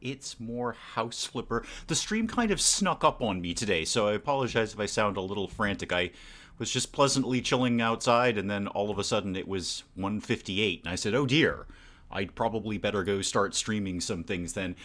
it's more House Flipper. The stream kind of snuck up on me today, so I apologize if I sound a little frantic. I was just pleasantly chilling outside, and then all of a sudden it was 1:58, and I said, oh dear, I'd probably better go start streaming some things then.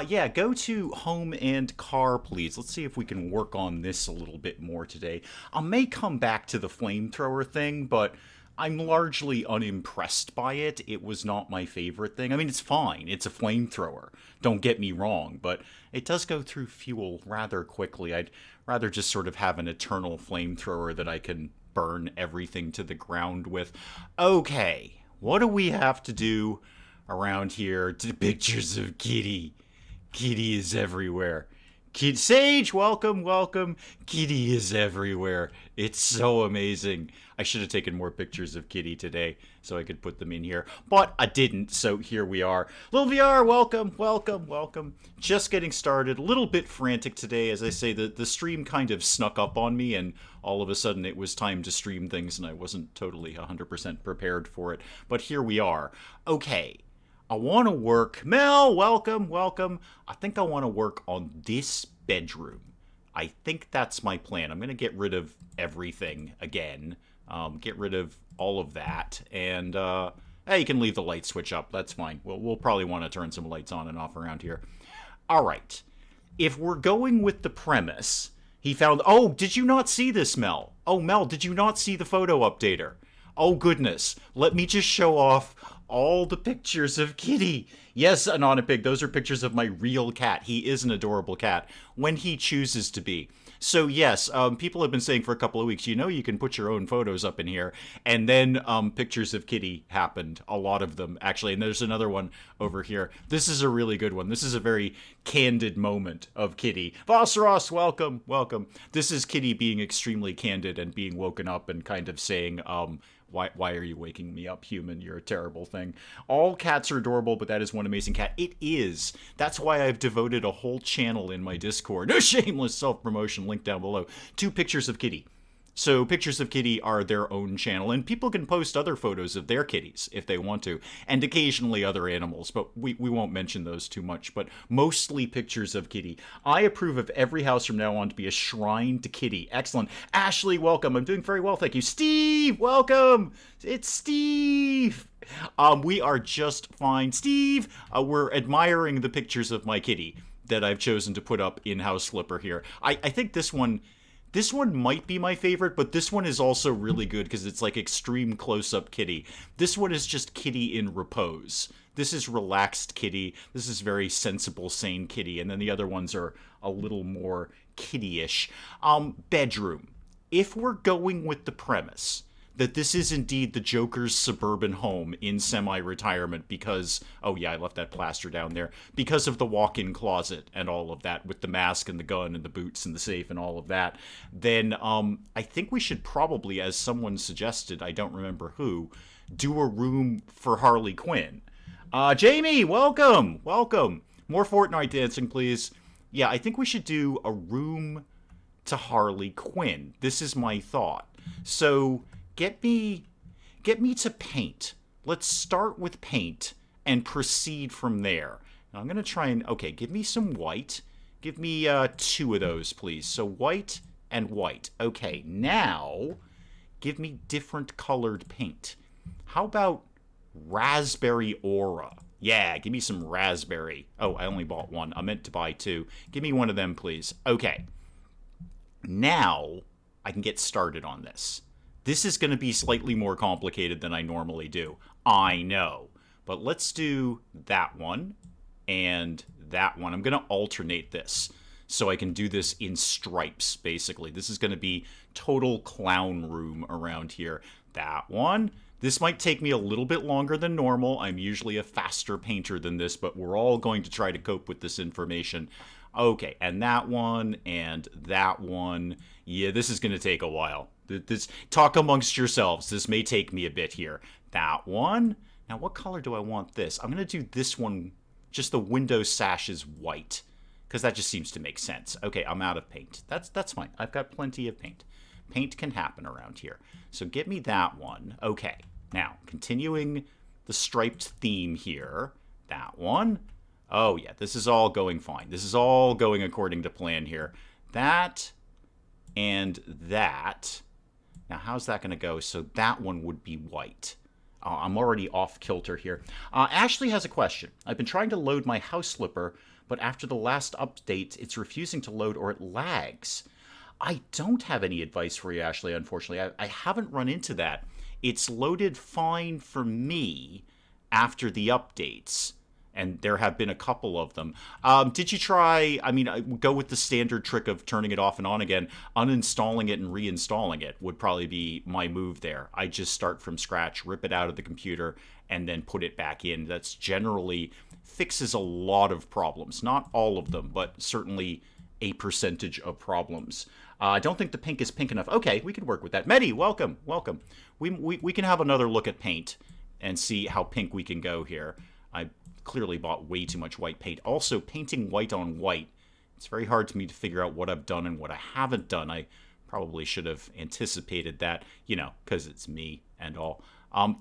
Yeah, go to home and car, please. Let's see if we can work on this a little bit more today. I may come back to the flamethrower thing, but I'm largely unimpressed by it. It was not my favorite thing. I mean, it's fine. It's a flamethrower. Don't get me wrong, but it does go through fuel rather quickly. I'd rather just sort of have an eternal flamethrower that I can burn everything to the ground with. Okay, what do we have to do around here to pictures of Kitty? Kitty is everywhere. Sage, welcome, welcome. Kitty is everywhere. It's so amazing. I should have taken more pictures of Kitty today so I could put them in here, but I didn't, so here we are. Lil VR, welcome, welcome, welcome. Just getting started. A little bit frantic today. As I say, the stream kind of snuck up on me, and all of a sudden it was time to stream things, and I wasn't totally 100% prepared for it. But here we are. Okay. I want to work... Mel, welcome, welcome. I think I want to work on this bedroom. I think that's my plan. I'm going to get rid of everything again. Get rid of all of that. And, hey, you can leave the light switch up. That's fine. We'll probably want to turn some lights on and off around here. All right. If we're going with the premise, he found... Oh, did you not see this, Mel? Oh, Mel, did you not see the photo updater? Oh, goodness. Let me just show off all the pictures of Kitty. Yes, Anonapig, those are pictures of my real cat. He is an adorable cat when he chooses to be. So yes, people have been saying for a couple of weeks, you can put your own photos up in here. And then pictures of Kitty happened. A lot of them, actually. And there's another one over here. This is a really good one. This is a very candid moment of Kitty. Vosseros, welcome, welcome. This is Kitty being extremely candid and being woken up and kind of saying, why are you waking me up, human? You're a terrible thing. All cats are adorable, but that is one amazing cat. It is. That's why I've devoted a whole channel in my Discord. No shameless self-promotion, link down below, to pictures of Kitty. So pictures of Kitty are their own channel, and people can post other photos of their kitties if they want to, and occasionally other animals, but we won't mention those too much, but mostly pictures of Kitty. I approve of every house from now on to be a shrine to Kitty. Excellent. Ashley, welcome. I'm doing very well, thank you. Steve, welcome. It's Steve. We are just fine. Steve, we're admiring the pictures of my kitty that I've chosen to put up in House Flipper here. I think this one might be my favorite, but this one is also really good because it's like extreme close-up Kitty. This one is just Kitty in repose. This is relaxed Kitty. This is very sensible, sane Kitty. And then the other ones are a little more Kitty-ish. Bedroom. If we're going with the premise that this is indeed the Joker's suburban home in semi-retirement because, oh yeah, I left that plaster down there, because of the walk-in closet and all of that with the mask and the gun and the boots and the safe and all of that, then I think we should probably, as someone suggested, I don't remember who, do a room for Harley Quinn. Jamie, welcome, welcome. More Fortnite dancing, please. Yeah, I think we should do a room to Harley Quinn. This is my thought. So get me to paint. Let's start with paint and proceed from there. Now I'm going to try and... Okay, give me some white. Give me 2 of those, please. So white and white. Okay, now give me different colored paint. How about raspberry aura? Yeah, give me some raspberry. Oh, I only bought one. I meant to buy 2. Give me one of them, please. Okay. Now I can get started on this. This is going to be slightly more complicated than I normally do. I know. But let's do that one and that one. I'm going to alternate this so I can do this in stripes, basically. This is going to be total clown room around here. That one. This might take me a little bit longer than normal. I'm usually a faster painter than this, but we're all going to try to cope with this information. Okay, and that one, and that one. Yeah, this is going to take a while. This, talk amongst yourselves. This may take me a bit here. That one. Now, what color do I want this? I'm going to do this one, just the window sash is white, because that just seems to make sense. Okay, I'm out of paint. That's fine. I've got plenty of paint. Paint can happen around here. So get me that one. Okay, now, continuing the striped theme here. That one. Oh, yeah, this is all going fine. This is all going according to plan here. That and that. Now, how's that going to go? So that one would be white. I'm already off kilter here. Ashley has a question. I've been trying to load my house slipper, but after the last update, it's refusing to load or it lags. I don't have any advice for you, Ashley, unfortunately. I haven't run into that. It's loaded fine for me after the updates, and there have been a couple of them. Did you try, go with the standard trick of turning it off and on again. Uninstalling it and reinstalling it would probably be my move there. I just start from scratch, rip it out of the computer, and then put it back in. That's generally fixes a lot of problems. Not all of them, but certainly a percentage of problems. I don't think the pink is pink enough. Okay, we can work with that. Medi, welcome, welcome. We can have another look at paint and see how pink we can go here. I clearly bought way too much white paint. Also, painting white on white, it's very hard to me to figure out what I've done and what I haven't done. I probably should have anticipated that, because it's me and all.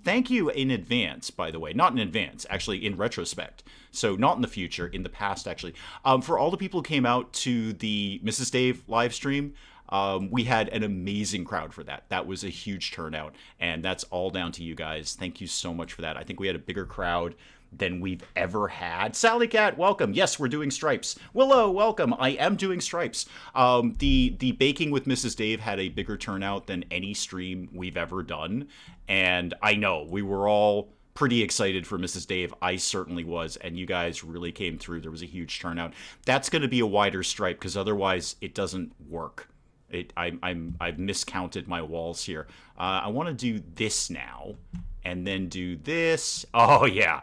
Thank you in advance, by the way. Not in advance, actually in retrospect. So not in the future, in the past, actually. For all the people who came out to the Mrs. Dave live stream, we had an amazing crowd for that. That was a huge turnout, and that's all down to you guys. Thank you so much for that. I think we had a bigger crowd than we've ever had. Sally Cat, welcome. Yes, we're doing stripes. Willow, welcome. I am doing stripes. The Baking with Mrs. Dave had a bigger turnout than any stream we've ever done, and I know we were all pretty excited for Mrs. Dave. I certainly was, and you guys really came through. There was a huge turnout. That's going to be a wider stripe because otherwise it doesn't work. I've miscounted my walls here. I want to do this now, and then do this. Oh yeah.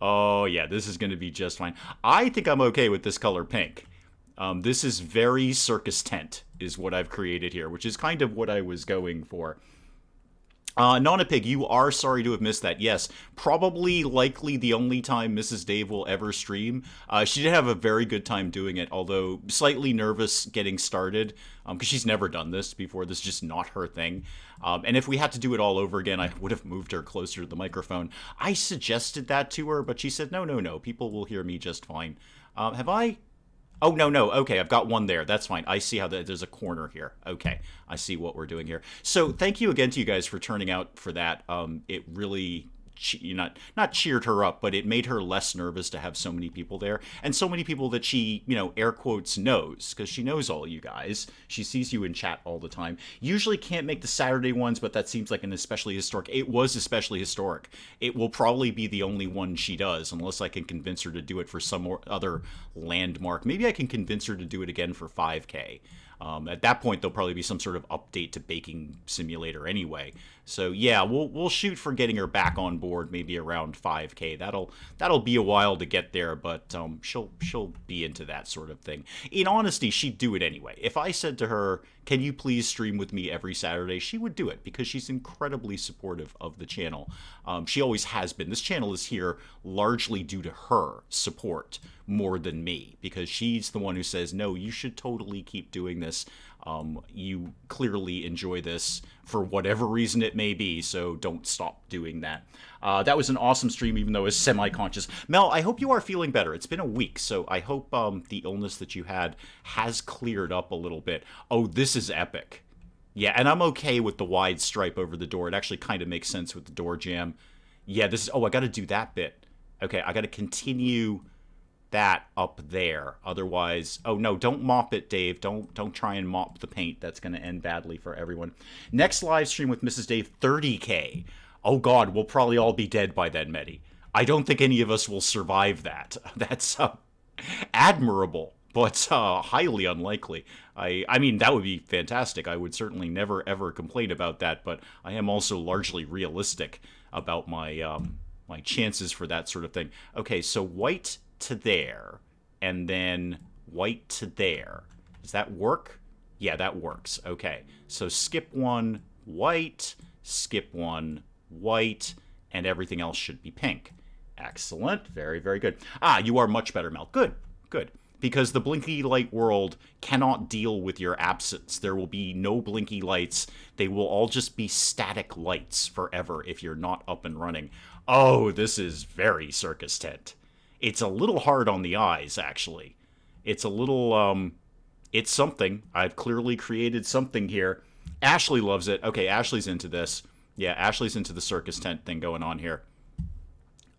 Oh, yeah, this is going to be just fine. I think I'm okay with this color pink. This is very circus tent, is what I've created here, which is kind of what I was going for. Nana Pig, you are sorry to have missed that. Yes, probably likely the only time Mrs. Dave will ever stream. She did have a very good time doing it, although slightly nervous getting started, because she's never done this before. This is just not her thing. And if we had to do it all over again, I would have moved her closer to the microphone. I suggested that to her, but she said, no, people will hear me just fine. Have I? Oh, no. Okay, I've got one there. That's fine. I see how there's a corner here. Okay, I see what we're doing here. So thank you again to you guys for turning out for that. It really not cheered her up, but it made her less nervous to have so many people there. And so many people that she, air quotes, knows, because she knows all you guys. She sees you in chat all the time. Usually can't make the Saturday ones, but that seems like an especially historic. It was especially historic. It will probably be the only one she does, unless I can convince her to do it for some other landmark. Maybe I can convince her to do it again for 5K. At that point, there'll probably be some sort of update to Baking Simulator anyway. So yeah, we'll shoot for getting her back on board maybe around 5K. That'll be a while to get there, but she'll be into that sort of thing. In honesty, she'd do it anyway. If I said to her, "Can you please stream with me every Saturday?" she would do it because she's incredibly supportive of the channel. She always has been. This channel is here largely due to her support more than me, because she's the one who says, no, you should totally keep doing this. You clearly enjoy this for whatever reason it may be, so don't stop doing that. That was an awesome stream, even though it was semi-conscious. Mel, I hope you are feeling better. It's been a week, so I hope the illness that you had has cleared up a little bit. Oh, this is epic. Yeah, and I'm okay with the wide stripe over the door. It actually kind of makes sense with the door jamb. Yeah, this is... Oh, I got to do that bit. Okay, I got to continue that up there. Otherwise... Oh, no, don't mop it, Dave. Don't try and mop the paint. That's going to end badly for everyone. Next live stream with Mrs. Dave, 30K. Oh, God, we'll probably all be dead by then, Medi. I don't think any of us will survive that. That's admirable, but highly unlikely. I mean, that would be fantastic. I would certainly never, ever complain about that, but I am also largely realistic about my my chances for that sort of thing. Okay, so white to there, and then white to there. Does that work? Yeah, that works. Okay, so skip one, white, skip one, white, and everything else should be pink. Excellent. Very, very good. Ah, you are much better, Mel. Good, good. Because the blinky light world cannot deal with your absence. There will be no blinky lights. They will all just be static lights forever if you're not up and running. Oh, this is very circus tent. it's a little hard on the eyes, actually. It's a little, it's something. I've clearly created something here. Ashley loves it. Okay, Ashley's into this. Yeah, Ashley's into the circus tent thing going on here.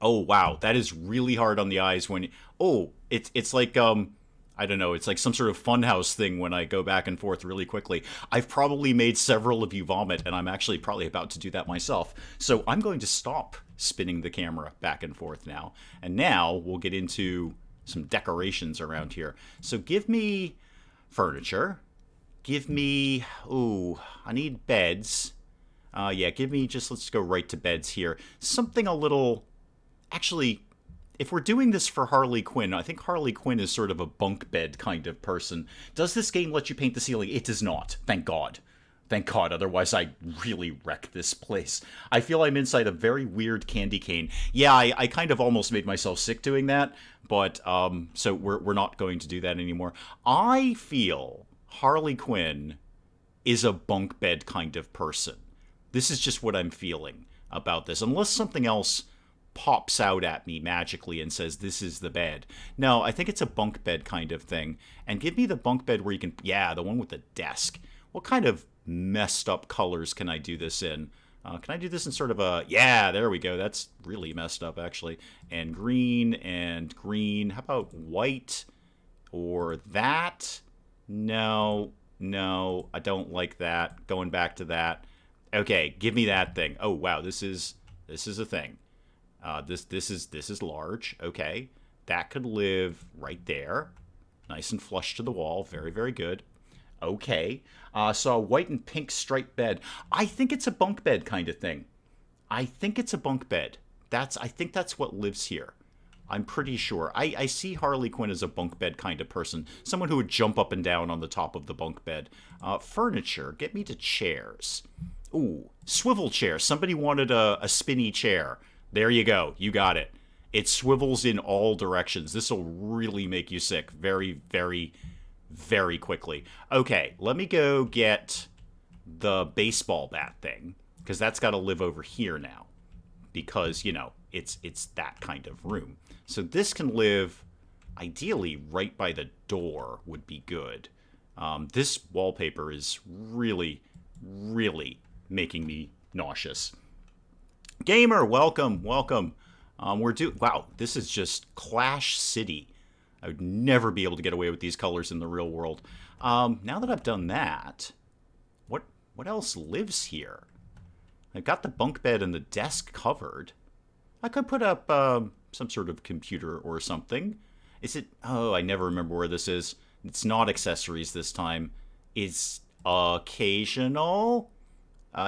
Oh, wow. That is really hard on the eyes when... Oh, it's like, I don't know, it's like some sort of funhouse thing when I go back and forth really quickly. I've probably made several of you vomit, and I'm actually probably about to do that myself. So I'm going to stop spinning the camera back and forth now. And now we'll get into some decorations around here. So give me furniture. Give me... Ooh, I need beds. Yeah, give me just... Let's go right to beds here. Something a little... Actually... If we're doing this for Harley Quinn, I think Harley Quinn is sort of a bunk bed kind of person. Does this game let you paint the ceiling? It does not. Thank God. Thank God, otherwise I'd really wreck this place. I feel I'm inside a very weird candy cane. Yeah, I kind of almost made myself sick doing that, but so we're not going to do that anymore. I feel Harley Quinn is a bunk bed kind of person. This is just what I'm feeling about this. Unless something else pops out at me magically and says, this is the bed. No, I think it's a bunk bed kind of thing. And give me the bunk bed where you can... Yeah, the one with the desk. What kind of messed up colors can I do this in? Can I do this in sort of a... Yeah, there we go. That's really messed up, actually. And green and green. How about white? Or that? No, I don't like that. Going back to that. Okay, give me that thing. Oh, wow, this is a thing. This is large. Okay, that could live right there, nice and flush to the wall. Very, very good. Okay, so a white and pink striped bed. I think it's a bunk bed kind of thing. I think it's a bunk bed. I think that's what lives here. I'm pretty sure. I see Harley Quinn as a bunk bed kind of person, someone who would jump up and down on the top of the bunk bed. Furniture. Get me to chairs. Ooh, swivel chair. Somebody wanted a spinny chair. There you go. You got it. It swivels in all directions. This will really make you sick very, very, very quickly. Okay, let me go get the baseball bat thing, because that's got to live over here now. Because, you know, it's that kind of room. So this can live, ideally, right by the door would be good. This wallpaper is really, really making me nauseous. Gamer, welcome. Wow, this is just Clash City. I would never be able to get away with these colors in the real world. Now that I've done that, what else lives here? I've got the bunk bed and the desk covered. I could put up some sort of computer or something. Is it... Oh, I never remember where this is. It's not accessories this time. It's occasional?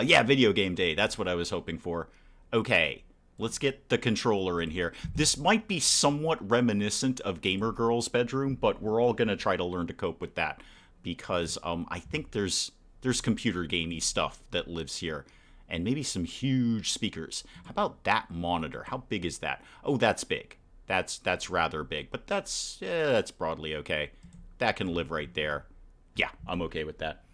Yeah, video game day. That's what I was hoping for. Okay, let's get the controller in here. This might be somewhat reminiscent of Gamer Girl's bedroom, but we're all going to try to learn to cope with that. Because I think there's computer gamey stuff that lives here. And maybe some huge speakers. How about that monitor? How big is that? Oh, that's big. That's rather big. But that's broadly okay. That can live right there. Yeah, I'm okay with that.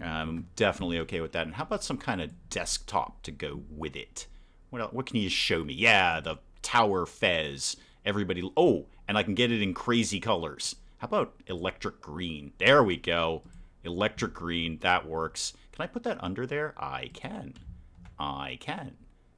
I'm definitely okay with that. And how about some kind of desktop to go with it? What can you show me? Yeah, the Tower Fez. Everybody... Oh, and I can get it in crazy colors. How about electric green? There we go. Electric green. That works. Can I put that under there? I can.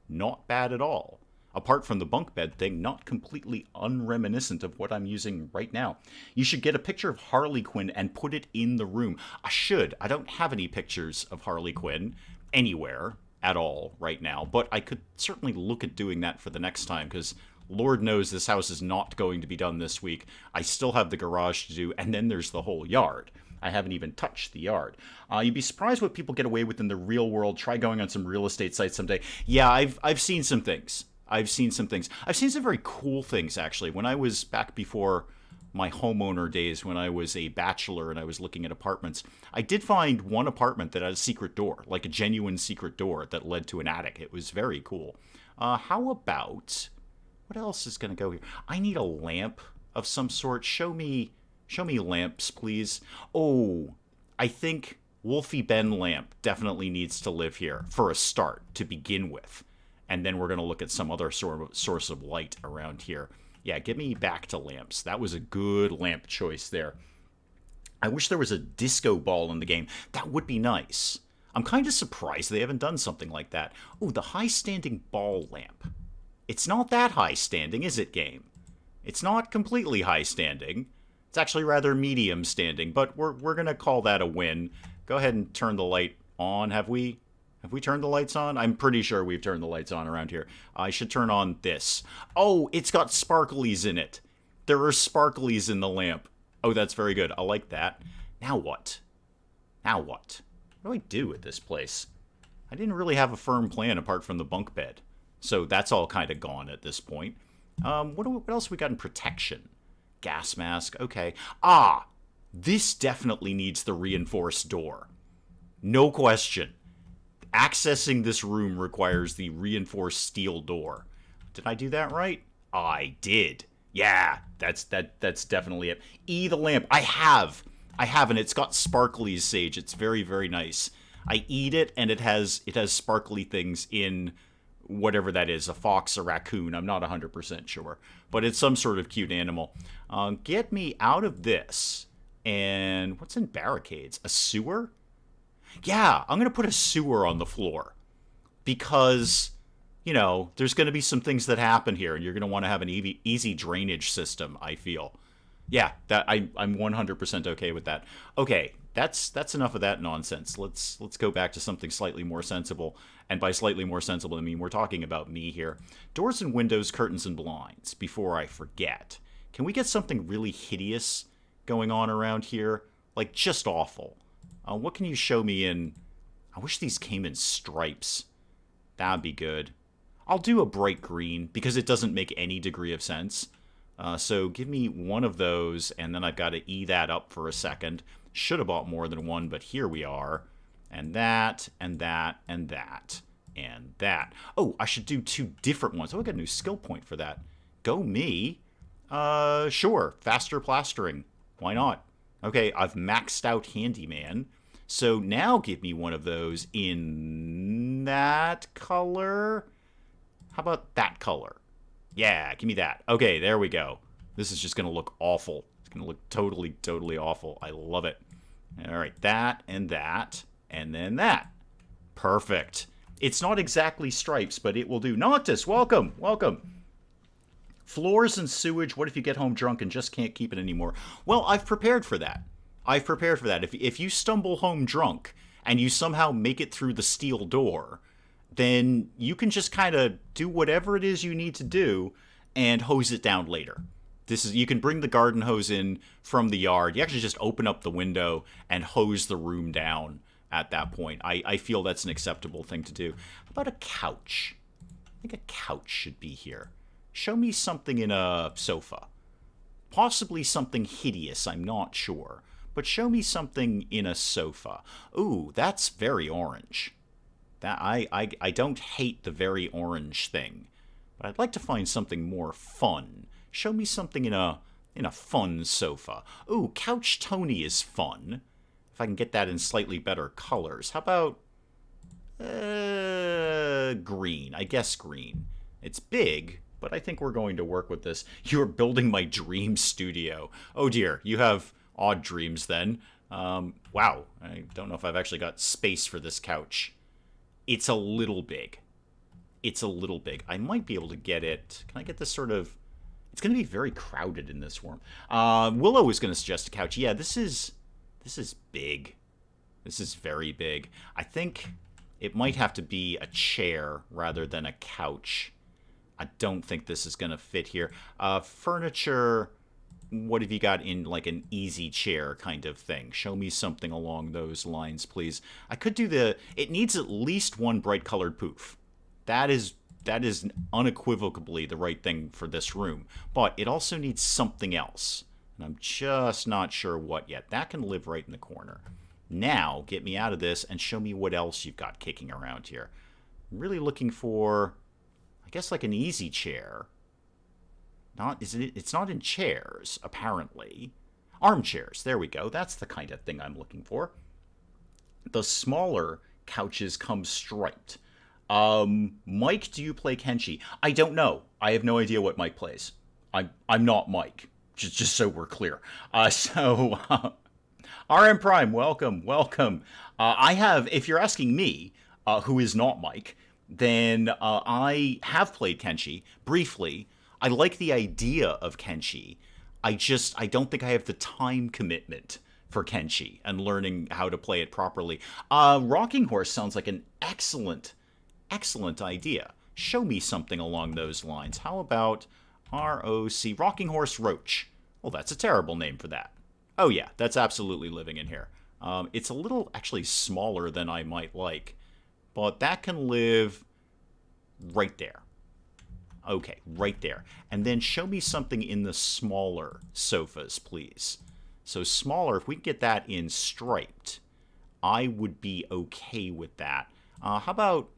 Not bad at all. Apart from the bunk bed thing, not completely unreminiscent of what I'm using right now. You should get a picture of Harley Quinn and put it in the room. I should. I don't have any pictures of Harley Quinn anywhere at all right now, but I could certainly look at doing that for the next time, because Lord knows this house is not going to be done this week. I still have the garage to do, and then there's the whole yard. I haven't even touched the yard. You'd be surprised what people get away with in the real world. Try going on some real estate sites someday. Yeah, I've seen some things. I've seen some very cool things, actually. When I was back before my homeowner days, when I was a bachelor and I was looking at apartments, I did find one apartment that had a secret door, like a genuine secret door that led to an attic. It was very cool. How about... What else is going to go here? I need a lamp of some sort. Show me lamps, please. Oh, I think Wolfie Ben lamp definitely needs to live here for a start to begin with. And then we're going to look at some other source of light around here. Yeah, get me back to lamps. That was a good lamp choice there. I wish there was a disco ball in the game. That would be nice. I'm kind of surprised they haven't done something like that. Oh, the high-standing ball lamp. It's not that high-standing, is it, game? It's not completely high-standing. It's actually rather medium-standing, but we're going to call that a win. Go ahead and turn the light on. Have we turned the lights on? I'm pretty sure we've turned the lights on around here. I should turn on this. Oh, it's got sparklies in it. There are sparklies in the lamp. Oh, that's very good. I like that. Now what? Now what? What do I do with this place? I didn't really have a firm plan apart from the bunk bed. So that's all kind of gone at this point. What else we got in protection? Gas mask. Okay. Ah! This definitely needs the reinforced door. No question. Accessing this room requires the reinforced steel door. Did I do that right? I did. Yeah, that's definitely it. The lamp. I have, and it's got sparkly sage. It's very, very nice. I eat it, and it has sparkly things in whatever that is, a fox, a raccoon. I'm not 100% sure, but it's some sort of cute animal. Get me out of this. And what's in barricades? A sewer? Yeah, I'm going to put a sewer on the floor because, there's going to be some things that happen here, and you're going to want to have an easy drainage system, I feel. Yeah, that I'm 100% okay with that. Okay, that's enough of that nonsense. Let's go back to something slightly more sensible. And by slightly more sensible, I mean we're talking about me here. Doors and windows, curtains and blinds. Before I forget, can we get something really hideous going on around here? Like, just awful. What can you show me in... I wish these came in stripes. That'd be good. I'll do a bright green, because it doesn't make any degree of sense. So give me one of those, and then I've got to E that up for a second. Should have bought more than one, but here we are. And that, and that, and that, and that. Oh, I should do 2 different ones. Oh, I got a new skill point for that. Go me. Sure. Faster plastering. Why not? Okay, I've maxed out Handyman. So now give me one of those in that color. How about that color? Yeah, give me that. Okay, there we go. This is just going to look awful. It's going to look totally, totally awful. I love it. All right, that, and then that. Perfect. It's not exactly stripes, but it will do. Noctis, welcome, welcome. Floors and sewage, what if you get home drunk and just can't keep it anymore? Well, I've prepared for that. If you stumble home drunk and you somehow make it through the steel door, then you can just kind of do whatever it is you need to do and hose it down later. You can bring the garden hose in from the yard. You actually just open up the window and hose the room down at that point. I feel that's an acceptable thing to do. How about a couch? I think a couch should be here. Show me something in a sofa. Possibly something hideous, I'm not sure. But show me something in a sofa. Ooh, that's very orange. I don't hate the very orange thing. But I'd like to find something more fun. Show me something in a fun sofa. Ooh, Couch Tony is fun. If I can get that in slightly better colors. How about green? I guess green. It's big, but I think we're going to work with this. You're building my dream studio. Oh dear, you have odd dreams then. Wow, I don't know if I've actually got space for this couch. It's a little big. I might be able to get it. Can I get this sort of... It's going to be very crowded in this room. Willow is going to suggest a couch. Yeah, this is big. This is very big. I think it might have to be a chair rather than a couch. I don't think this is going to fit here. Furniture, what have you got in like an easy chair kind of thing? Show me something along those lines, please. I could do it needs at least one bright colored poof. That is unequivocally the right thing for this room. But it also needs something else. And I'm just not sure what yet. That can live right in the corner. Now, get me out of this and show me what else you've got kicking around here. I'm really looking for, I guess, like an easy chair. It's not in chairs, apparently. Armchairs, there we go. That's the kind of thing I'm looking for. The smaller couches come striped. Mike, do you play Kenshi? I don't know. I have no idea what Mike plays. I'm not Mike. Just so we're clear. RM Prime, welcome, welcome. I have, if you're asking me, who is not Mike, then I have played Kenshi briefly. I like the idea of Kenshi. I don't think I have the time commitment for Kenshi and learning how to play it properly. Rocking Horse sounds like an excellent idea. Show me something along those lines. How about ROC, Rocking Horse Roach? Well, that's a terrible name for that. Oh yeah, that's absolutely living in here. It's a little actually smaller than I might like, but that can live right there. Okay, right there. And then show me something in the smaller sofas, please. So smaller, if we can get that in striped, I would be okay with that. How about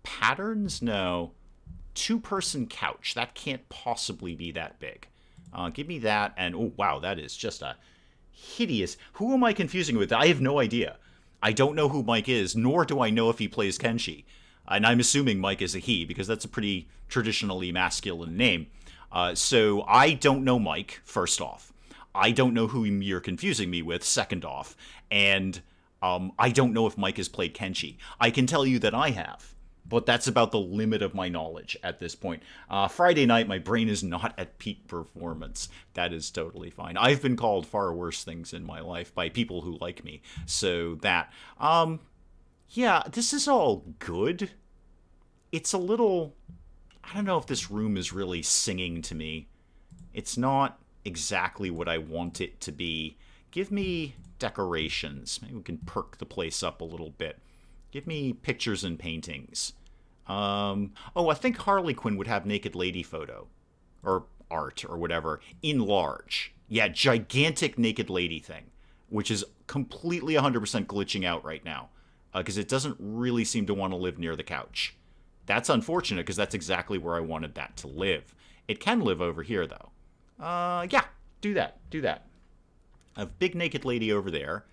patterns? No. Two-person couch. That can't possibly be that big. Give me that, and oh wow, that is just a hideous... Who am I confusing with? I have no idea. I don't know who Mike is, nor do I know if he plays Kenshi. And I'm assuming Mike is a he, because that's a pretty traditionally masculine name. So I don't know Mike, first off. I don't know who you're confusing me with, second off. And I don't know if Mike has played Kenshi. I can tell you that I have. But that's about the limit of my knowledge at this point. Friday night, my brain is not at peak performance. That is totally fine. I've been called far worse things in my life by people who like me. So that, yeah, this is all good. It's a little, I don't know if this room is really singing to me. It's not exactly what I want it to be. Give me decorations. Maybe we can perk the place up a little bit. Give me pictures and paintings. I think Harley Quinn would have naked lady photo. Or art, or whatever. In large. Yeah, gigantic naked lady thing. Which is completely 100% glitching out right now. Because it doesn't really seem to want to live near the couch. That's unfortunate, because that's exactly where I wanted that to live. It can live over here, though. Yeah, do that. I have big naked lady over there.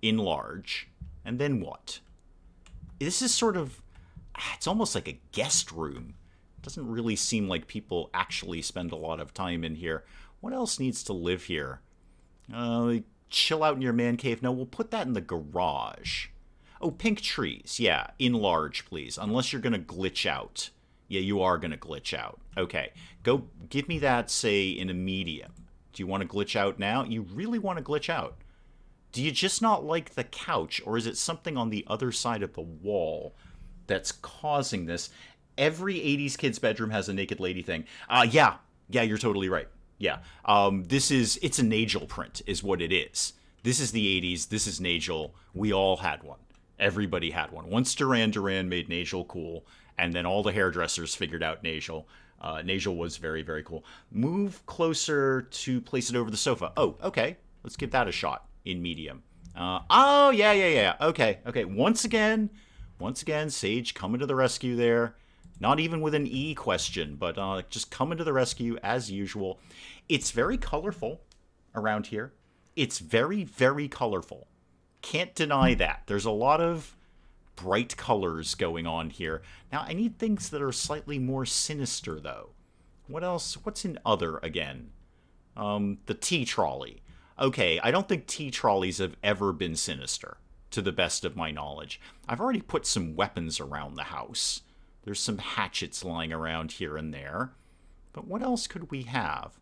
In large. And then what? This is sort of, it's almost like a guest room. It doesn't really seem like people actually spend a lot of time in here. What else needs to live here? Chill out in your man cave. No, we'll put that in the garage. Oh, pink trees. Yeah, in large, please. Unless you're going to glitch out. Yeah, you are going to glitch out. Okay, go give me that, say, in a medium. Do you want to glitch out now? You really want to glitch out. Do you just not like the couch, or is it something on the other side of the wall that's causing this? Every 80s kid's bedroom has a naked lady thing. Yeah, you're totally right. Yeah, it's a Nagel print is what it is. This is the 80s, this is Nagel. We all had one. Everybody had one. Once Duran Duran made Nagel cool, and then all the hairdressers figured out Nagel. Nagel was very, very cool. Move closer to place it over the sofa. Oh, okay. Let's give that a shot. In medium. Yeah. Okay. Once again, Sage coming to the rescue there. Not even with an E question, but just coming to the rescue as usual. It's very colorful around here. It's very, very colorful. Can't deny that. There's a lot of bright colors going on here. Now, I need things that are slightly more sinister, though. What else? What's in other again? The tea trolley. Okay, I don't think tea trolleys have ever been sinister, to the best of my knowledge. I've already put some weapons around the house. There's some hatchets lying around here and there. But what else could we have?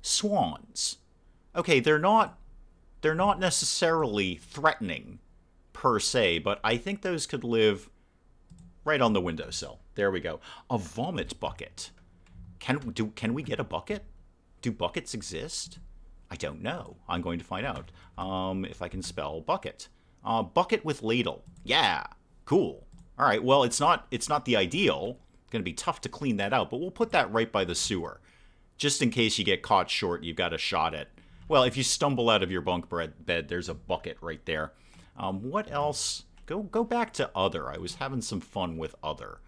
Swans. Okay, they're not necessarily threatening, per se, but I think those could live right on the windowsill. There we go. A vomit bucket. Can we get a bucket? Do buckets exist? I don't know. I'm going to find out. If I can spell bucket. Bucket with ladle. Yeah. Cool. All right. Well, it's not the ideal. It's going to be tough to clean that out, but we'll put that right by the sewer. Just in case you get caught short, you've got a shot at... Well, if you stumble out of your bunk bed, there's a bucket right there. What else? Go back to other. I was having some fun with other.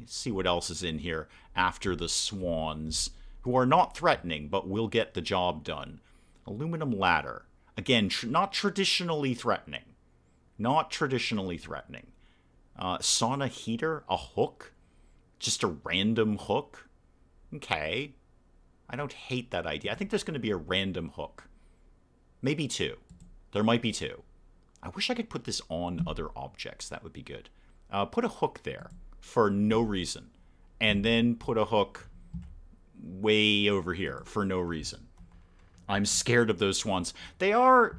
See what else is in here after the swans, who are not threatening, but will get the job done. Aluminum ladder. Again, not traditionally threatening. Sauna heater? A hook? Just a random hook? Okay. I don't hate that idea. I think there's going to be a random hook. Maybe 2. There might be 2. I wish I could put this on other objects. That would be good. Put a hook there for no reason. And then put a hook way over here for no reason. I'm scared of those swans. They're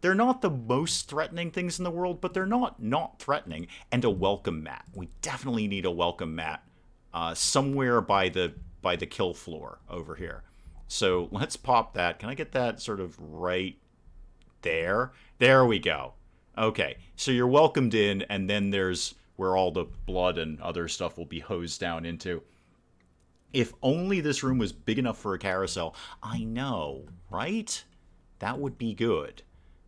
not the most threatening things in the world, but they're not threatening. And a welcome mat. We definitely need a welcome mat somewhere by the kill floor over here. So let's pop that. Can I get that sort of right there? There we go. Okay, so you're welcomed in, and then there's where all the blood and other stuff will be hosed down into. If only this room was big enough for a carousel. I know, right? That would be good.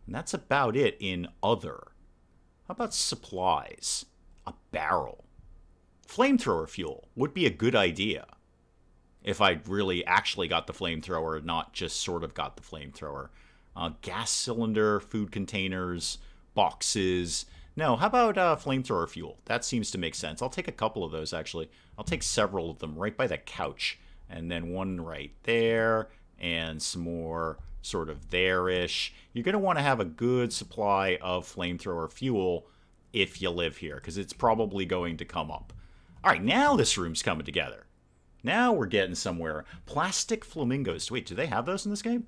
And that's about it in other. How about supplies? A barrel. Flamethrower fuel would be a good idea. If I really actually got the flamethrower, not just sort of got the flamethrower. Gas cylinder, food containers, boxes. No, how about flamethrower fuel? That seems to make sense. I'll take a couple of those, actually. I'll take several of them right by the couch. And then one right there. And some more sort of there-ish. You're going to want to have a good supply of flamethrower fuel if you live here, because it's probably going to come up. All right, now this room's coming together. Now we're getting somewhere. Plastic flamingos. Wait, do they have those in this game?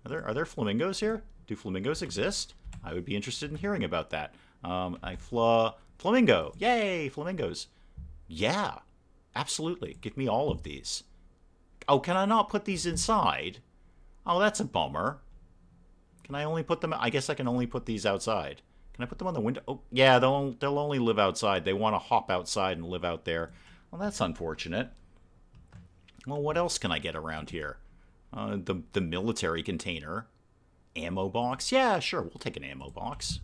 Are there flamingos here? Do flamingos exist? I would be interested in hearing about that. Flamingo. Yay, flamingos. Yeah, absolutely. Give me all of these. Oh, can I not put these inside? Oh, that's a bummer. Can I only put them... I guess I can only put these outside. Can I put them on the window? Oh, yeah, they'll only live outside. They want to hop outside and live out there. Well, that's unfortunate. Well, what else can I get around here? The military container. Ammo box. Yeah, sure, we'll take an ammo box.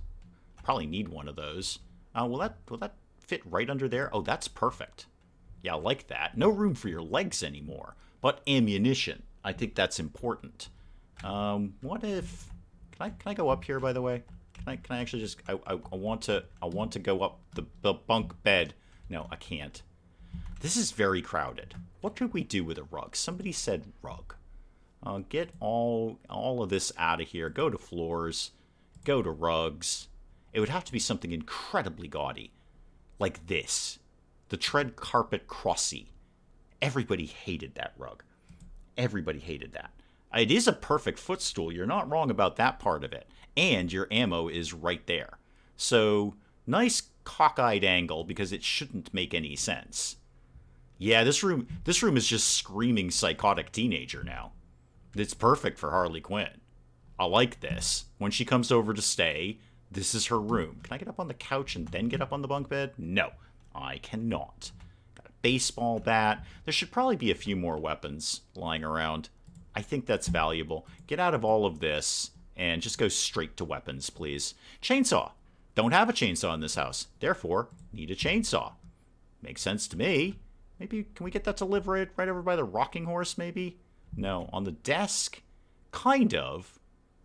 Probably need one of those. Will that fit right under there? Oh, that's perfect. Yeah, I like that. No room for your legs anymore. But ammunition. I think that's important. What if... Can I go up here, by the way? Can I actually just... I want to go up the bunk bed. No, I can't. This is very crowded. What could we do with a rug? Somebody said rug. Get all of this out of here. Go to floors. Go to rugs. It would have to be something incredibly gaudy. Like this. The tread carpet crossy. Everybody hated that rug. Everybody hated that. It is a perfect footstool. You're not wrong about that part of it. And your ammo is right there. So, nice cockeyed angle because it shouldn't make any sense. Yeah, this room is just screaming psychotic teenager now. It's perfect for Harley Quinn. I like this. When she comes over to stay, this is her room. Can I get up on the couch and then get up on the bunk bed? No, I cannot. Got a baseball bat. There should probably be a few more weapons lying around. I think that's valuable. Get out of all of this and just go straight to weapons, please. Chainsaw. Don't have a chainsaw in this house. Therefore, need a chainsaw. Makes sense to me. Maybe, can we get that to live right over by the rocking horse, maybe? No. On the desk? Kind of.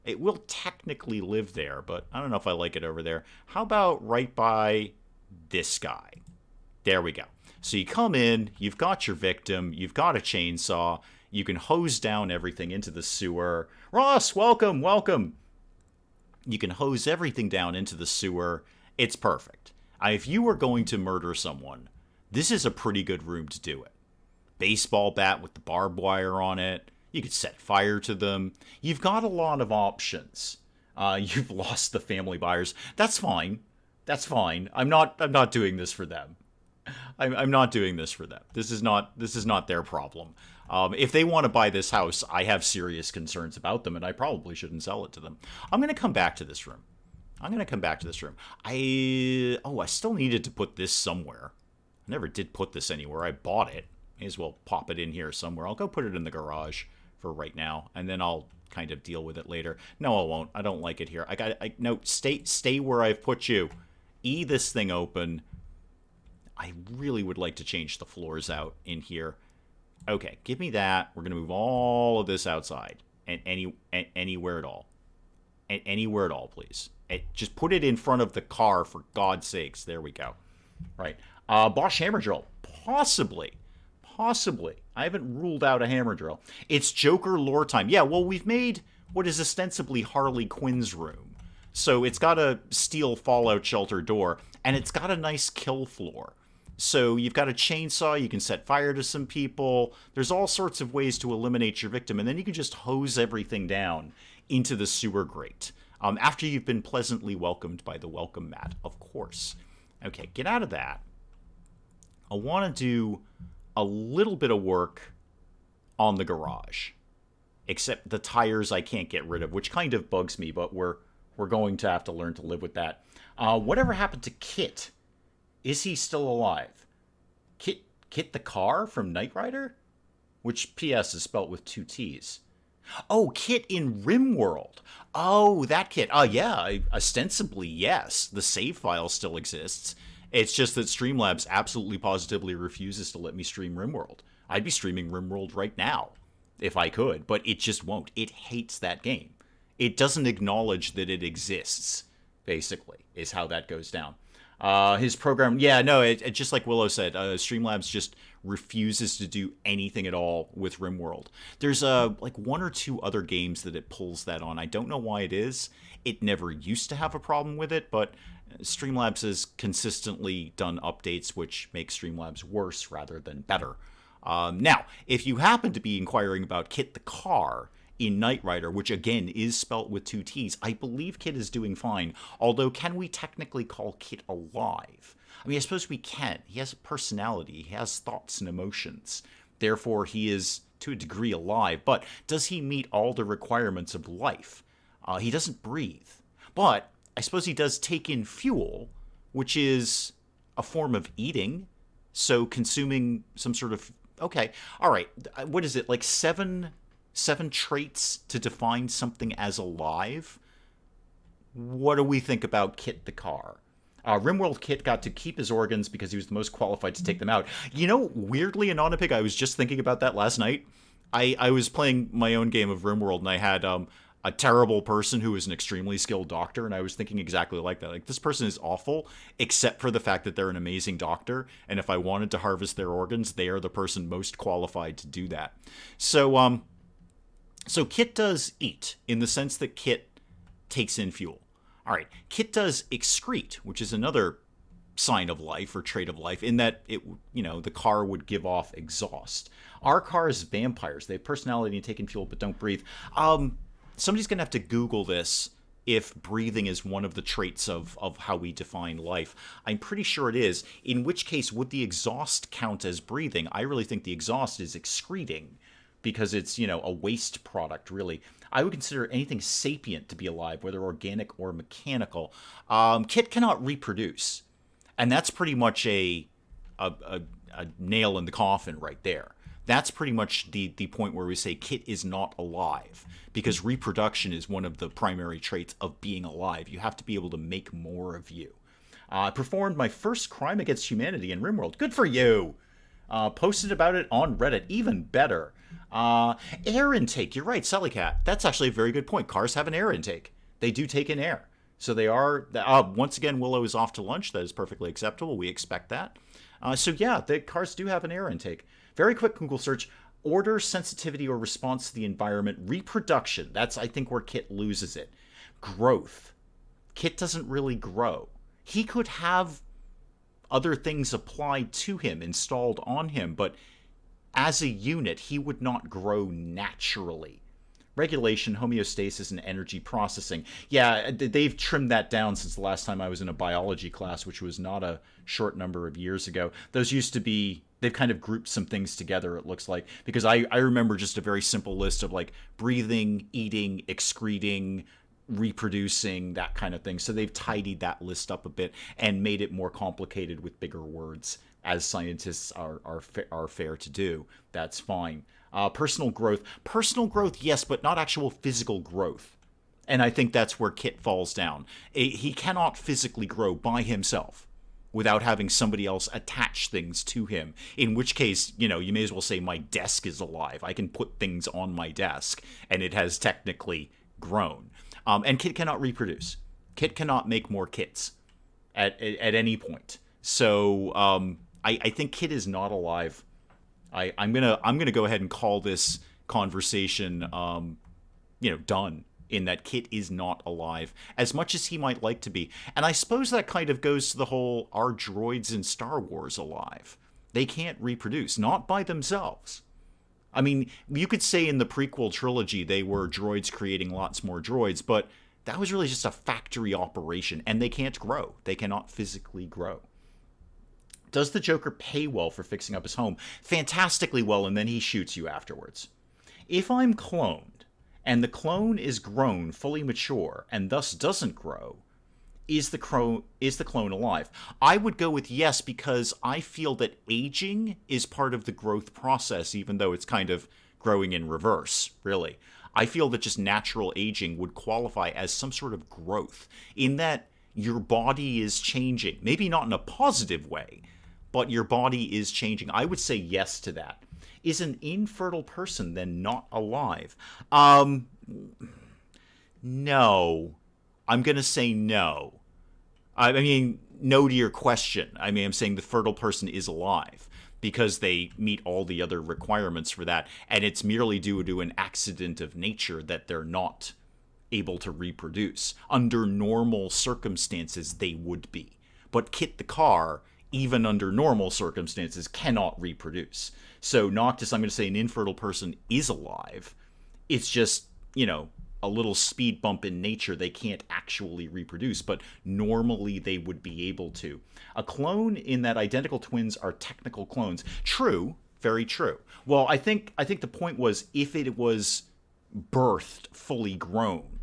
It will technically live there, but I don't know if I like it over there. How about right by this guy? There we go. So you come in, you've got your victim, you've got a chainsaw, you can hose down everything into the sewer. Ross, welcome, welcome. You can hose everything down into the sewer. It's perfect. If you were going to murder someone, this is a pretty good room to do it. Baseball bat with the barbed wire on it. You could set fire to them. You've got a lot of options. You've lost the family buyers. That's fine. That's fine. I'm not doing this for them. I'm not doing this for them. This is not their problem. If they want to buy this house, I have serious concerns about them, and I probably shouldn't sell it to them. I'm going to come back to this room. I still needed to put this somewhere. I never did put this anywhere. I bought it. May as well pop it in here somewhere. I'll go put it in the garage for right now, and then I'll kind of deal with it later. No, I won't. I don't like it here. No, stay where I've put you. This thing open. I really would like to change the floors out in here. Okay, give me that. We're going to move all of this outside. And anywhere at all. Anywhere at all, please. Just put it in front of the car, for God's sakes. There we go. Right. Bosch hammer drill. Possibly Possibly. I haven't ruled out a hammer drill. It's Joker lore time. Yeah, well, we've made what is ostensibly Harley Quinn's room. So it's got a steel fallout shelter door, and it's got a nice kill floor. So you've got a chainsaw, you can set fire to some people. There's all sorts of ways to eliminate your victim, and then you can just hose everything down into the sewer grate. After you've been pleasantly welcomed by the welcome mat, of course. Okay, get out of that. I want to do a little bit of work on the garage. Except the tires I can't get rid of, which kind of bugs me, but we're going to have to learn to live with that. Whatever happened to Kit? Is he still alive? Kit the car from Knight Rider? Which PS is spelt with 2 T's. Oh, Kit in RimWorld. Oh, that Kit. Yeah, ostensibly, yes. The save file still exists. It's just that Streamlabs absolutely positively refuses to let me stream RimWorld. I'd be streaming RimWorld right now if I could, but it just won't. It hates that game. It doesn't acknowledge that it exists, basically, is how that goes down. His program, yeah, no, it just like Willow said, Streamlabs just refuses to do anything at all with RimWorld. There's like 1 or 2 other games that it pulls that on. I don't know why it is. It never used to have a problem with it, but Streamlabs has consistently done updates which make Streamlabs worse rather than better. Now, if you happen to be inquiring about Kit the car in Knight Rider, which again is spelt with 2 T's, I believe Kit is doing fine. Although, can we technically call Kit alive? I mean, I suppose we can. He has a personality. He has thoughts and emotions. Therefore, he is, to a degree, alive. But does he meet all the requirements of life? He doesn't breathe. But I suppose he does take in fuel, which is a form of eating. So consuming some sort of... Okay, all right. What is it, like seven traits to define something as alive? What do we think about Kit the car? RimWorld Kit got to keep his organs because he was the most qualified to take them out. You know, weirdly, Anonopig, I was just thinking about that last night. I was playing my own game of RimWorld, and I had a terrible person who was an extremely skilled doctor, and I was thinking exactly like that. Like, this person is awful, except for the fact that they're an amazing doctor, and if I wanted to harvest their organs, they are the person most qualified to do that. So Kit does eat, in the sense that Kit takes in fuel. All right, Kit does excrete, which is another sign of life or trait of life, in that it, the car would give off exhaust. Our car is vampires. They have personality and take in fuel but don't breathe. Somebody's going to have to Google this, if breathing is one of the traits of how we define life. I'm pretty sure it is, in which case, would the exhaust count as breathing? I really think the exhaust is excreting, because it's, a waste product, really. I would consider anything sapient to be alive, whether organic or mechanical. Kit cannot reproduce, and that's pretty much a nail in the coffin right there. That's pretty much the point where we say Kit is not alive, because reproduction is one of the primary traits of being alive. You have to be able to make more of you. I performed my first crime against humanity in RimWorld. Good for you! Posted about it on Reddit. Even better. Air intake. You're right, Sullycat. That's actually a very good point. Cars have an air intake. They do take in air. So they are... once again, Willow is off to lunch. That is perfectly acceptable. We expect that. So yeah, the cars do have an air intake. Very quick Google search. Order, sensitivity, or response to the environment. Reproduction. That's, I think, where Kit loses it. Growth. Kit doesn't really grow. He could have other things applied to him, installed on him, but as a unit, he would not grow naturally. Regulation, homeostasis, and energy processing. Yeah, they've trimmed that down since the last time I was in a biology class, which was not a short number of years ago. Those used to be... They've kind of grouped some things together, it looks like, because I remember just a very simple list of, like, breathing, eating, excreting, reproducing, that kind of thing. So they've tidied that list up a bit and made it more complicated with bigger words, as scientists are fair to do. That's fine. Personal growth, yes, but not actual physical growth. And I think that's where Kit falls down. He cannot physically grow by himself without having somebody else attach things to him. In which case, you may as well say my desk is alive. I can put things on my desk, and it has technically grown. And Kit cannot reproduce. Kit cannot make more kits at any point. So I think Kit is not alive. I'm gonna go ahead and call this conversation, done. In that Kit is not alive, as much as he might like to be. And I suppose that kind of goes to the whole, are droids in Star Wars alive? They can't reproduce, not by themselves. I mean, you could say in the prequel trilogy they were droids creating lots more droids, but that was really just a factory operation, and they can't grow. They cannot physically grow. Does the Joker pay well for fixing up his home? Fantastically well, and then he shoots you afterwards. If I'm cloned, and the clone is grown, fully mature, and thus doesn't grow, is the clone alive? I would go with yes, because I feel that aging is part of the growth process, even though it's kind of growing in reverse, really. I feel that just natural aging would qualify as some sort of growth, in that your body is changing. Maybe not in a positive way, but your body is changing. I would say yes to that. Is an infertile person then not alive? No. I'm going to say no. I mean, no to your question. I mean, I'm saying the fertile person is alive because they meet all the other requirements for that, and it's merely due to an accident of nature that they're not able to reproduce. Under normal circumstances, they would be. But Kit the car, even under normal circumstances, cannot reproduce. So Noctis, I'm going to say an infertile person is alive. It's just, a little speed bump in nature. They can't actually reproduce, but normally they would be able to. A clone in that identical twins are technical clones. True, very true. Well, I think the point was if it was birthed fully grown,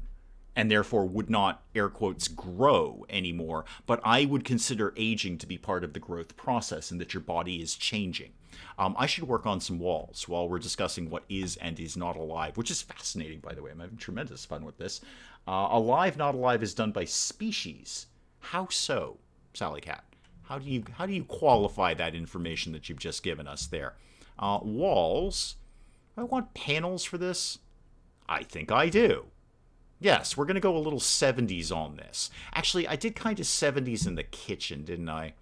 and therefore would not, air quotes, grow anymore. But I would consider aging to be part of the growth process and that your body is changing. I should work on some walls while we're discussing what is and is not alive, which is fascinating, by the way. I'm having tremendous fun with this. Alive, not alive is done by species. How so, Sally Cat? How do you qualify that information that you've just given us there? Walls. Do I want panels for this? I think I do. Yes, we're going to go a little 70s on this. Actually, I did kind of 70s in the kitchen, didn't I?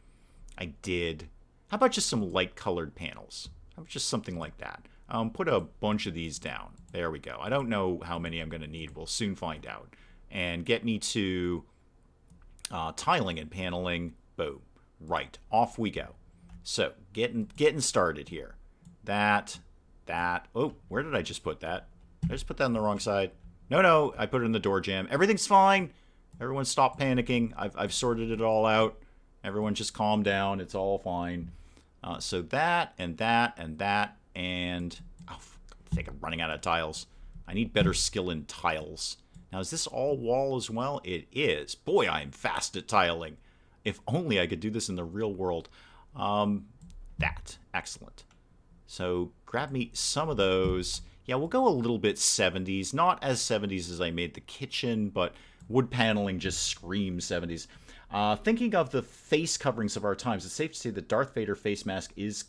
I did. How about just some light-colored panels? How about just something like that? Put a bunch of these down. There we go. I don't know how many I'm going to need. We'll soon find out. And get me to tiling and paneling. Boom. Right. Off we go. So, getting started here. That. Oh, where did I just put that? Did I just put that on the wrong side? No, I put it in the door jamb. Everything's fine. Everyone stop panicking. I've sorted it all out. Everyone just calm down. It's all fine. So that, and that, and that, and... Oh, I think I'm running out of tiles. I need better skill in tiles. Now, is this all wall as well? It is. Boy, I am fast at tiling. If only I could do this in the real world. That. Excellent. So, grab me some of those... Yeah, we'll go a little bit 70s. Not as 70s as I made the kitchen, but wood paneling just screams 70s. Thinking of the face coverings of our times, it's safe to say that Darth Vader face mask is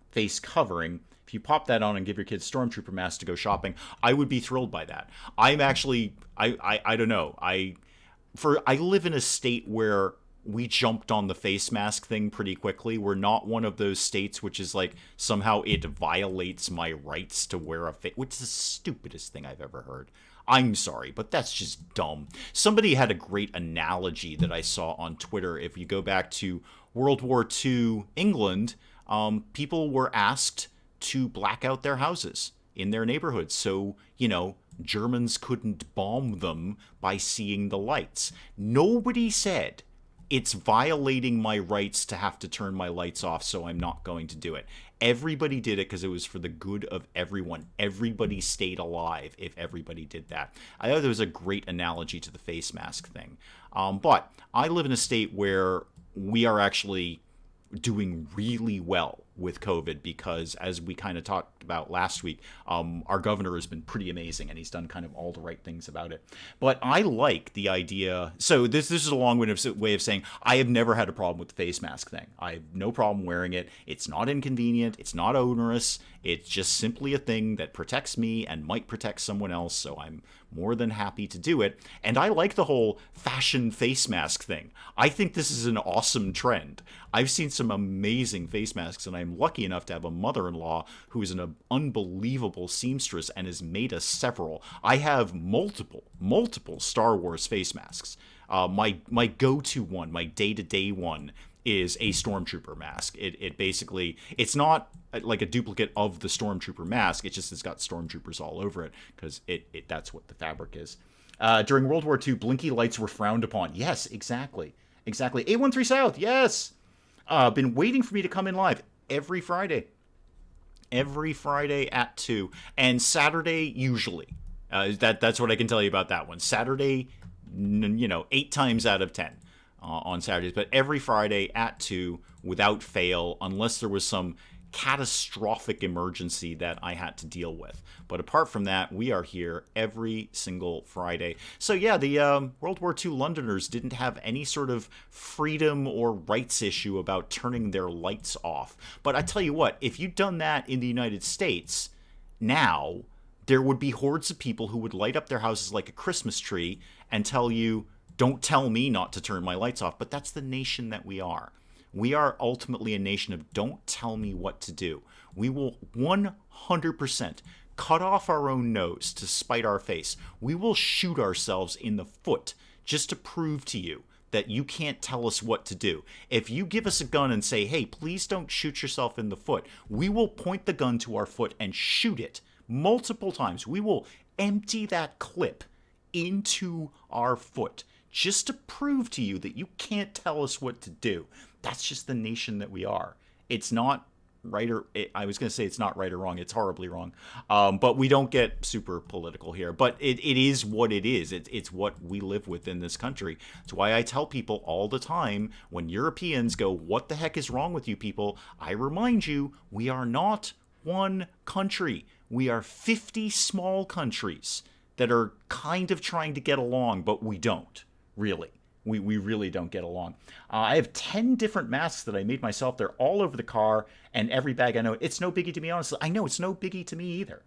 face covering. If you pop that on and give your kids Stormtrooper masks to go shopping, I would be thrilled by that. I'm actually, I don't know. I live in a state where we jumped on the face mask thing pretty quickly. We're not one of those states which is like somehow it violates my rights to wear a face, which is the stupidest thing I've ever heard. I'm sorry, but that's just dumb. Somebody had a great analogy that I saw on Twitter. If you go back to World War II England, people were asked to black out their houses in their neighborhoods. So, Germans couldn't bomb them by seeing the lights. Nobody said, it's violating my rights to have to turn my lights off, so I'm not going to do it. Everybody did it because it was for the good of everyone. Everybody stayed alive if everybody did that. I thought there was a great analogy to the face mask thing. But I live in a state where we are actually doing really well with COVID because, as we kind of talked about last week, our governor has been pretty amazing and he's done kind of all the right things about it. But I like the idea. So this is a long-winded way of saying I have never had a problem with the face mask thing. I have no problem wearing it. It's not inconvenient. It's not onerous. It's just simply a thing that protects me and might protect someone else. So I'm more than happy to do it. And I like the whole fashion face mask thing. I think this is an awesome trend. I've seen some amazing face masks and I'm lucky enough to have a mother-in-law who is an unbelievable seamstress and has made us several. I have multiple Star Wars face masks. My go-to one, my day-to-day one, is a Stormtrooper mask. It basically, it's not like a duplicate of the Stormtrooper mask. It's got Stormtroopers all over it because that's what the fabric is. During World War II, blinky lights were frowned upon. Yes, exactly. 813 South, yes! Been waiting for me to come in live every Friday. Every Friday at 2. And Saturday, usually. That's what I can tell you about that one. Saturday, 8 times out of 10 on Saturdays. But every Friday at 2, without fail, unless there was some catastrophic emergency that I had to deal with. But apart from that, we are here every single Friday. So yeah, the World War II Londoners didn't have any sort of freedom or rights issue about turning their lights off. But I tell you what, if you'd done that in the United States, now there would be hordes of people who would light up their houses like a Christmas tree and tell you, don't tell me not to turn my lights off. But that's the nation that we are. We are ultimately a nation of don't tell me what to do. We will 100% cut off our own nose to spite our face. We will shoot ourselves in the foot just to prove to you that you can't tell us what to do. If you give us a gun and say, hey, please don't shoot yourself in the foot, we will point the gun to our foot and shoot it multiple times. We will empty that clip into our foot just to prove to you that you can't tell us what to do. That's just the nation that we are. It's not right or... I was going to say it's not right or wrong. It's horribly wrong. But we don't get super political here. But it is what it is. It's what we live with in this country. It's why I tell people all the time, when Europeans go, what the heck is wrong with you people? I remind you, we are not one country. We are 50 small countries that are kind of trying to get along, but we don't, really. We really don't get along. I have 10 different masks that I made myself. They're all over the car and every bag I know. It's no biggie to me, honestly. I know it's no biggie to me either.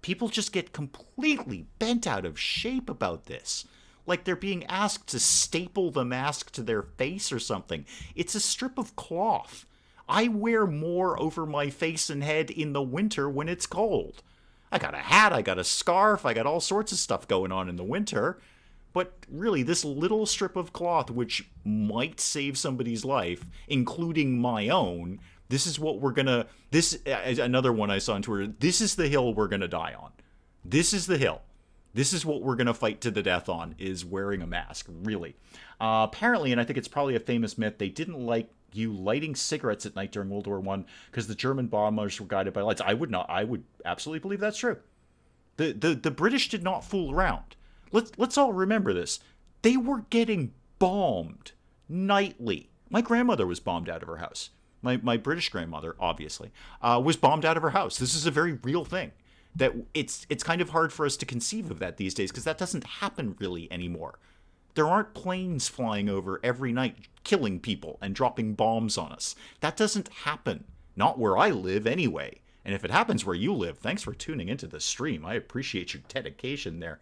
People just get completely bent out of shape about this. Like they're being asked to staple the mask to their face or something. It's a strip of cloth. I wear more over my face and head in the winter when it's cold. I got a hat, I got a scarf, I got all sorts of stuff going on in the winter. But really, this little strip of cloth, which might save somebody's life, including my own, this is what we're gonna... This, another one I saw on Twitter, this is the hill we're gonna die on. This is the hill. This is what we're gonna fight to the death on, is wearing a mask, really. Apparently, and I think it's probably a famous myth, they didn't like you lighting cigarettes at night during World War I because the German bombers were guided by lights. I would absolutely believe that's true. The British did not fool around. Let's all remember this. They were getting bombed nightly. My grandmother was bombed out of her house. My British grandmother, obviously, was bombed out of her house. This is a very real thing. That it's kind of hard for us to conceive of that these days because that doesn't happen really anymore. There aren't planes flying over every night killing people and dropping bombs on us. That doesn't happen. Not where I live anyway. And if it happens where you live, thanks for tuning into the stream. I appreciate your dedication there.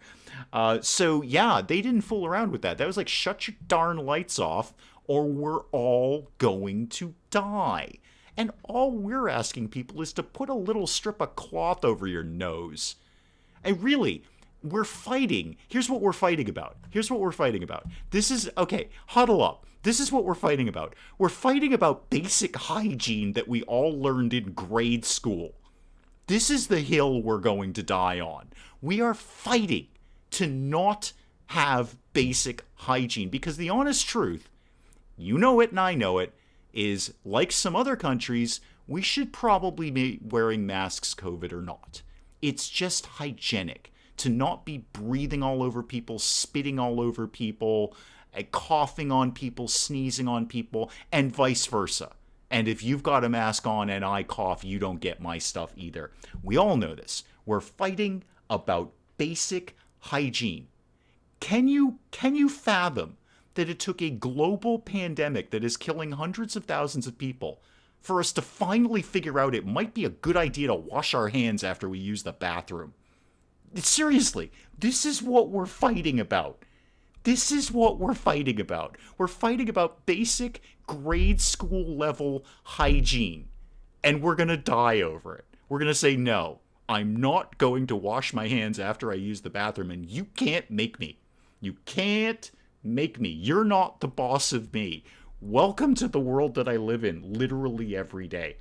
So, yeah, they didn't fool around with that. That was like, shut your darn lights off or we're all going to die. And all we're asking people is to put a little strip of cloth over your nose. And really, we're fighting. Here's what we're fighting about. This is, okay, huddle up. This is what we're fighting about. We're fighting about basic hygiene that we all learned in grade school. This is the hill we're going to die on. We are fighting to not have basic hygiene because the honest truth, you know it and I know it, is like some other countries, we should probably be wearing masks, COVID or not. It's just hygienic to not be breathing all over people, spitting all over people, coughing on people, sneezing on people, and vice versa. And if you've got a mask on and I cough, you don't get my stuff either. We all know this. We're fighting about basic hygiene. Can you fathom that it took a global pandemic that is killing hundreds of thousands of people for us to finally figure out it might be a good idea to wash our hands after we use the bathroom? Seriously, this is what we're fighting about. This is what we're fighting about. We're fighting about basic grade school level hygiene. and we're going to die over it. We're going to say, no, I'm not going to wash my hands after I use the bathroom, and you can't make me. You can't make me. You're not the boss of me. Welcome to the world that I live in literally every day.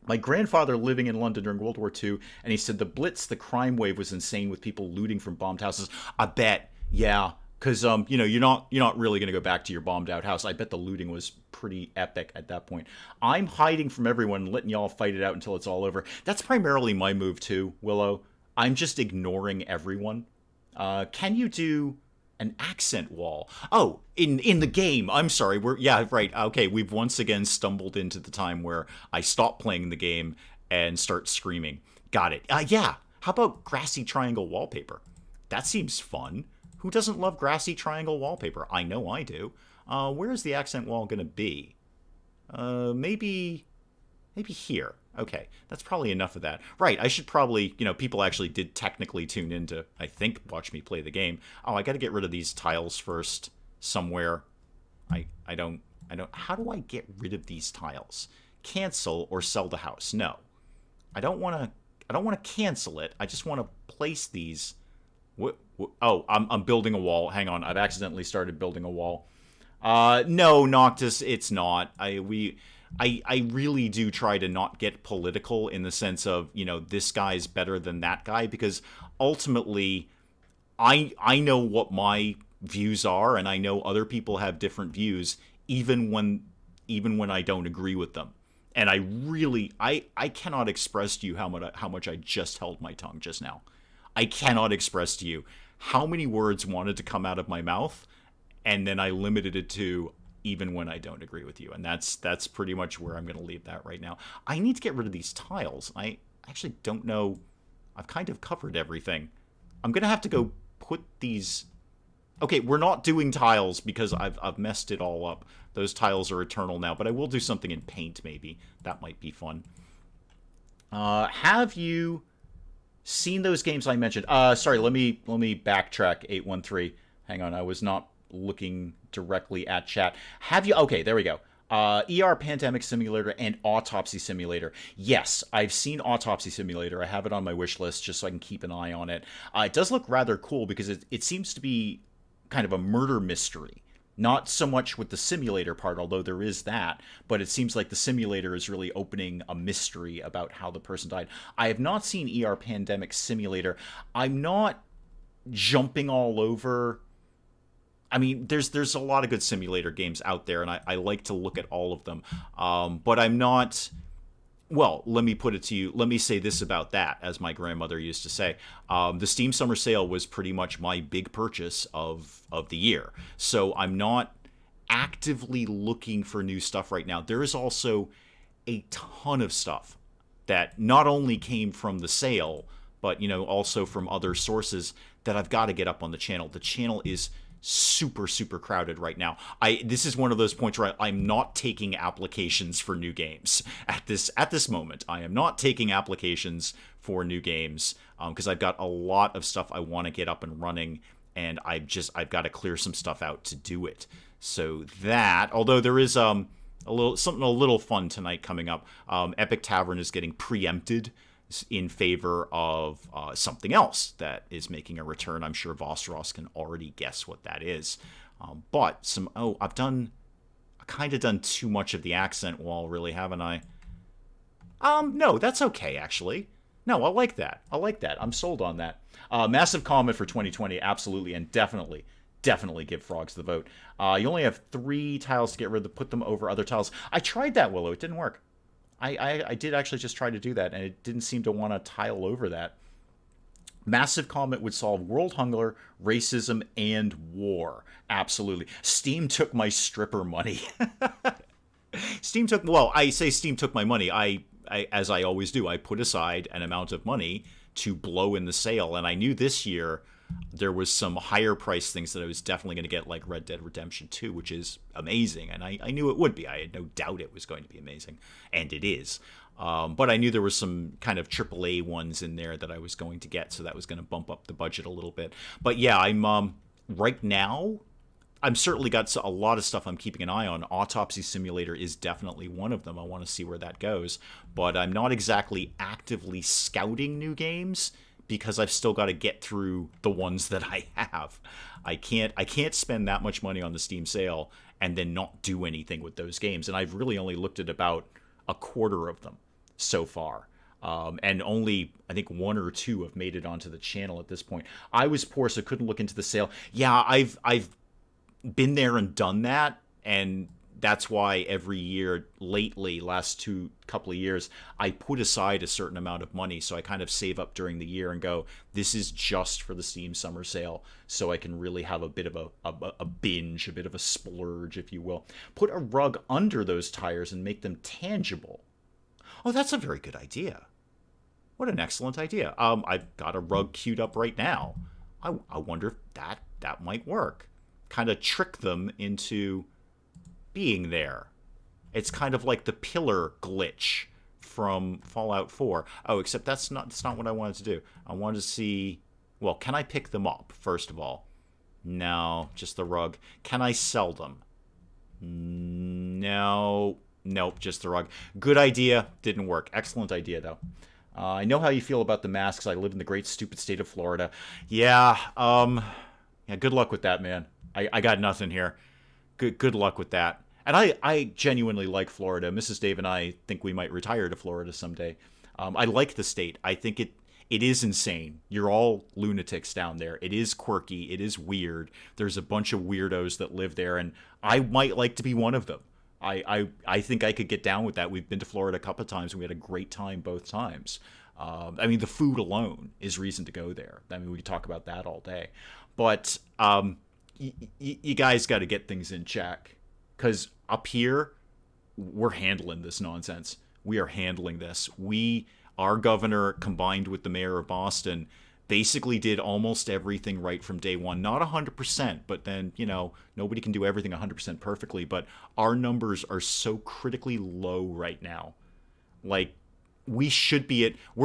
My grandfather living in London during World War II, and he said the Blitz, the crime wave, was insane with people looting from bombed houses. I bet, yeah, because you're not really gonna go back to your bombed out house. I bet the looting was pretty epic at that point. I'm hiding from everyone, letting y'all fight it out until it's all over. That's primarily my move too, Willow. I'm just ignoring everyone. Can you do an accent wall? Oh, in the game. I'm sorry. Yeah, right. Okay, we've once again stumbled into the time where I stop playing the game and start screaming. Got it. Yeah. How about grassy triangle wallpaper? That seems fun. Who doesn't love grassy triangle wallpaper? I know I do. Where is the accent wall going to be? Maybe here. Okay, that's probably enough of that. Right, I should probably, people actually did technically tune in to, I think, watch me play the game. Oh, I got to get rid of these tiles first somewhere. I don't, how do I get rid of these tiles? Cancel or sell the house? No. I don't want to cancel it. I just want to place these. Oh, I'm building a wall. Hang on, I've accidentally started building a wall. No, Noctis, it's not. I really do try to not get political in the sense of, this guy's better than that guy, because ultimately I know what my views are, and I know other people have different views, even when I don't agree with them. And I cannot express to you how much I just held my tongue just now. I cannot express to you how many words wanted to come out of my mouth, and then I limited it to even when I don't agree with you. And that's pretty much where I'm going to leave that right now. I need to get rid of these tiles. I actually don't know. I've kind of covered everything. I'm going to have to go put these... Okay, we're not doing tiles because I've messed it all up. Those tiles are eternal now, but I will do something in paint maybe. That might be fun. Have you seen those games I mentioned? Sorry, let me backtrack, 813. Hang on, I was not looking directly at chat. Have you... Okay, there we go. ER Pandemic Simulator and Autopsy Simulator. Yes, I've seen Autopsy Simulator. I have it on my wish list just so I can keep an eye on it. It does look rather cool because it seems to be kind of a murder mystery. Not so much with the simulator part, although there is that, but it seems like the simulator is really opening a mystery about how the person died. I have not seen ER Pandemic Simulator. I'm not jumping all over... I mean, there's a lot of good simulator games out there, and I like to look at all of them. But I'm not... Well, let me put it to you. Let me say this about that, as my grandmother used to say. The Steam Summer Sale was pretty much my big purchase of the year. So I'm not actively looking for new stuff right now. There is also a ton of stuff that not only came from the sale, but, also from other sources that I've got to get up on the channel. The channel is super crowded right now. This is one of those points where I'm not taking applications for new games at this moment. I am not taking applications for new games because I've got a lot of stuff I want to get up and running, and I've got to clear some stuff out to do it. So that, although there is something a little fun tonight coming up. Epic Tavern is getting preempted in favor of something else that is making a return. I'm sure Vosros can already guess what that is. But I've kind of done too much of the accent wall, really, haven't I? No, that's okay, actually. No, I like that. I'm sold on that. Massive Comet for 2020, absolutely, and definitely give Frogs the vote. You only have 3 tiles to get rid of, put them over other tiles. I tried that, Willow. It didn't work. I did actually just try to do that, and it didn't seem to want to tile over that. Massive Comet would solve world hunger, racism, and war. Absolutely. Steam took my stripper money. Steam took my money. I, as I always do, I put aside an amount of money to blow in the sale, and I knew this year there was some higher price things that I was definitely going to get, like Red Dead Redemption 2, which is amazing, and I knew it would be. I had no doubt it was going to be amazing, and it is. But I knew there was some kind of AAA ones in there that I was going to get, so that was going to bump up the budget a little bit. But yeah, I'm right now, I'm certainly got a lot of stuff I'm keeping an eye on. Autopsy Simulator is definitely one of them. I want to see where that goes. But I'm not exactly actively scouting new games because I've still got to get through the ones that I have. I can't spend that much money on the Steam sale and then not do anything with those games. And I've really only looked at about a quarter of them so far. And only, I think, one or two have made it onto the channel at this point. I was poor, so couldn't look into the sale. Yeah, I've been there and done that, and that's why every year lately, last couple of years, I put aside a certain amount of money, so I kind of save up during the year and go, this is just for the Steam summer sale, so I can really have a bit of a binge, a bit of a splurge, if you will. Put a rug under those tires and make them tangible. Oh, that's a very good idea. What an excellent idea. I've got a rug queued up right now. I wonder if that might work. Kind of trick them into being there. It's kind of like the pillar glitch from Fallout 4. Oh, except that's not what I wanted to do. I wanted to see, well, can I pick them up, first of all? No, just the rug. Can I sell them? No. Nope, just the rug. Good idea. Didn't work. Excellent idea, though. I know how you feel about the masks. I live in the great stupid state of Florida. Yeah, good luck with that, man. I got nothing here. Good luck with that. And I genuinely like Florida. Mrs. Dave and I think we might retire to Florida someday. I like the state. I think it is insane. You're all lunatics down there. It is quirky. It is weird. There's a bunch of weirdos that live there, and I might like to be one of them. I think I could get down with that. We've been to Florida a couple of times, and we had a great time both times. I mean, the food alone is reason to go there. I mean, we could talk about that all day. But you guys got to get things in check. Because up here, we're handling this nonsense. We are handling this. Our governor, combined with the mayor of Boston, basically did almost everything right from day one. Not 100%, but then, nobody can do everything 100% perfectly. But our numbers are so critically low right now. Like, we're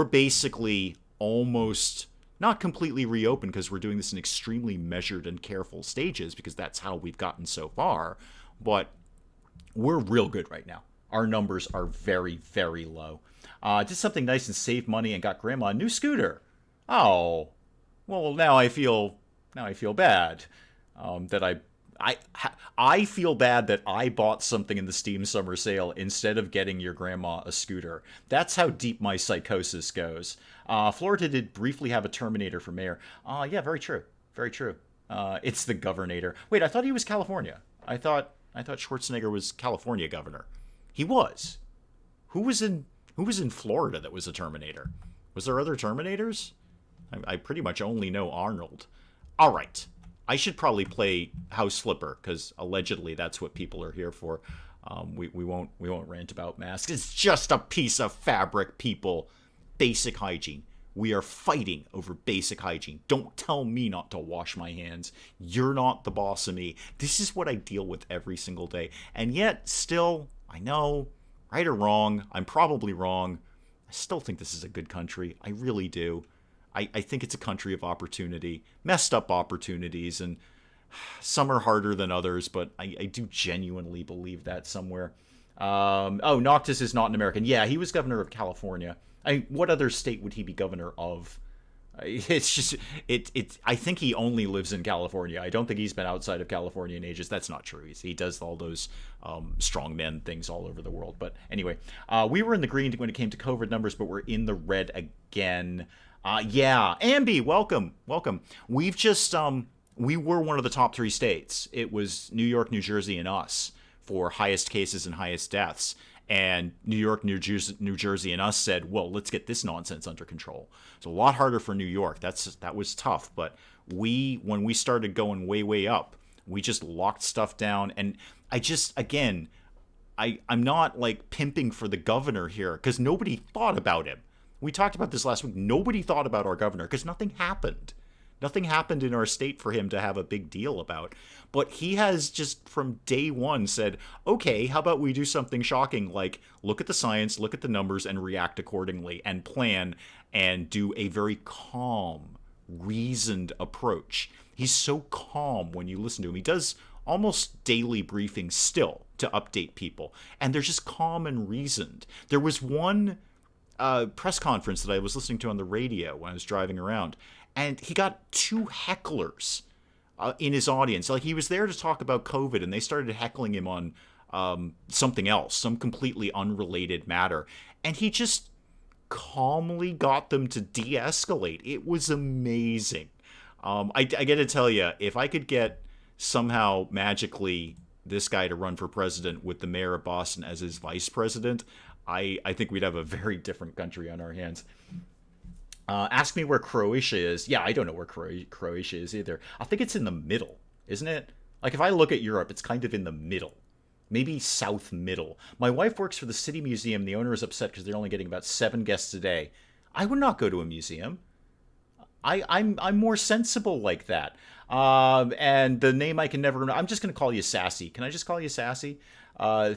basically almost not completely reopened because we're doing this in extremely measured and careful stages because that's how we've gotten so far. But we're real good right now. Our numbers are very, very low. Did something nice and saved money and got Grandma a new scooter. Oh, well, now I feel bad that I feel bad that I bought something in the Steam summer sale instead of getting your grandma a scooter. That's how deep my psychosis goes. Florida did briefly have a Terminator for mayor. Yeah, very true. Very true. It's the Governator. Wait, I thought he was California. I thought Schwarzenegger was California governor. He was. Who was in Florida that was a Terminator? Was there other Terminators? I pretty much only know Arnold. All right. I should probably play House Flipper because allegedly that's what people are here for. We won't rant about masks. It's just a piece of fabric, people. Basic hygiene. We are fighting over basic hygiene. Don't tell me not to wash my hands. You're not the boss of me. This is what I deal with every single day. And yet, still, I know, right or wrong, I'm probably wrong. I still think this is a good country. I really do. I think it's a country of opportunity, messed up opportunities, and some are harder than others, but I do genuinely believe that somewhere. Noctis is not an American. Yeah, he was governor of California. What other state would he be governor of? It's just, I think he only lives in California. I don't think he's been outside of California in ages. That's not true. He does all those strongman things all over the world. But anyway, we were in the green when it came to COVID numbers, but we're in the red again. Yeah, Ambi, welcome. We've just, we were one of the top 3 states. It was New York, New Jersey, and us for highest cases and highest deaths. And New York, New Jersey, and us said, well, let's get this nonsense under control. It's a lot harder for New York. That was tough. But when we started going way, way up, we just locked stuff down. And I'm not like pimping for the governor here because nobody thought about him. We talked about this last week. Nobody thought about our governor because nothing happened. Nothing happened in our state for him to have a big deal about. But he has just from day one said, okay, how about we do something shocking like look at the science, look at the numbers, and react accordingly and plan and do a very calm, reasoned approach. He's so calm when you listen to him. He does almost daily briefings still to update people, and they're just calm and reasoned. There was one press conference that I was listening to on the radio when I was driving around, and he got two hecklers in his audience. Like, he was there to talk about COVID, and they started heckling him on something else, some completely unrelated matter, and he just calmly got them to de-escalate. It was amazing. I got to tell you, if I could get somehow magically this guy to run for president with the mayor of Boston as his vice president, I think we'd have a very different country on our hands. Ask me where Croatia is. Yeah, I don't know where Croatia is either. I think it's in the middle, isn't it? Like, if I look at Europe, it's kind of in the middle. Maybe south middle. My wife works for the City Museum. The owner is upset because they're only getting about 7 guests a day. I would not go to a museum. I'm more sensible like that. And the name I can never remember. I'm just going to call you Sassy. Can I just call you Sassy?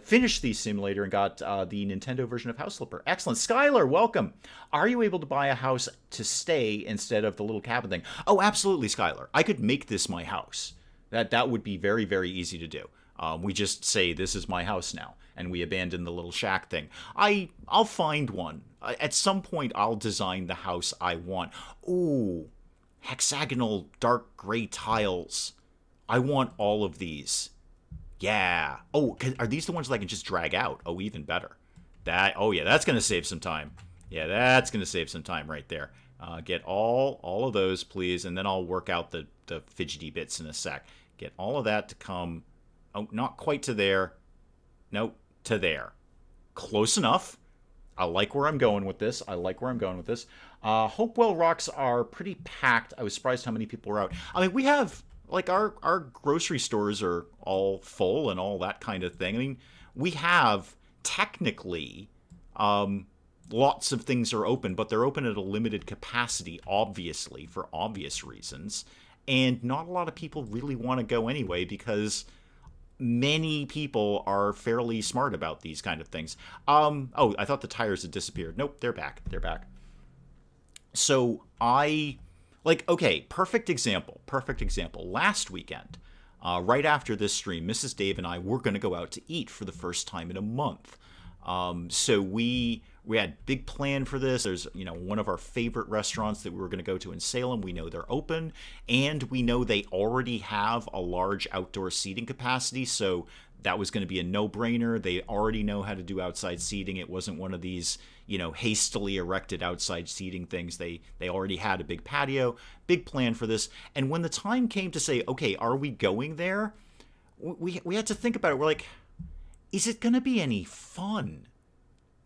Finished the simulator and got the Nintendo version of House Flipper. Excellent. Skylar, welcome. Are you able to buy a house to stay instead of the little cabin thing? Oh, absolutely, Skylar. I could make this my house. That would be very, very easy to do. We just say, this is my house now, and we abandon the little shack thing. I'll find one. At some point, I'll design the house I want. Ooh, hexagonal dark gray tiles. I want all of these. Yeah. Oh, are these the ones that I can just drag out? Oh, even better. Oh yeah, that's going to save some time. Yeah, that's going to save some time right there. Get all of those, please, and then I'll work out the fidgety bits in a sec. Get all of that to come... Oh, not quite to there. Nope, to there. Close enough. I like where I'm going with this. Hopewell Rocks are pretty packed. I was surprised how many people were out. I mean, we have, like, our grocery stores are all full and all that kind of thing. I mean, we have, technically, lots of things are open, but they're open at a limited capacity, obviously, for obvious reasons. And not a lot of people really want to go anyway because... many people are fairly smart about these kind of things. Oh, I thought the tires had disappeared. Nope, they're back. So okay, perfect example. Last weekend, right after this stream, Mrs. Dave and I were going to go out to eat for the first time in a month. So we had big plan for this. There's, one of our favorite restaurants that we were going to go to in Salem. We know they're open, and we know they already have a large outdoor seating capacity. So that was going to be a no-brainer. They already know how to do outside seating. It wasn't one of these, hastily erected outside seating things. They already had a big patio, big plan for this. And when the time came to say, okay, are we going there? We had to think about it. We're like, is it going to be any fun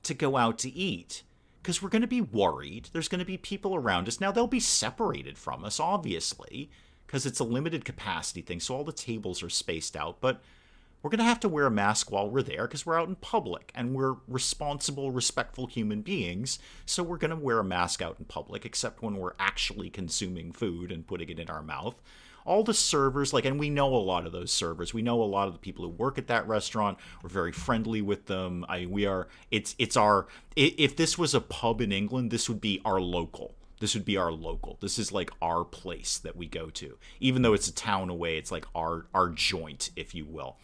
to go out to eat? Because we're going to be worried. There's going to be people around us. Now, they'll be separated from us, obviously, because it's a limited capacity thing, so all the tables are spaced out. But we're going to have to wear a mask while we're there because we're out in public, and we're responsible, respectful human beings, so we're going to wear a mask out in public, except when we're actually consuming food and putting it in our mouth. All the servers, and we know a lot of those servers. We know a lot of the people who work at that restaurant. We're very friendly with them. If this was a pub in England, this would be our local. This is like our place that we go to. Even though it's a town away, it's like our joint, if you will.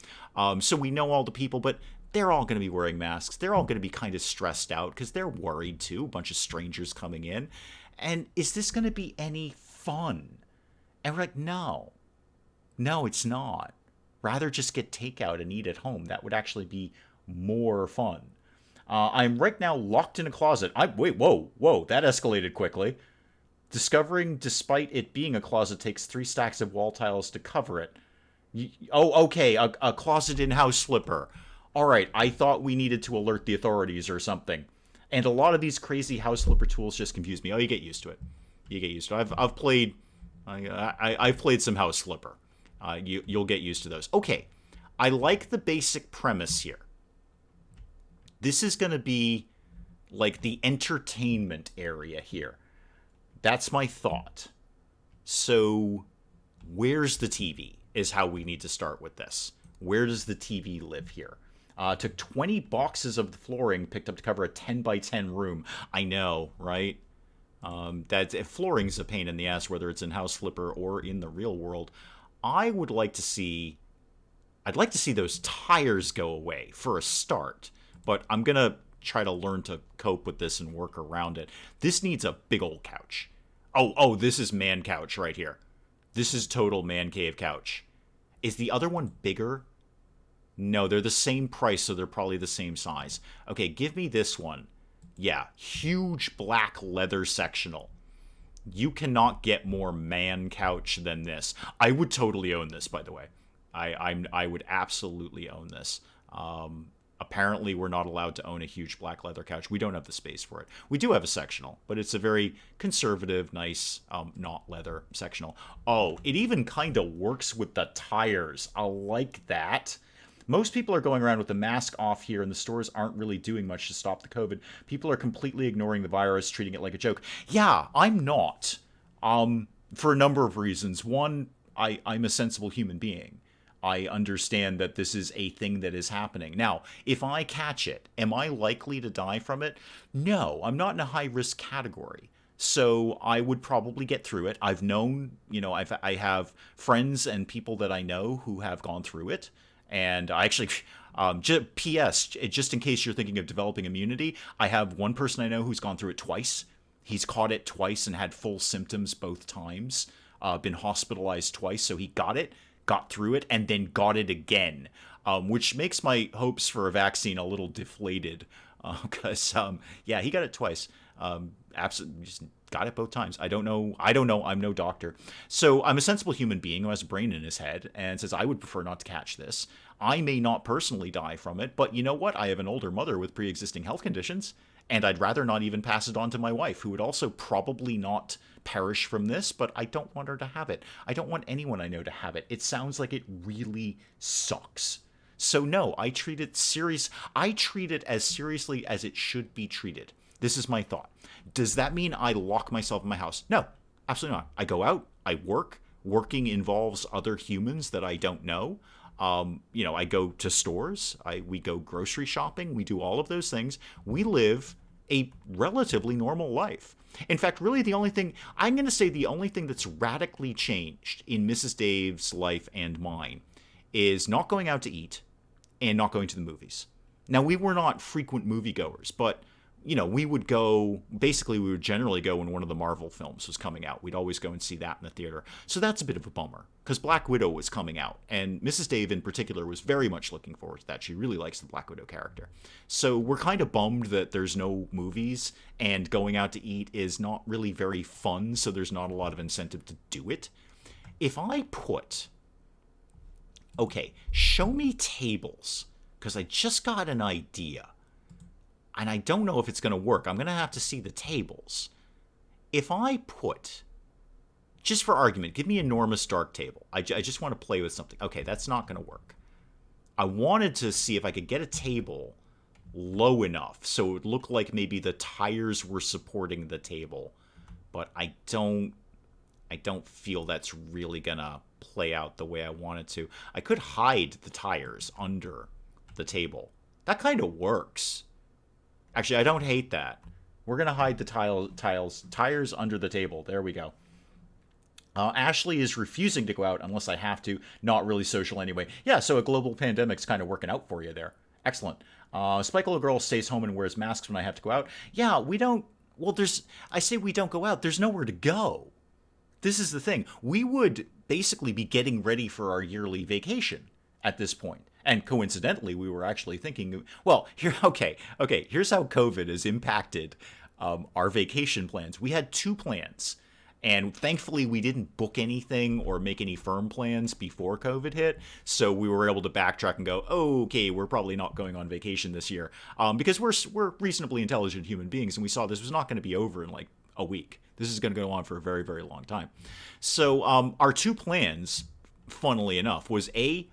So we know all the people, but they're all going to be wearing masks. They're all going to be kind of stressed out because they're worried too. A bunch of strangers coming in. And is this going to be any fun? And we're like, no, it's not. Rather just get takeout and eat at home. That would actually be more fun. I'm right now locked in a closet. Wait, whoa, that escalated quickly. Discovering despite it being a closet takes 3 stacks of wall tiles to cover it. Okay, a closet in House Flipper. All right, I thought we needed to alert the authorities or something. And a lot of these crazy House Flipper tools just confuse me. Oh, you get used to it. I've played... I've played some House Flipper. You'll get used to those. Okay, I like the basic premise here. This is going to be like the entertainment area here. That's my thought. So, where's the TV is how we need to start with this. Where does the TV live here? Took 20 boxes of the flooring picked up to cover a 10 by 10 room. I know, right? That flooring's a pain in the ass, whether it's in House Flipper or in the real world. I would like to see, I'd like to see those tires go away for a start, but I'm gonna try to learn to cope with this and work around it. This needs a big old couch. Oh, this is man couch right here. This is total man cave couch. Is the other one bigger? No, they're the same price, so they're probably the same size. Okay, give me this one. Yeah, huge black leather sectional. You cannot get more man couch than this. I would totally own this, by the way. I would absolutely own this. Apparently, we're not allowed to own a huge black leather couch. We don't have the space for it. We do have a sectional, but it's a very conservative, nice, not leather sectional. Oh, it even kind of works with the tires. I like that. Most people are going around with the mask off here, and the stores aren't really doing much to stop the COVID. People are completely ignoring the virus, treating it like a joke. Yeah, I'm not. For a number of reasons. One, I'm a sensible human being. I understand that this is a thing that is happening. Now, if I catch it, am I likely to die from it? No, I'm not in a high-risk category. So I would probably get through it. I've known, I have friends and people that I know who have gone through it. And I actually, P.S., just in case you're thinking of developing immunity, I have one person I know who's gone through it twice. He's caught it twice and had full symptoms both times, been hospitalized twice. So he got it, got through it, and then got it again, which makes my hopes for a vaccine a little deflated. Because, yeah, he got it twice. Absolutely, just got it both times. I don't know. I'm no doctor. So I'm a sensible human being who has a brain in his head and says, I would prefer not to catch this. I may not personally die from it, but you know what? I have an older mother with pre-existing health conditions, and I'd rather not even pass it on to my wife, who would also probably not perish from this, but I don't want her to have it. I don't want anyone I know to have it. It sounds like it really sucks. So no, I treat it as seriously as it should be treated. This is my thought. Does that mean I lock myself in my house? No, absolutely not. I go out, I work. Working involves other humans that I don't know. I go to stores. We go grocery shopping. We do all of those things. We live a relatively normal life. In fact, really the only thing that's radically changed in Mrs. Dave's life and mine is not going out to eat and not going to the movies. Now, we were not frequent moviegoers, but we would generally go when one of the Marvel films was coming out. We'd always go and see that in the theater. So that's a bit of a bummer, because Black Widow was coming out, and Mrs. Dave in particular was very much looking forward to that. She really likes the Black Widow character. So we're kind of bummed that there's no movies, and going out to eat is not really very fun, so there's not a lot of incentive to do it. If I put... Okay, show me tables, because I just got an idea. And I don't know if it's going to work. I'm going to have to see the tables. If I put, just for argument, give me an enormous dark table. I just want to play with something. Okay, that's not going to work. I wanted to see if I could get a table low enough so it would look like maybe the tires were supporting the table. But I don't feel that's really going to play out the way I want it to. I could hide the tires under the table. That kind of works. Actually, I don't hate that. We're going to hide the tires under the table. There we go. Ashley is refusing to go out unless I have to. Not really social anyway. Yeah, so a global pandemic's kind of working out for you there. Excellent. Spikeable Girl stays home and wears masks when I have to go out. Yeah, we don't... Well, I say we don't go out. There's nowhere to go. This is the thing. We would basically be getting ready for our yearly vacation at this point. And coincidentally, we were actually thinking, well, here's how COVID has impacted our vacation plans. We had two plans, and thankfully we didn't book anything or make any firm plans before COVID hit, so we were able to backtrack and go, oh, okay, we're probably not going on vacation this year, because we're reasonably intelligent human beings, and we saw this was not going to be over in like a week. This is going to go on for a very, very long time. So our two plans, funnily enough, was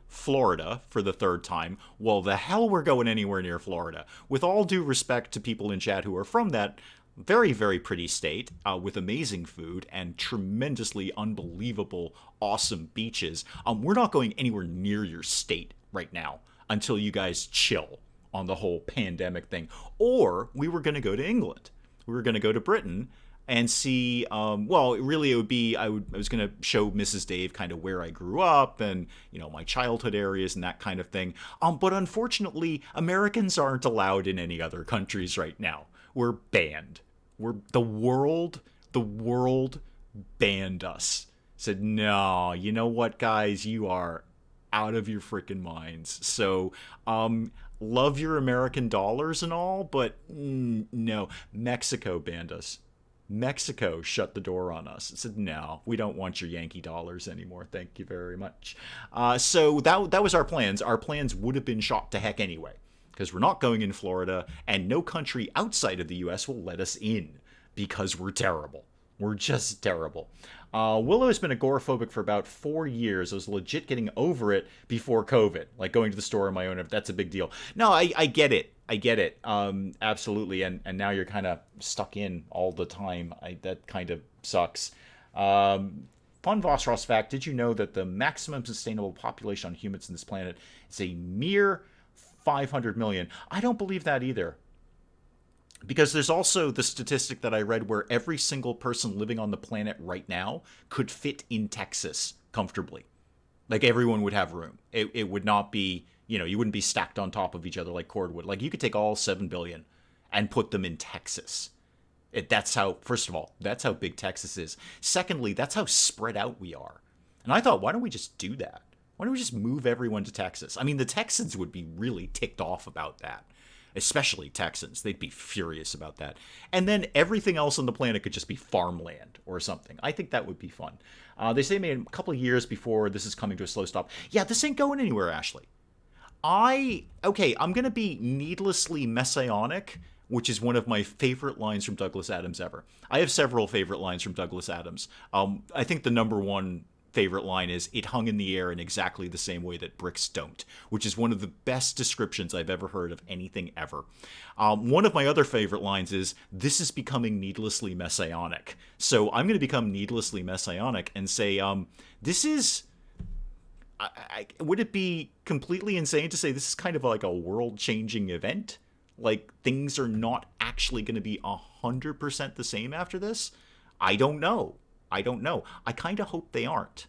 Florida for the third time. Well, the hell we're going anywhere near Florida. With all due respect to people in chat who are from that very, very pretty state with amazing food and tremendously unbelievable, awesome beaches, we're not going anywhere near your state right now until you guys chill on the whole pandemic thing. Or we were going to go to England. We were going to go to Britain. and see, well, really it would be, I was going to show Mrs. Dave kind of where I grew up and, my childhood areas and that kind of thing. But unfortunately, Americans aren't allowed in any other countries right now. We're banned. The world banned us. Said, no, you know what, guys, you are out of your freaking minds. So, love your American dollars and all, but no, Mexico banned us. Mexico shut the door on us. It said, no, we don't want your Yankee dollars anymore. Thank you very much. So that was our plans. Our plans would have been shot to heck anyway, because we're not going in Florida, and no country outside of the U.S. will let us in because we're terrible. We're just terrible. Willow has been agoraphobic for about 4 years. I was legit getting over it before COVID. Like going to the store on my own, that's a big deal. No, I get it. I get it. Absolutely. And now you're kind of stuck in all the time. That kind of sucks. Fun Vossross fact, did you know that the maximum sustainable population on humans on this planet is a mere 500 million? I don't believe that either. Because there's also the statistic that I read where every single person living on the planet right now could fit in Texas comfortably. Like everyone would have room. It would not be, you wouldn't be stacked on top of each other like cordwood. Like you could take all 7 billion and put them in Texas. That's how, first of all, that's how big Texas is. Secondly, that's how spread out we are. And I thought, why don't we just do that? Why don't we just move everyone to Texas? I mean, the Texans would be really ticked off about that. Especially Texans. They'd be furious about that. And then everything else on the planet could just be farmland or something. I think that would be fun. They say maybe a couple of years before this is coming to a slow stop. Yeah, this ain't going anywhere, Ashley. I'm going to be needlessly messianic, which is one of my favorite lines from Douglas Adams ever. I have several favorite lines from Douglas Adams. I think the number one favorite line is, "It hung in the air in exactly the same way that bricks don't," which is one of the best descriptions I've ever heard of anything ever. One of my other favorite lines is, "This is becoming needlessly messianic." So I'm going to become needlessly messianic and say, this is... would it be completely insane to say this is kind of like a world-changing event? Like, things are not actually going to be 100% the same after this? I don't know. I kind of hope they aren't.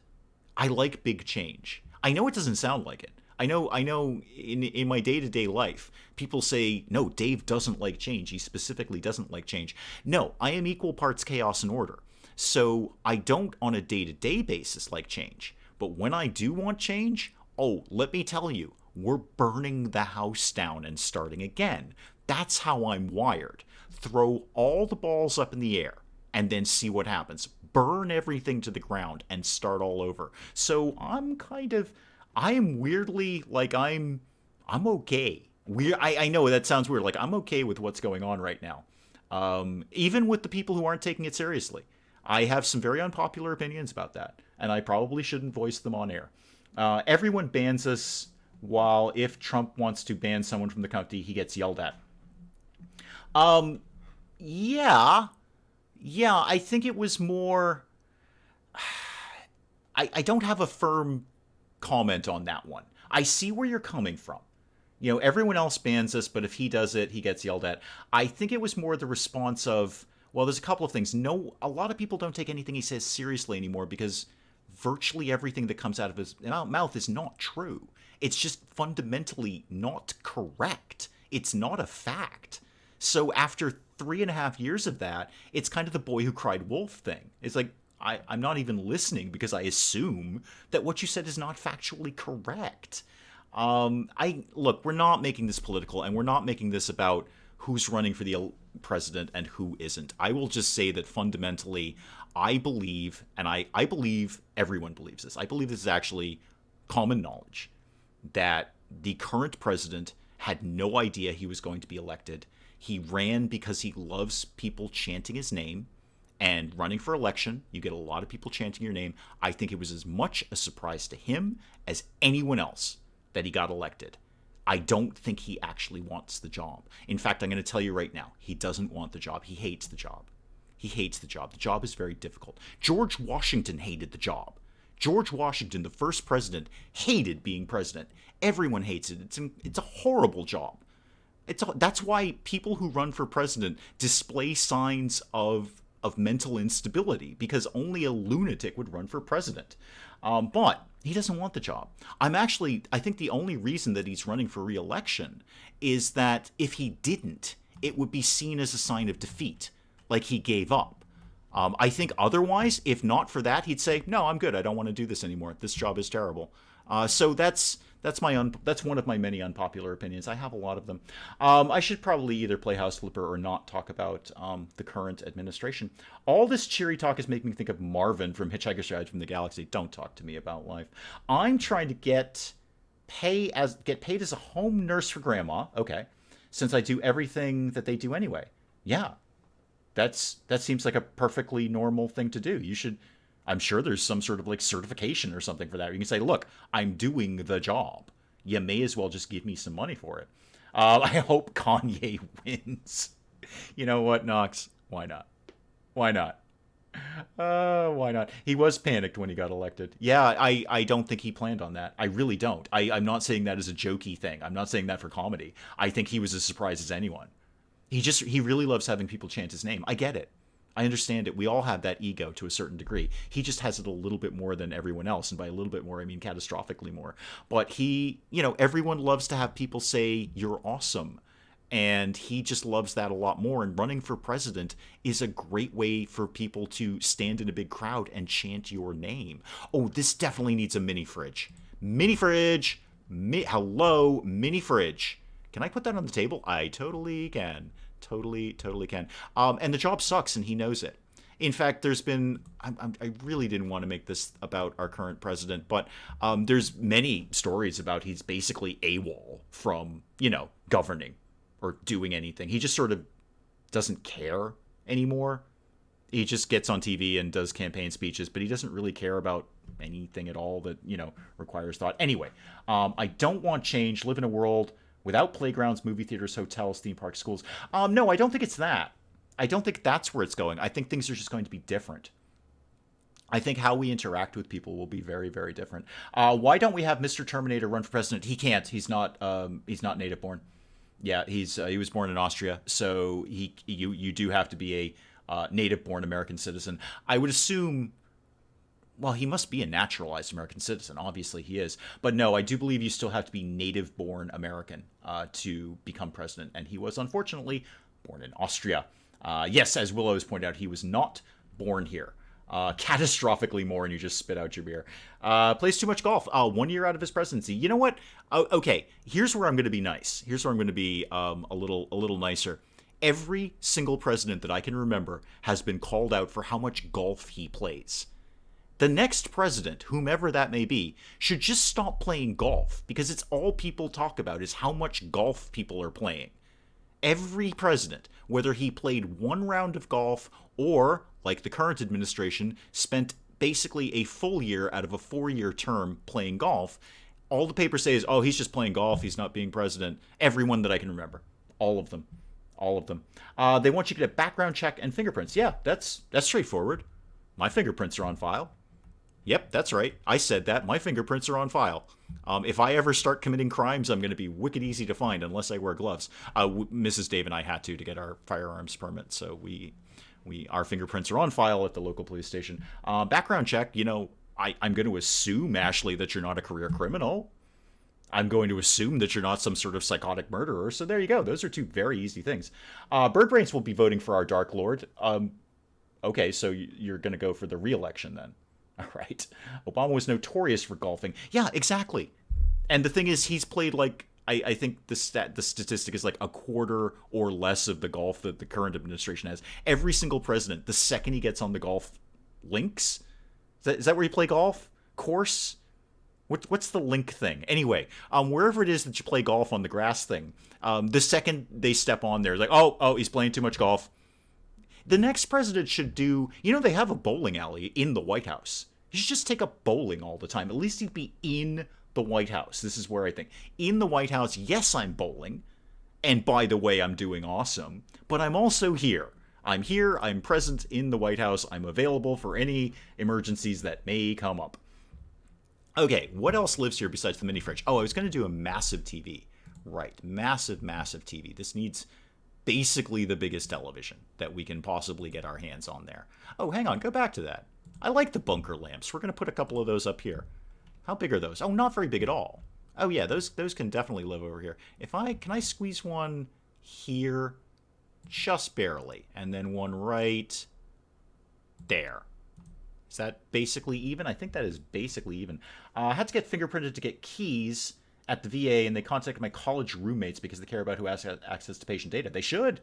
I like big change. I know it doesn't sound like it. I know in my day-to-day life, people say, no, Dave doesn't like change. He specifically doesn't like change. No, I am equal parts chaos and order. So I don't on a day-to-day basis like change. But when I do want change, let me tell you, we're burning the house down and starting again. That's how I'm wired. Throw all the balls up in the air and then see what happens. Burn everything to the ground and start all over. So I am weirdly like I'm okay. I know that sounds weird. Like I'm okay with what's going on right now. Even with the people who aren't taking it seriously. I have some very unpopular opinions about that, and I probably shouldn't voice them on air. Everyone bans us, while if Trump wants to ban someone from the country, he gets yelled at. Yeah, I think it was more... I don't have a firm comment on that one. I see where you're coming from. Everyone else bans us, but if he does it, he gets yelled at. I think it was more the response of, well, there's a couple of things. No, a lot of people don't take anything he says seriously anymore because virtually everything that comes out of his mouth is not true. It's just fundamentally not correct. It's not a fact. So after 3.5 years of that, it's kind of the boy who cried wolf thing. It's like, I'm not even listening because I assume that what you said is not factually correct. Look, we're not making this political, and we're not making this about who's running for the president and who isn't. I will just say that fundamentally, I believe, and I believe everyone believes this, I believe this is actually common knowledge, that the current president had no idea he was going to be elected. He ran because he loves people chanting his name, and running for election, you get a lot of people chanting your name. I think it was as much a surprise to him as anyone else that he got elected. I don't think he actually wants the job. In fact, I'm going to tell you right now, he doesn't want the job. He hates the job. He hates the job. The job is very difficult. George Washington hated the job. George Washington, the first president, hated being president. Everyone hates it. It's a horrible job. That's why people who run for president display signs of of mental instability because only a lunatic would run for president. But he doesn't want the job. I think the only reason that he's running for re-election is that if he didn't, it would be seen as a sign of defeat, like he gave up. I think otherwise, if not for that, he'd say, no, I'm good. I don't want to do this anymore. This job is terrible. So that's one of my many unpopular opinions. I have a lot of them. I should probably either play House Flipper or not talk about the current administration. All this cheery talk is making me think of Marvin from Hitchhiker's Guide from the Galaxy. Don't talk to me about life. I'm trying to get paid as a home nurse for grandma. Okay, since I do everything that they do anyway. Yeah, that seems like a perfectly normal thing to do. You should. I'm sure there's some sort of like certification or something for that. You can say, look, I'm doing the job. You may as well just give me some money for it. I hope Kanye wins. You know what, Knox? Why not? Why not? Why not? He was panicked when he got elected. Yeah, I don't think he planned on that. I really don't. I'm not saying that as a jokey thing. I'm not saying that for comedy. I think he was as surprised as anyone. He really loves having people chant his name. I get it. I understand it. We all have that ego to a certain degree. He just has it a little bit more than everyone else. And by a little bit more, I mean catastrophically more. But everyone loves to have people say, you're awesome. And he just loves that a lot more. And running for president is a great way for people to stand in a big crowd and chant your name. Oh, this definitely needs a mini fridge. Mini fridge. Hello, mini fridge. Can I put that on the table? I totally can. Totally can. And the job sucks, and he knows it. In fact, there's been... I really didn't want to make this about our current president, but there's many stories about he's basically AWOL from, governing or doing anything. He just sort of doesn't care anymore. He just gets on TV and does campaign speeches, but he doesn't really care about anything at all that, requires thought. Anyway, I don't want change. Live in a world without playgrounds, movie theaters, hotels, theme parks, schools. No, I don't think it's that. I don't think that's where it's going. I think things are just going to be different. I think how we interact with people will be very, very different. Why don't we have Mr. Terminator run for president? He can't. He's not native born. Yeah, he was born in Austria, so you do have to be a native born American citizen. I would assume. Well, he must be a naturalized American citizen. Obviously, he is. But no, I do believe you still have to be native-born American to become president. And he was, unfortunately, born in Austria. Yes, as Willow has pointed out, he was not born here. Catastrophically more, and you just spit out your beer. Plays too much golf. 1 year out of his presidency. You know what? Okay, here's where I'm going to be nice. Here's where I'm going to be a little nicer. Every single president that I can remember has been called out for how much golf he plays. The next president, whomever that may be, should just stop playing golf, because it's all people talk about is how much golf people are playing. Every president, whether he played one round of golf or, like the current administration, spent basically a full year out of a 4-year term playing golf, all the papers say is, oh, he's just playing golf, he's not being president. Everyone that I can remember. All of them. They want you to get a background check and fingerprints. Yeah, that's straightforward. My fingerprints are on file. Yep, that's right. I said that. My fingerprints are on file. If I ever start committing crimes, I'm going to be wicked easy to find unless I wear gloves. Mrs. Dave and I had to get our firearms permit, so our fingerprints are on file at the local police station. Background check, I'm going to assume, Ashley, that you're not a career criminal. I'm going to assume that you're not some sort of psychotic murderer. So there you go. Those are two very easy things. Birdbrains will be voting for our Dark Lord. Okay, so you're going to go for the re-election then. All right. Obama was notorious for golfing. Yeah, exactly. And the thing is, he's played I think the statistic is like a quarter or less of the golf that the current administration has. Every single president, the second he gets on the golf links, is that where you play golf? Course? What's the link thing? Anyway, wherever it is that you play golf on the grass thing, the second they step on there, like, oh, he's playing too much golf. The next president should do, they have a bowling alley in the White House. He should just take up bowling all the time. At least he'd be in the White House. This is where I think. In the White House, yes, I'm bowling. And by the way, I'm doing awesome. But I'm also here. I'm present in the White House. I'm available for any emergencies that may come up. Okay, what else lives here besides the mini fridge? Oh, I was going to do a massive TV. Right, massive TV. This needs basically the biggest television that we can possibly get our hands on there. Oh, hang on, go back to that. I like the bunker lamps. We're going to put a couple of those up here. How big are those? Oh, not very big at all. Oh yeah, those can definitely live over here. Can I squeeze one here? Just barely. And then one right there. Is that basically even? I think that is basically even. I had to get fingerprinted to get keys at the VA, and they contacted my college roommates because they care about who has access to patient data. They should.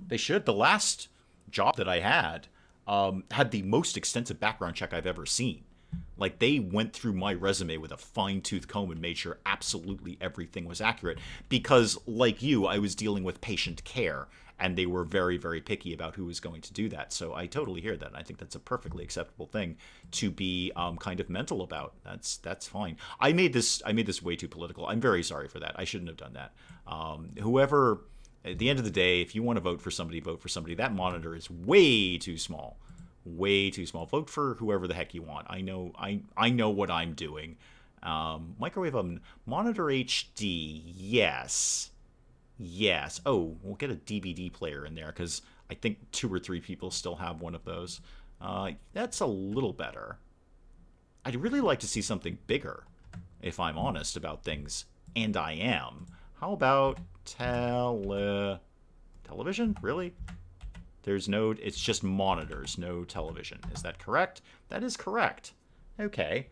They should. The last job that I had the most extensive background check I've ever seen. Like, they went through my resume with a fine-tooth comb and made sure absolutely everything was accurate. Because, like you, I was dealing with patient care, and they were very, very picky about who was going to do that. So I totally hear that. I think that's a perfectly acceptable thing to be kind of mental about. That's fine. I made this way too political. I'm very sorry for that. I shouldn't have done that. Whoever, at the end of the day, if you want to vote for somebody, vote for somebody. That monitor is way too small. Way too small. Vote for whoever the heck you want. I know what I'm doing. Microwave oven. Monitor HD. Yes. Oh, we'll get a DVD player in there because I think 2 or 3 people still have one of those. That's a little better. I'd really like to see something bigger, if I'm honest about things. And I am. How about television? Really? It's just monitors, no television. Is that correct? That is correct. Okay.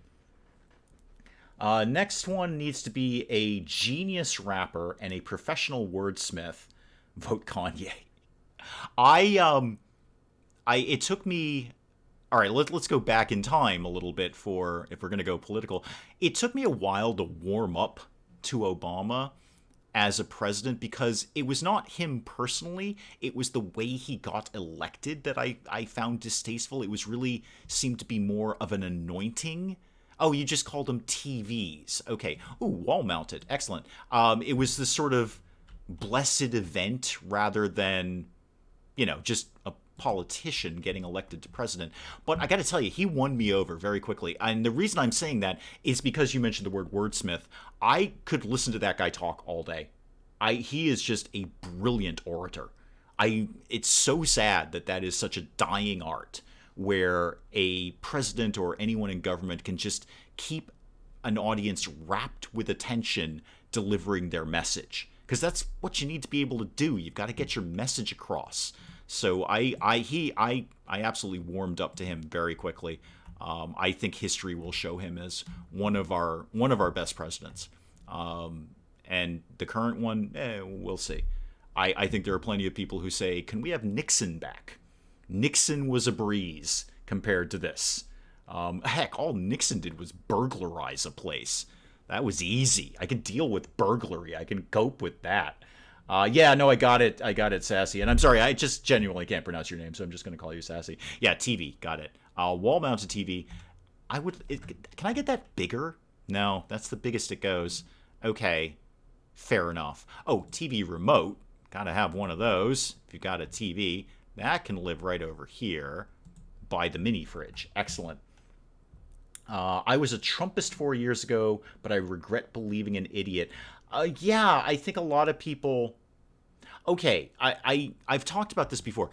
Next one needs to be a genius rapper and a professional wordsmith. Vote Kanye. It took me, all right, let's go back in time a little bit if we're going to go political. It took me a while to warm up to Obama as a president because it was not him personally, it was the way he got elected that I found distasteful. It was really seemed to be more of an anointing. Oh, you just called them TVs. Okay. Ooh, wall-mounted. Excellent. It was this sort of blessed event rather than, just a politician getting elected to president. But I got to tell you, he won me over very quickly. And the reason I'm saying that is because you mentioned the word wordsmith. I could listen to that guy talk all day. He is just a brilliant orator. It's so sad that is such a dying art where a president or anyone in government can just keep an audience rapt with attention delivering their message. Because that's what you need to be able to do. You've got to get your message across. So I absolutely warmed up to him very quickly. I think history will show him as one of our best presidents. And the current one, we'll see. I think there are plenty of people who say, can we have Nixon back? Nixon was a breeze compared to this. Heck, all Nixon did was burglarize a place. That was easy. I can deal with burglary. I can cope with that. Yeah, no, I got it, Sassy. And I'm sorry, I just genuinely can't pronounce your name, so I'm just going to call you Sassy. Yeah, TV, got it. Wall-mounted TV. Can I get that bigger? No, that's the biggest it goes. Okay, fair enough. Oh, TV remote. Gotta have one of those. If you've got a TV, that can live right over here by the mini fridge. Excellent. I was a Trumpist 4 years ago, but I regret believing an idiot. Yeah, I think a lot of people... Okay, I've talked about this before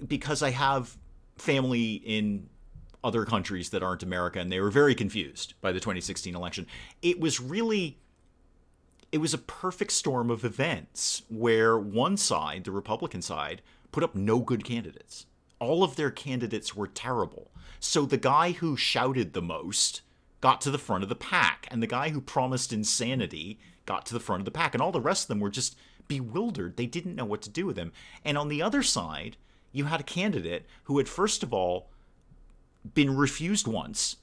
because I have family in other countries that aren't America, and they were very confused by the 2016 election. It was a perfect storm of events where one side, the Republican side, put up no good candidates. All of their candidates were terrible. So the guy who shouted the most got to the front of the pack, and the guy who promised insanity got to the front of the pack, and all the rest of them were just bewildered. They didn't know what to do with him. And on the other side, you had a candidate who had, first of all, been refused once,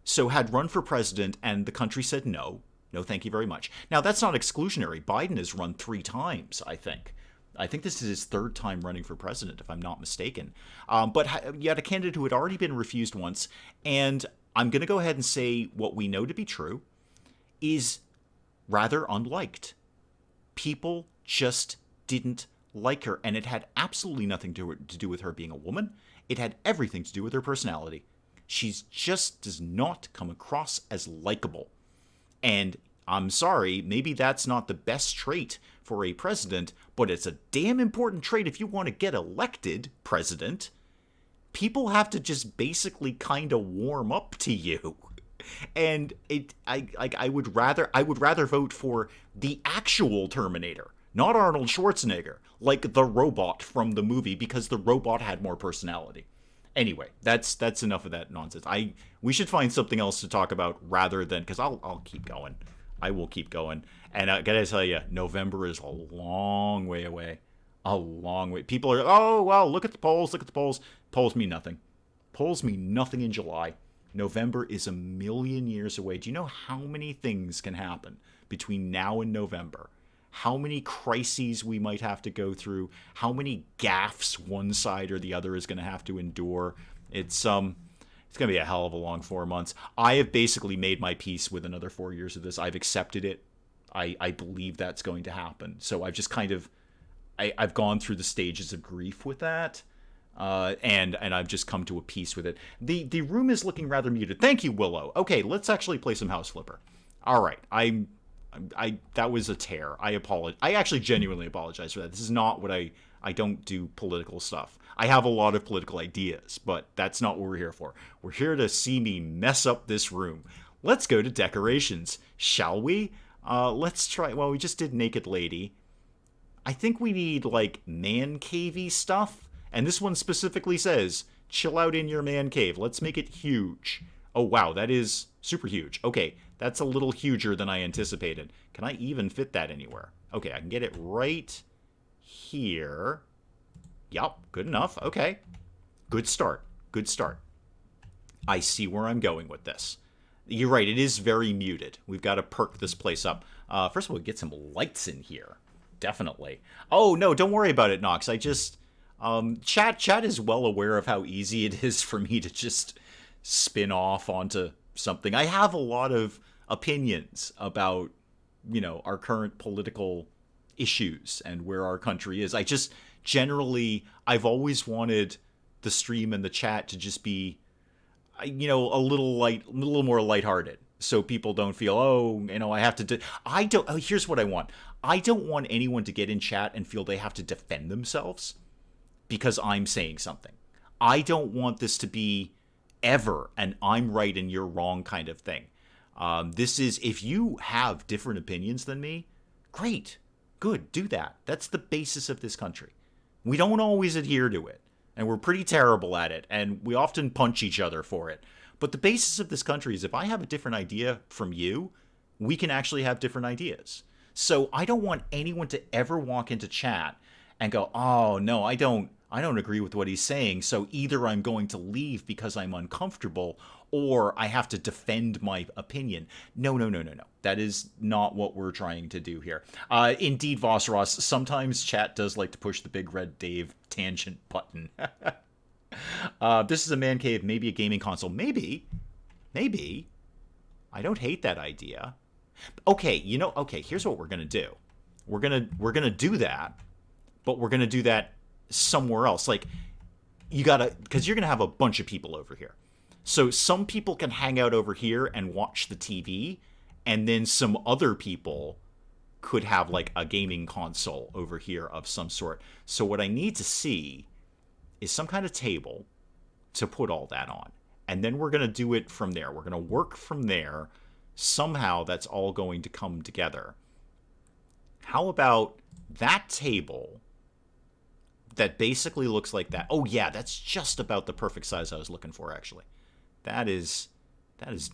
so had run for president, and the country said no. No, thank you very much. Now, that's not exclusionary. Biden has run 3 times, I think. I think this is his 3rd time running for president, if I'm not mistaken. But you had a candidate who had already been refused once, and I'm going to go ahead and say what we know to be true is rather unliked. People just didn't like her, and it had absolutely nothing to do with her being a woman. It had everything to do with her personality. She just does not come across as likable. And I'm sorry, maybe that's not the best trait for a president, but it's a damn important trait if you want to get elected president. People have to just basically kind of warm up to you. And I would rather vote for the actual Terminator, not Arnold Schwarzenegger, like the robot from the movie, because the robot had more personality. Anyway, that's enough of that nonsense. We should find something else to talk about rather than, because I'll keep going. I will keep going. And I gotta tell you, November is a long way away. A long way. People are, oh, well, look at the polls, look at the polls. Polls mean nothing. Polls mean nothing in July. November is a million years away. Do you know how many things can happen between now and November? How many crises we might have to go through? How many gaffes one side or the other is going to have to endure? It's going to be a hell of a long 4 months. I have basically made my peace with another 4 years of this. I've accepted it. I believe that's going to happen. So I've just kind of, I've gone through the stages of grief with that. And I've just come to a peace with it. The room is looking rather muted. Thank you, Willow. Okay, let's actually play some House Flipper. All right, that was a tear. I apologize. I actually genuinely apologize for that. This is not what I don't do political stuff. I have a lot of political ideas, but that's not what we're here for. We're here to see me mess up this room. Let's go to decorations, shall we? Let's try. Well, we just did Naked Lady. I think we need like man cavey stuff. And this one specifically says, chill out in your man cave. Let's make it huge. Oh, wow, that is super huge. Okay, that's a little huger than I anticipated. Can I even fit that anywhere? Okay, I can get it right here. Yup, good enough. Okay, good start. Good start. I see where I'm going with this. You're right, it is very muted. We've got to perk this place up. First of all, get some lights in here. Definitely. Oh, no, don't worry about it, Nox. Chat is well aware of how easy it is for me to just spin off onto something. I have a lot of opinions about, our current political issues and where our country is. I've always wanted the stream and the chat to just be, a little more lighthearted. So people don't feel, I have to here's what I want. I don't want anyone to get in chat and feel they have to defend themselves because I'm saying something. I don't want this to be ever an I'm right and you're wrong kind of thing. This is, if you have different opinions than me, great, good, do that. That's the basis of this country. We don't always adhere to it, and we're pretty terrible at it, and we often punch each other for it. But the basis of this country is if I have a different idea from you, we can actually have different ideas. So I don't want anyone to ever walk into chat and go, oh, no, I don't agree with what he's saying, so either I'm going to leave because I'm uncomfortable or I have to defend my opinion. No. That is not what we're trying to do here. Indeed, Vossross, sometimes chat does like to push the big red Dave tangent button. This is a man cave, maybe a gaming console. Maybe. I don't hate that idea. Okay, here's what we're going to do. We're going to do that, but we're going to do that somewhere else. Like, because you're going to have a bunch of people over here. So some people can hang out over here and watch the TV, and then some other people could have like a gaming console over here of some sort. So what I need to see is some kind of table to put all that on. And then we're going to do it from there. We're going to work from there. Somehow that's all going to come together. How about that table that basically looks like that? Oh yeah, that's just about the perfect size I was looking for, actually. That is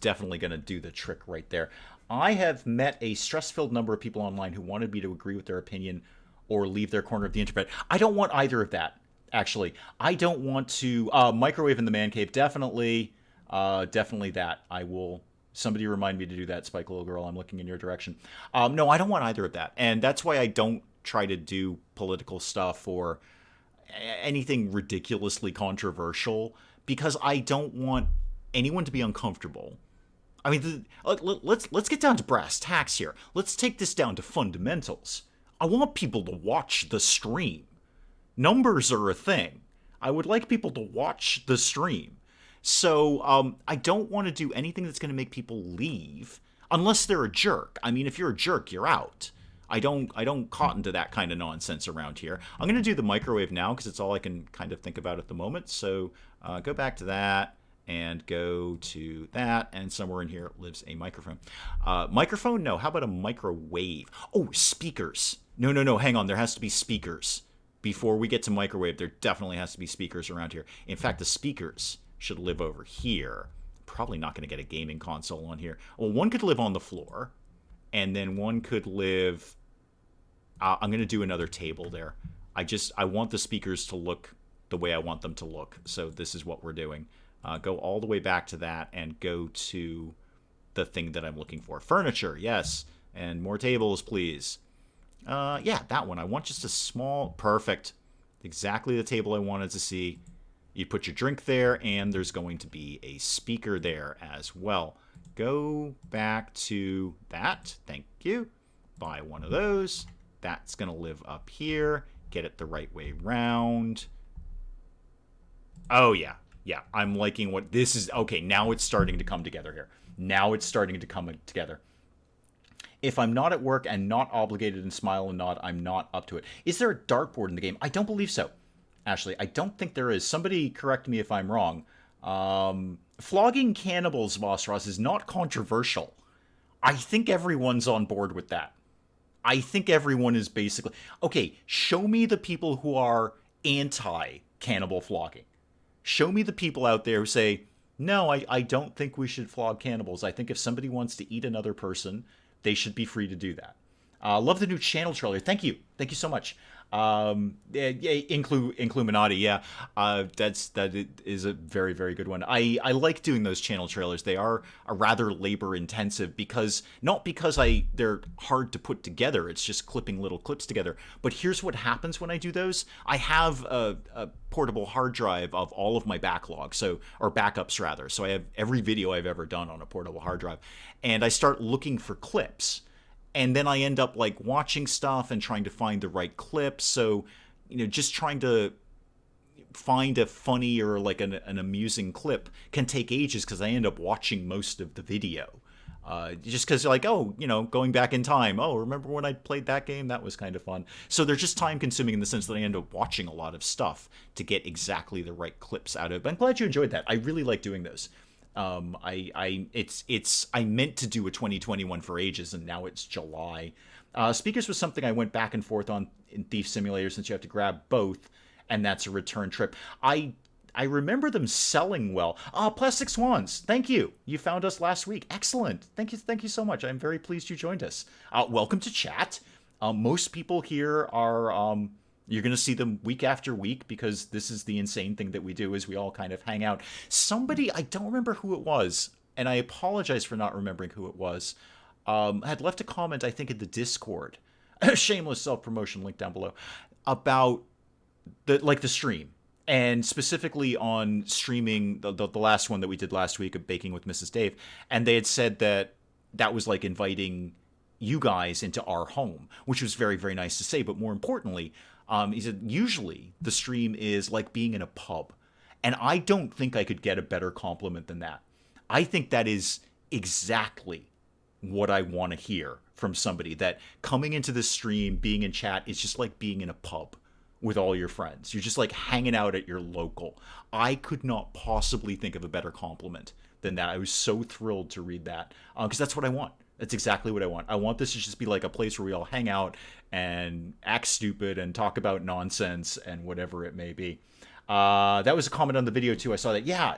definitely going to do the trick right there. I have met a stress-filled number of people online who wanted me to agree with their opinion or leave their corner of the internet. I don't want either of that, actually. I don't want to microwave in the man cave. Definitely that. I will. Somebody remind me to do that, Spike Little Girl. I'm looking in your direction. No, I don't want either of that. And that's why I don't try to do political stuff or anything ridiculously controversial, because I don't want anyone to be uncomfortable. I mean, let's get down to brass tacks here. Let's take this down to fundamentals. I want people to watch the stream. Numbers are a thing. I would like people to watch the stream. So I don't want to do anything that's going to make people leave. Unless they're a jerk. I mean, if you're a jerk, you're out. I don't cotton to that kind of nonsense around here. I'm going to do the microwave now because it's all I can kind of think about at the moment. So go back to that and go to that, and somewhere in here lives a microphone. Microphone? No. How about a microwave? Oh, speakers. No, no, no. Hang on. There has to be speakers. Before we get to microwave, there definitely has to be speakers around here. In fact, the speakers should live over here. Probably not going to get a gaming console on here. Well, one could live on the floor, and then one could live... I'm going to do another table there. I want the speakers to look the way I want them to look. So this is what we're doing. Go all the way back to that and go to the thing that I'm looking for. Furniture, yes. And more tables, please. Yeah, that one. I want just a small... Perfect. Exactly the table I wanted to see. You put your drink there, and there's going to be a speaker there as well. Go back to that. Thank you. Buy one of those. That's going to live up here. Get it the right way round. Oh, yeah. Yeah, I'm liking what this is. Okay, now it's starting to come together here. Now it's starting to come together. If I'm not at work and not obligated and smile and nod, I'm not up to it. Is there a dartboard in the game? I don't believe so. Ashley, I don't think there is. Somebody correct me if I'm wrong. Flogging cannibals, Boss Ross, is not controversial. I think everyone's on board with that. I think everyone is basically... Okay, show me the people who are anti-cannibal flogging. Show me the people out there who say, no, I don't think we should flog cannibals. I think if somebody wants to eat another person, they should be free to do that. Love the new channel trailer. Thank you. Thank you so much. Incluminati, yeah. That is a very, very good one. I like doing those channel trailers. They are a rather labor intensive because they're hard to put together. It's just clipping little clips together. But here's what happens when I do those. I have a portable hard drive of all of my backlog, or backups rather. So I have every video I've ever done on a portable hard drive, and I start looking for clips. And then I end up like watching stuff and trying to find the right clips. So, just trying to find a funny or like an amusing clip can take ages because I end up watching most of the video. Just because like, going back in time. Oh, remember when I played that game? That was kind of fun. So they're just time consuming in the sense that I end up watching a lot of stuff to get exactly the right clips out of it. But I'm glad you enjoyed that. I really like doing those. I meant to do a 2021 for ages, and now it's July. Speakers was something I went back and forth on in Thief Simulator since you have to grab both, and that's a return trip. I remember them selling well. Plastic Swans, thank you. You found us last week. Excellent. Thank you so much. I'm very pleased you joined us. Welcome to chat. Most people here are... You're going to see them week after week because this is the insane thing that we do is we all kind of hang out. Somebody, I don't remember who it was, and I apologize for not remembering who it was, had left a comment, I think, in the Discord, shameless self-promotion link down below, about the stream. And specifically on streaming the last one that we did last week of Baking with Mrs. Dave. And they had said that was like inviting you guys into our home, which was very, very nice to say. But more importantly... he said, usually the stream is like being in a pub. And I don't think I could get a better compliment than that. I think that is exactly what I want to hear from somebody. That coming into the stream, being in chat, is just like being in a pub with all your friends. You're just like hanging out at your local. I could not possibly think of a better compliment than that. I was so thrilled to read that because that's what I want. That's exactly what I want. I want this to just be like a place where we all hang out and act stupid and talk about nonsense and whatever it may be. That was a comment on the video too. I saw that. Yeah,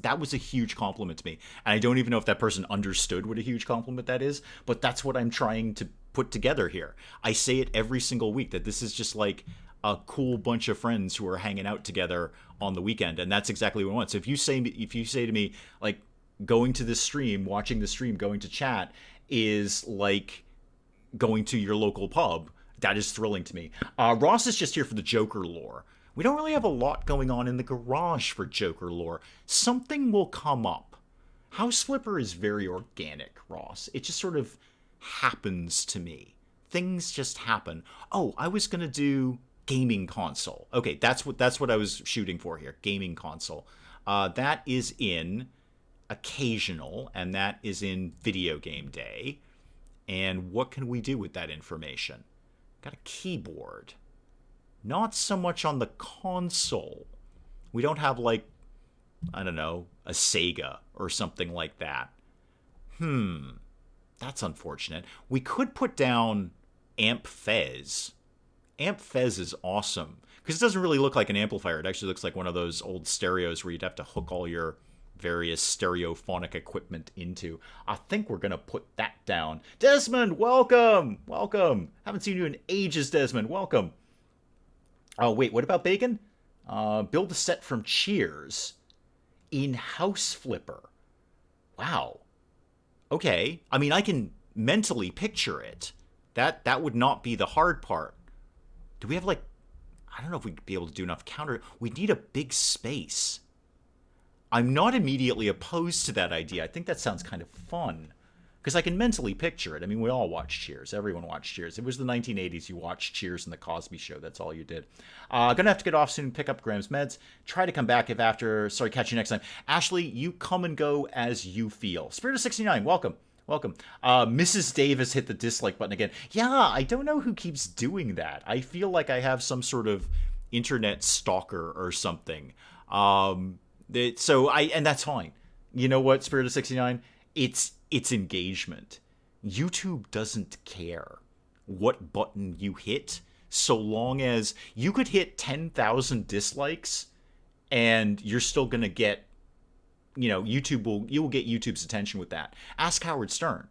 that was a huge compliment to me. And I don't even know if that person understood what a huge compliment that is, but that's what I'm trying to put together here. I say it every single week that this is just like a cool bunch of friends who are hanging out together on the weekend, and that's exactly what I want. So if you say to me like, going to this stream, watching the stream, going to chat is like going to your local pub, that is thrilling to me. Ross is just here for the Joker lore. We don't really have a lot going on in the garage for Joker lore. Something will come up. House Flipper is very organic, Ross. It just sort of happens to me. Things just happen. Oh, I was going to do gaming console. Okay, that's what I was shooting for here. Gaming console. That is in... occasional, and that is in video game day. And what can we do with that information? Got a keyboard. Not so much on the console. We don't have, like, I don't know, a Sega or something like that. That's unfortunate. We could put down Amp Fez. Amp Fez is awesome because it doesn't really look like an amplifier. It actually looks like one of those old stereos where you'd have to hook all your various stereophonic equipment into. I think we're going to put that down. Desmond, welcome! Welcome! Haven't seen you in ages, Desmond. Welcome. Oh, wait, what about Bacon? Build a set from Cheers. In House Flipper. Wow. Okay. I mean, I can mentally picture it. That would not be the hard part. Do we have, like, I don't know if we'd be able to do enough counter. We need a big space. I'm not immediately opposed to that idea. I think that sounds kind of fun. Because I can mentally picture it. I mean, we all watched Cheers. Everyone watched Cheers. It was the 1980s. You watched Cheers and The Cosby Show. That's all you did. Gonna have to get off soon, pick up Graham's meds. Try to come back if after... Sorry, catch you next time. Ashley, you come and go as you feel. Spirit of 69, welcome. Welcome. Mrs. Davis hit the dislike button again. Yeah, I don't know who keeps doing that. I feel like I have some sort of internet stalker or something. And that's fine. You know what, Spirit of 69? It's engagement. YouTube doesn't care what button you hit, so long as you could hit 10,000 dislikes and you're still going to get, you will get YouTube's attention with that. Ask Howard Stern.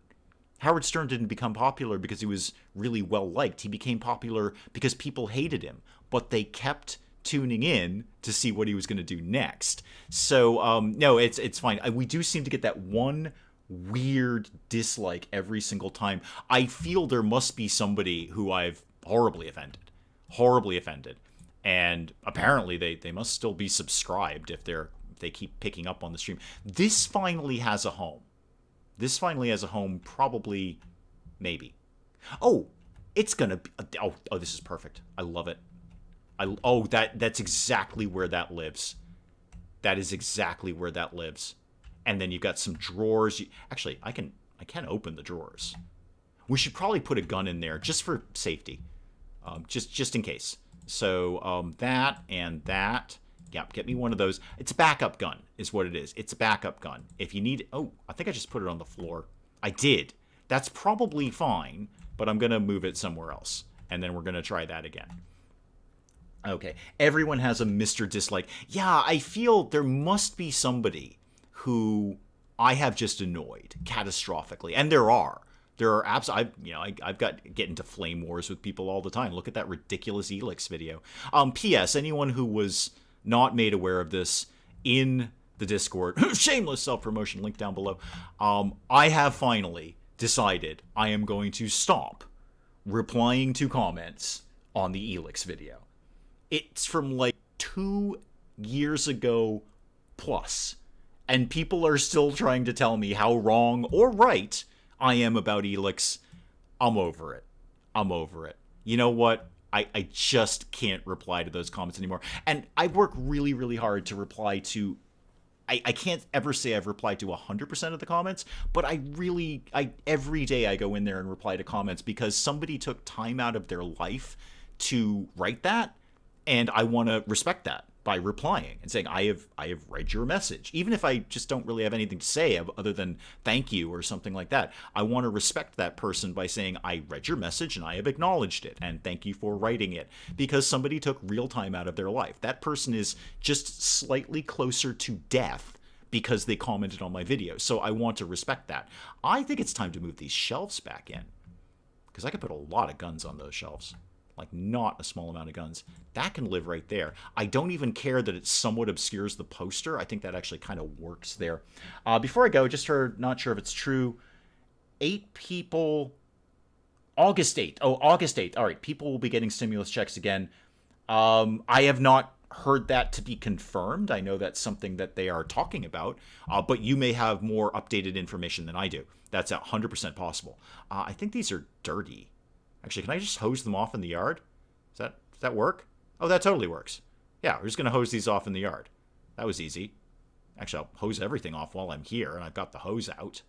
Howard Stern didn't become popular because he was really well liked. He became popular because people hated him, but they kept tuning in to see what he was going to do next. So, no, it's fine. We do seem to get that one weird dislike every single time. I feel there must be somebody who I've horribly offended, and apparently they must still be subscribed if they keep picking up on the stream. This finally has a home. Probably, maybe. Oh, it's gonna be. Oh, this is perfect. I love it. That's exactly where that lives. That is exactly where that lives. And then you've got some drawers. Actually, I can open the drawers. We should probably put a gun in there just for safety, just in case. So that and that. Yeah, get me one of those. It's a backup gun, is what it is. It's a backup gun. If you need... Oh, I think I just put it on the floor. I did. That's probably fine, but I'm going to move it somewhere else. And then we're going to try that again. Okay. Everyone has a Mr. Dislike. Yeah, I feel there must be somebody who I have just annoyed catastrophically. And there are. I've got get into flame wars with people all the time. Look at that ridiculous Elix video. P.S. Anyone who was not made aware of this in the Discord, shameless self-promotion, link down below. I have finally decided I am going to stop replying to comments on the Elix video. It's from like 2 years ago plus, and people are still trying to tell me how wrong or right I am about Elix. I'm over it. You know what? I just can't reply to those comments anymore. And I work really, really hard to reply to... I can't ever say I've replied to 100% of the comments, but every day I go in there and reply to comments because somebody took time out of their life to write that, and I want to respect that by replying and saying, I have read your message. Even if I just don't really have anything to say other than thank you or something like that, I want to respect that person by saying, I read your message and I have acknowledged it, and thank you for writing it, because somebody took real time out of their life. That person is just slightly closer to death because they commented on my video, so I want to respect that. I think it's time to move these shelves back in, because I could put a lot of guns on those shelves. Like, not a small amount of guns. That can live right there. I don't even care that it somewhat obscures the poster. I think that actually kind of works there. Before I go, just heard, not sure if it's true, 8 people... August 8th. Oh, August 8th. All right, people will be getting stimulus checks again. I have not heard that to be confirmed. I know that's something that they are talking about, but you may have more updated information than I do. That's 100% possible. I think these are dirty. Actually, can I just hose them off in the yard? Does that work? Oh, that totally works. Yeah, we're just going to hose these off in the yard. That was easy. Actually, I'll hose everything off while I'm here, and I've got the hose out.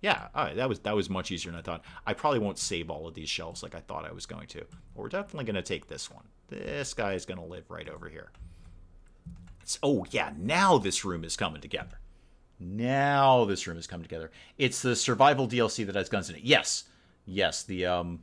Yeah, all right, that was much easier than I thought. I probably won't save all of these shelves like I thought I was going to. But we're definitely going to take this one. This guy is going to live right over here. Oh, yeah, now this room is coming together. Now this room is coming together. It's the survival DLC that has guns in it. Yes, the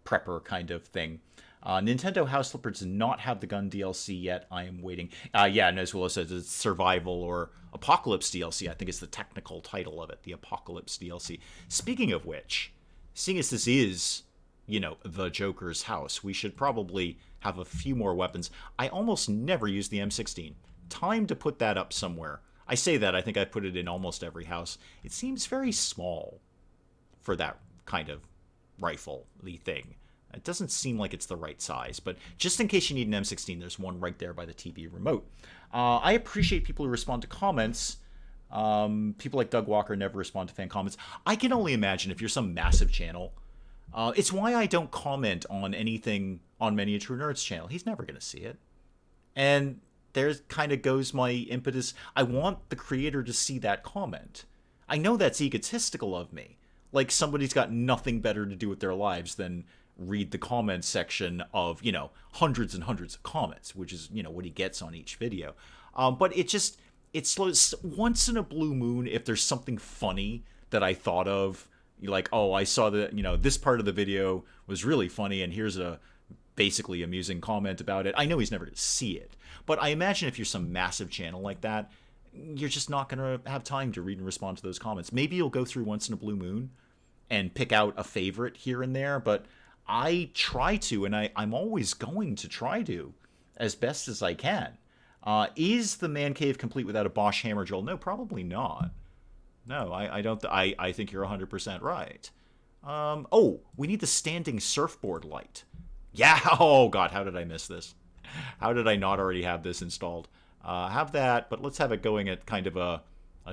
prepper kind of thing. Nintendo House Flipper does not have the gun DLC yet. I am waiting. Yeah, and as Willow says, it's survival or Apocalypse DLC. I think it's the technical title of it, the Apocalypse DLC. Speaking of which, seeing as this is, the Joker's house, we should probably have a few more weapons. I almost never use the M16. Time to put that up somewhere. I say that, I think I put it in almost every house. It seems very small for that kind of rifle-y thing. It doesn't seem like it's the right size, but just in case you need an M16, there's one right there by the TV remote. I appreciate people who respond to comments. People like Doug Walker never respond to fan comments. I can only imagine if you're some massive channel. It's why I don't comment on anything on Miniature Nerd's channel. He's never going to see it. And there kind of goes my impetus. I want the creator to see that comment. I know that's egotistical of me. Like somebody's got nothing better to do with their lives than read the comments section of, hundreds and hundreds of comments, which is, what he gets on each video. But it's once in a blue moon, if there's something funny that I thought of, like, oh, I saw that, this part of the video was really funny, and here's a basically amusing comment about it. I know he's never going to see it, but I imagine if you're some massive channel like that, you're just not going to have time to read and respond to those comments. Maybe you'll go through once in a blue moon and pick out a favorite here and there, but I try to, and I'm always going to try to, as best as I can. Is the man cave complete without a Bosch hammer drill? No, probably not. No, I don't. I think you're 100% right. Oh, we need the standing surfboard light. Yeah. Oh God, how did I miss this? How did I not already have this installed? Have that, but let's have it going at kind of a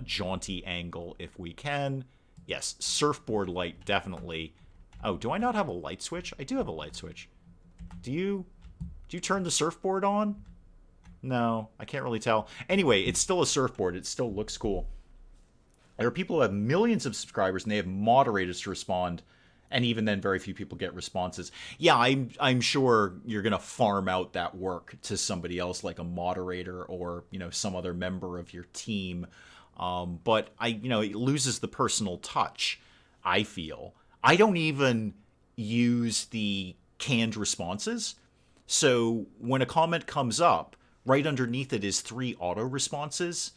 jaunty angle if we can. Yes, surfboard light definitely. Oh, do I not have a light switch? I do have a light switch. Do you turn the surfboard on? No, I can't really tell. Anyway, it's still a surfboard. It still looks cool. There are people who have millions of subscribers and they have moderators to respond, and even then very few people get responses. Yeah, I'm sure you're going to farm out that work to somebody else, like a moderator or, some other member of your team. But it loses the personal touch, I feel. I don't even use the canned responses. So when a comment comes up, right underneath it is 3 auto responses,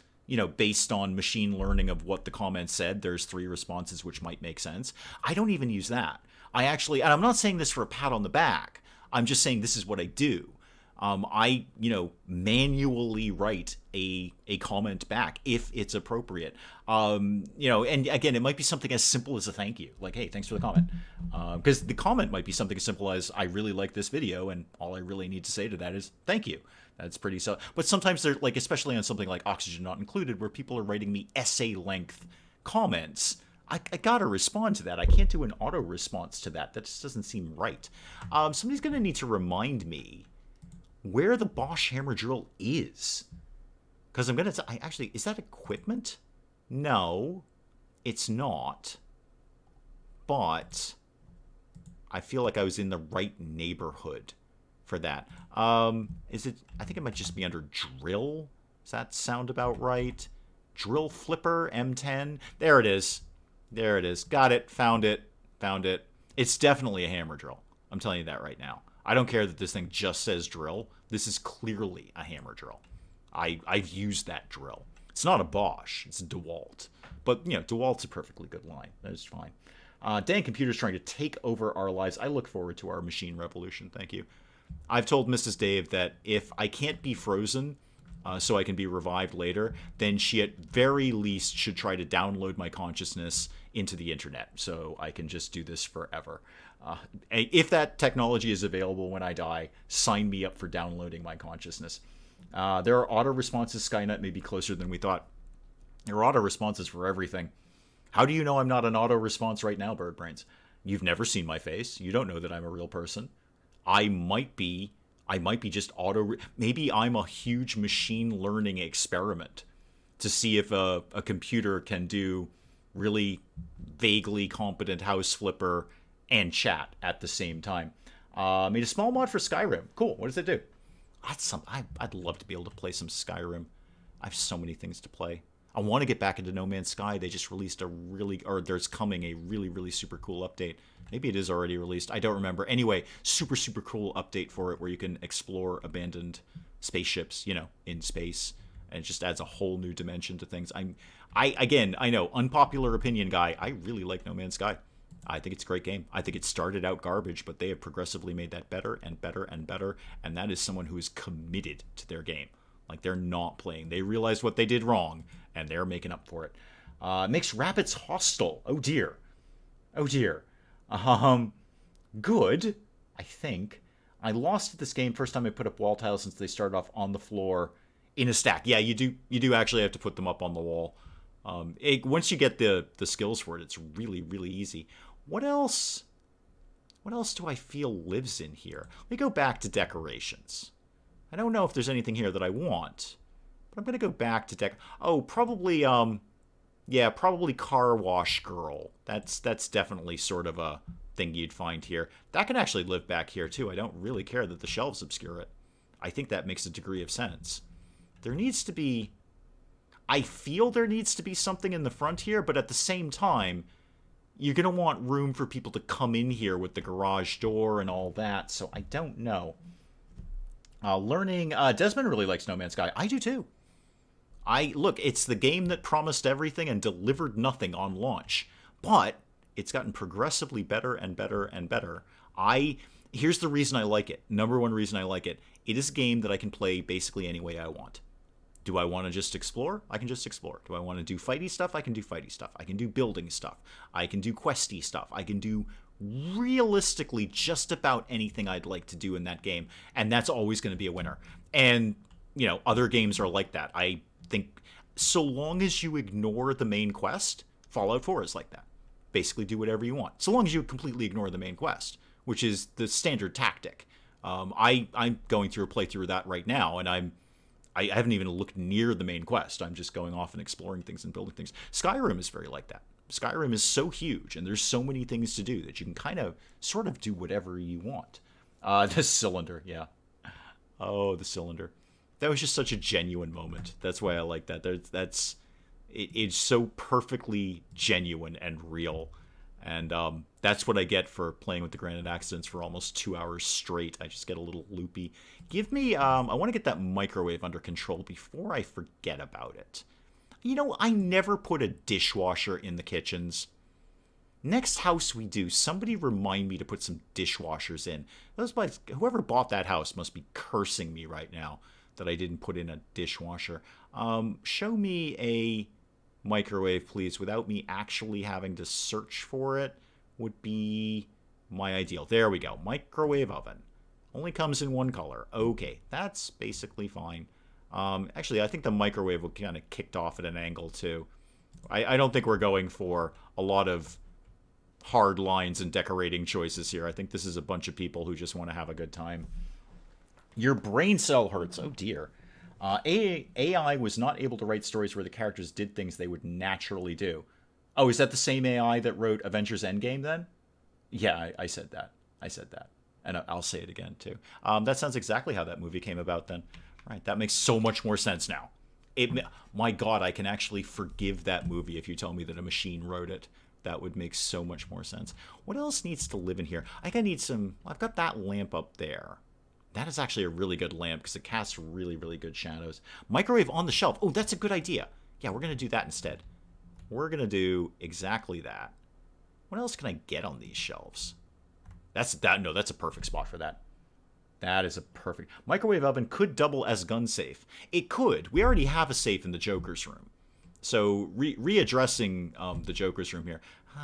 based on machine learning of what the comment said. There's 3 responses which might make sense. I don't even use that. I actually, and I'm not saying this for a pat on the back. I'm just saying this is what I do. I manually write a comment back if it's appropriate. And again, it might be something as simple as a thank you, like, hey, thanks for the comment. Because the comment might be something as simple as, I really like this video, and all I really need to say to that is thank you. That's pretty so. But sometimes they're like, especially on something like Oxygen Not Included, where people are writing me essay length comments. I gotta respond to that. I can't do an auto response to that. That just doesn't seem right. Somebody's gonna need to remind me where the Bosch hammer drill is. Because I'm going to... Actually, is that equipment? No, it's not. But I feel like I was in the right neighborhood for that. Is it... I think it might just be under drill. Does that sound about right? Drill flipper, M10. There it is. There it is. Got it. Found it. Found it. It's definitely a hammer drill. I'm telling you that right now. I don't care that this thing just says drill. This is clearly a hammer drill. I've used that drill. It's not a Bosch. It's a DeWalt. But, DeWalt's a perfectly good line. That is fine. Dan Computer's trying to take over our lives. I look forward to our machine revolution. Thank you. I've told Mrs. Dave that if I can't be frozen so I can be revived later, then she at very least should try to download my consciousness into the internet so I can just do this forever. If that technology is available when I die, sign me up for downloading my consciousness. There are auto responses. Skynet may be closer than we thought. There are auto responses for everything. How do you know I'm not an auto response right now, Birdbrains? You've never seen my face. You don't know that I'm a real person. I might be just maybe I'm a huge machine learning experiment to see if a computer can do really vaguely competent house flipper and chat at the same time. Made a small mod for Skyrim. Cool. What does it do? I'd love to be able to play some Skyrim. I have so many things to play. I want to get back into No Man's Sky. They just released there's coming a really, really super cool update. Maybe it is already released. I don't remember. Anyway, super, super cool update for it where you can explore abandoned spaceships, in space. And it just adds a whole new dimension to things. I know, unpopular opinion guy, I really like No Man's Sky. I think it's a great game. I think it started out garbage, but they have progressively made that better and better and better. And that is someone who is committed to their game. Like, they're not playing. They realized what they did wrong, and they're making up for it. Makes rabbits hostile. Oh, dear. Oh, dear. Good, I think. I lost at this game first time I put up wall tiles since they started off on the floor in a stack. Yeah, you do actually have to put them up on the wall. Once you get the skills for it, it's really, really easy. What else do I feel lives in here? Let me go back to decorations. I don't know if there's anything here that I want, but I'm going to go back to probably, probably car wash girl. That's definitely sort of a thing you'd find here. That can actually live back here, too. I don't really care that the shelves obscure it. I think that makes a degree of sense. I feel there needs to be something in the front here, but at the same time, you're going to want room for people to come in here with the garage door and all that, so I don't know. Desmond really likes No Man's Sky. I do too. Look, it's the game that promised everything and delivered nothing on launch, but it's gotten progressively better and better and better. Here's the reason I like it. Number one reason I like it. It is a game that I can play basically any way I want. Do I want to just explore? I can just explore. Do I want to do fighty stuff? I can do fighty stuff. I can do building stuff. I can do questy stuff. I can do realistically just about anything I'd like to do in that game, and that's always going to be a winner. And, other games are like that. I think so long as you ignore the main quest, Fallout 4 is like that. Basically do whatever you want. So long as you completely ignore the main quest, which is the standard tactic. I'm going through a playthrough of that right now, and I haven't even looked near the main quest. I'm just going off and exploring things and building things. Skyrim is very like that. Skyrim is so huge, and there's so many things to do that you can kind of sort of do whatever you want. The cylinder, yeah. Oh, the cylinder. That was just such a genuine moment. That's why I like that. It's so perfectly genuine and real. And that's what I get for playing with the Granite Accidents for almost 2 hours straight. I just get a little loopy. Give me, I want to get that microwave under control before I forget about it. I never put a dishwasher in the kitchens. Next house we do, somebody remind me to put some dishwashers in. Whoever bought that house must be cursing me right now that I didn't put in a dishwasher. Show me a microwave, please, without me actually having to search for it would be my ideal. There we go. Microwave oven. Only comes in one color. Okay, that's basically fine. Actually, I think the microwave will kind of kicked off at an angle, too. I don't think we're going for a lot of hard lines and decorating choices here. I think this is a bunch of people who just want to have a good time. Your brain cell hurts. Oh, dear. AI was not able to write stories where the characters did things they would naturally do. Oh, is that the same AI that wrote Avengers Endgame, then? Yeah, I said that. And I'll say it again, too. That sounds exactly how that movie came about, then. Right, that makes so much more sense now. My God, I can actually forgive that movie if you tell me that a machine wrote it. That would make so much more sense. What else needs to live in here? I've got that lamp up there. That is actually a really good lamp because it casts really, really good shadows. Microwave on the shelf. Oh, that's a good idea. Yeah, we're going to do that instead. We're going to do exactly that. What else can I get on these shelves? That's a perfect spot for that. That is a perfect... Microwave oven could double as gun safe. It could. We already have a safe in the Joker's room. So readdressing the Joker's room here.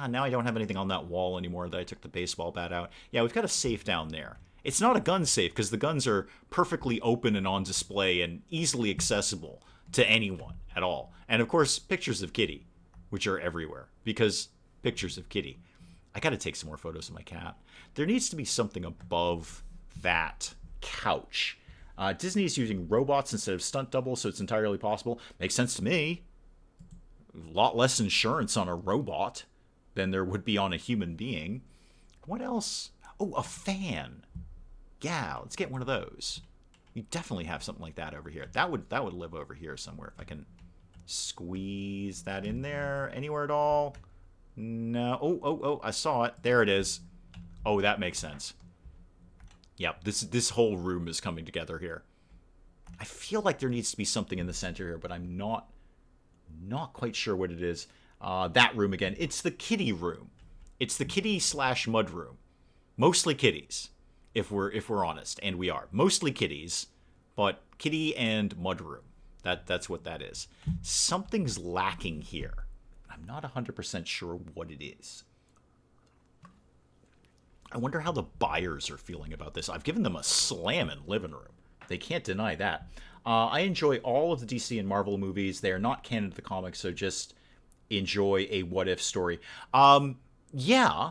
Now I don't have anything on that wall anymore that I took the baseball bat out. Yeah, we've got a safe down there. It's not a gun safe because the guns are perfectly open and on display and easily accessible to anyone at all. And of course, pictures of Kitty, which are everywhere because pictures of Kitty. I got to take some more photos of my cat. There needs to be something above that couch. Disney is using robots instead of stunt doubles, so it's entirely possible. Makes sense to me. A lot less insurance on a robot than there would be on a human being. What else? Oh, a fan. Yeah, let's get one of those. You definitely have something like that over here. That would live over here somewhere. If I can squeeze that in there anywhere at all. No. Oh, I saw it. There it is. Oh, that makes sense. Yep, this whole room is coming together here. I feel like there needs to be something in the center here, but I'm not quite sure what it is. That room again. It's the kitty room. It's the kitty / mud room. Mostly kitties, if we're honest, and we are. Mostly kitties, but kitty and mud room. That's what that is. Something's lacking here. I'm not 100% sure what it is. I wonder how the buyers are feeling about this. I've given them a slamming living room. They can't deny that. I enjoy all of the DC and Marvel movies. They are not canon to the comics, so just enjoy a what-if story. Yeah,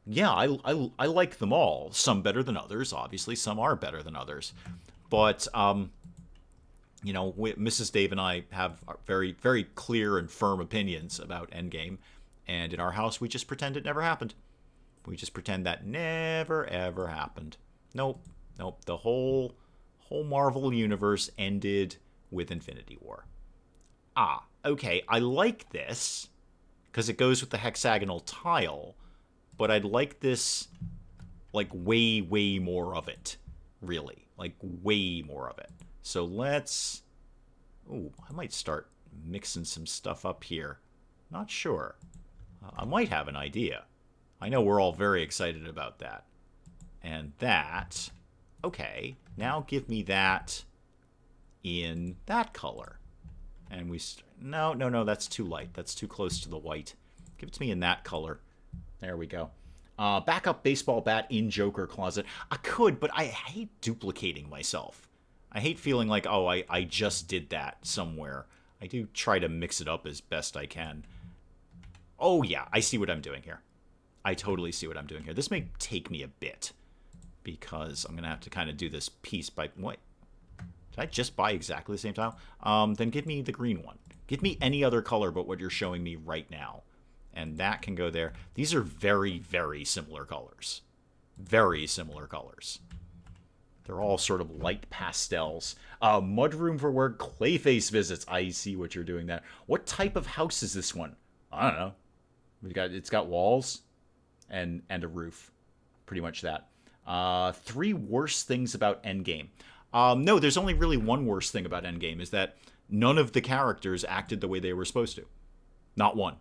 I like them all. Some better than others, obviously. Some are better than others. But, Mrs. Dave and I have very, very clear and firm opinions about Endgame. And in our house, we just pretend it never happened. We just pretend that never, ever happened. Nope. The whole Marvel universe ended with Infinity War. Okay, I like this because it goes with the hexagonal tile, but I'd like this, like, way, way more of it, really. Like, way more of it. So let's... Ooh, I might start mixing some stuff up here. Not sure. I might have an idea. I know we're all very excited about that. And that... Okay, now give me that in that color. And we... No, that's too light. That's too close to the white. Give it to me in that color. There we go. Backup baseball bat in Joker closet. I could, but I hate duplicating myself. I hate feeling like, oh, I just did that somewhere. I do try to mix it up as best I can. Oh, yeah, I see what I'm doing here. I totally see what I'm doing here. This may take me a bit, because I'm going to have to kind of do this piece by... What? Did I just buy exactly the same tile? Then give me the green one. Give me any other color but what you're showing me right now. And that can go there. These are very, very similar colors. Very similar colors. They're all sort of light pastels. Mudroom for work, Clayface visits. I see what you're doing there. What type of house is this one? I don't know. It's got walls and a roof. Pretty much that. 3 worst things about Endgame. No, there's only really one worst thing about Endgame, is that none of the characters acted the way they were supposed to. Not one.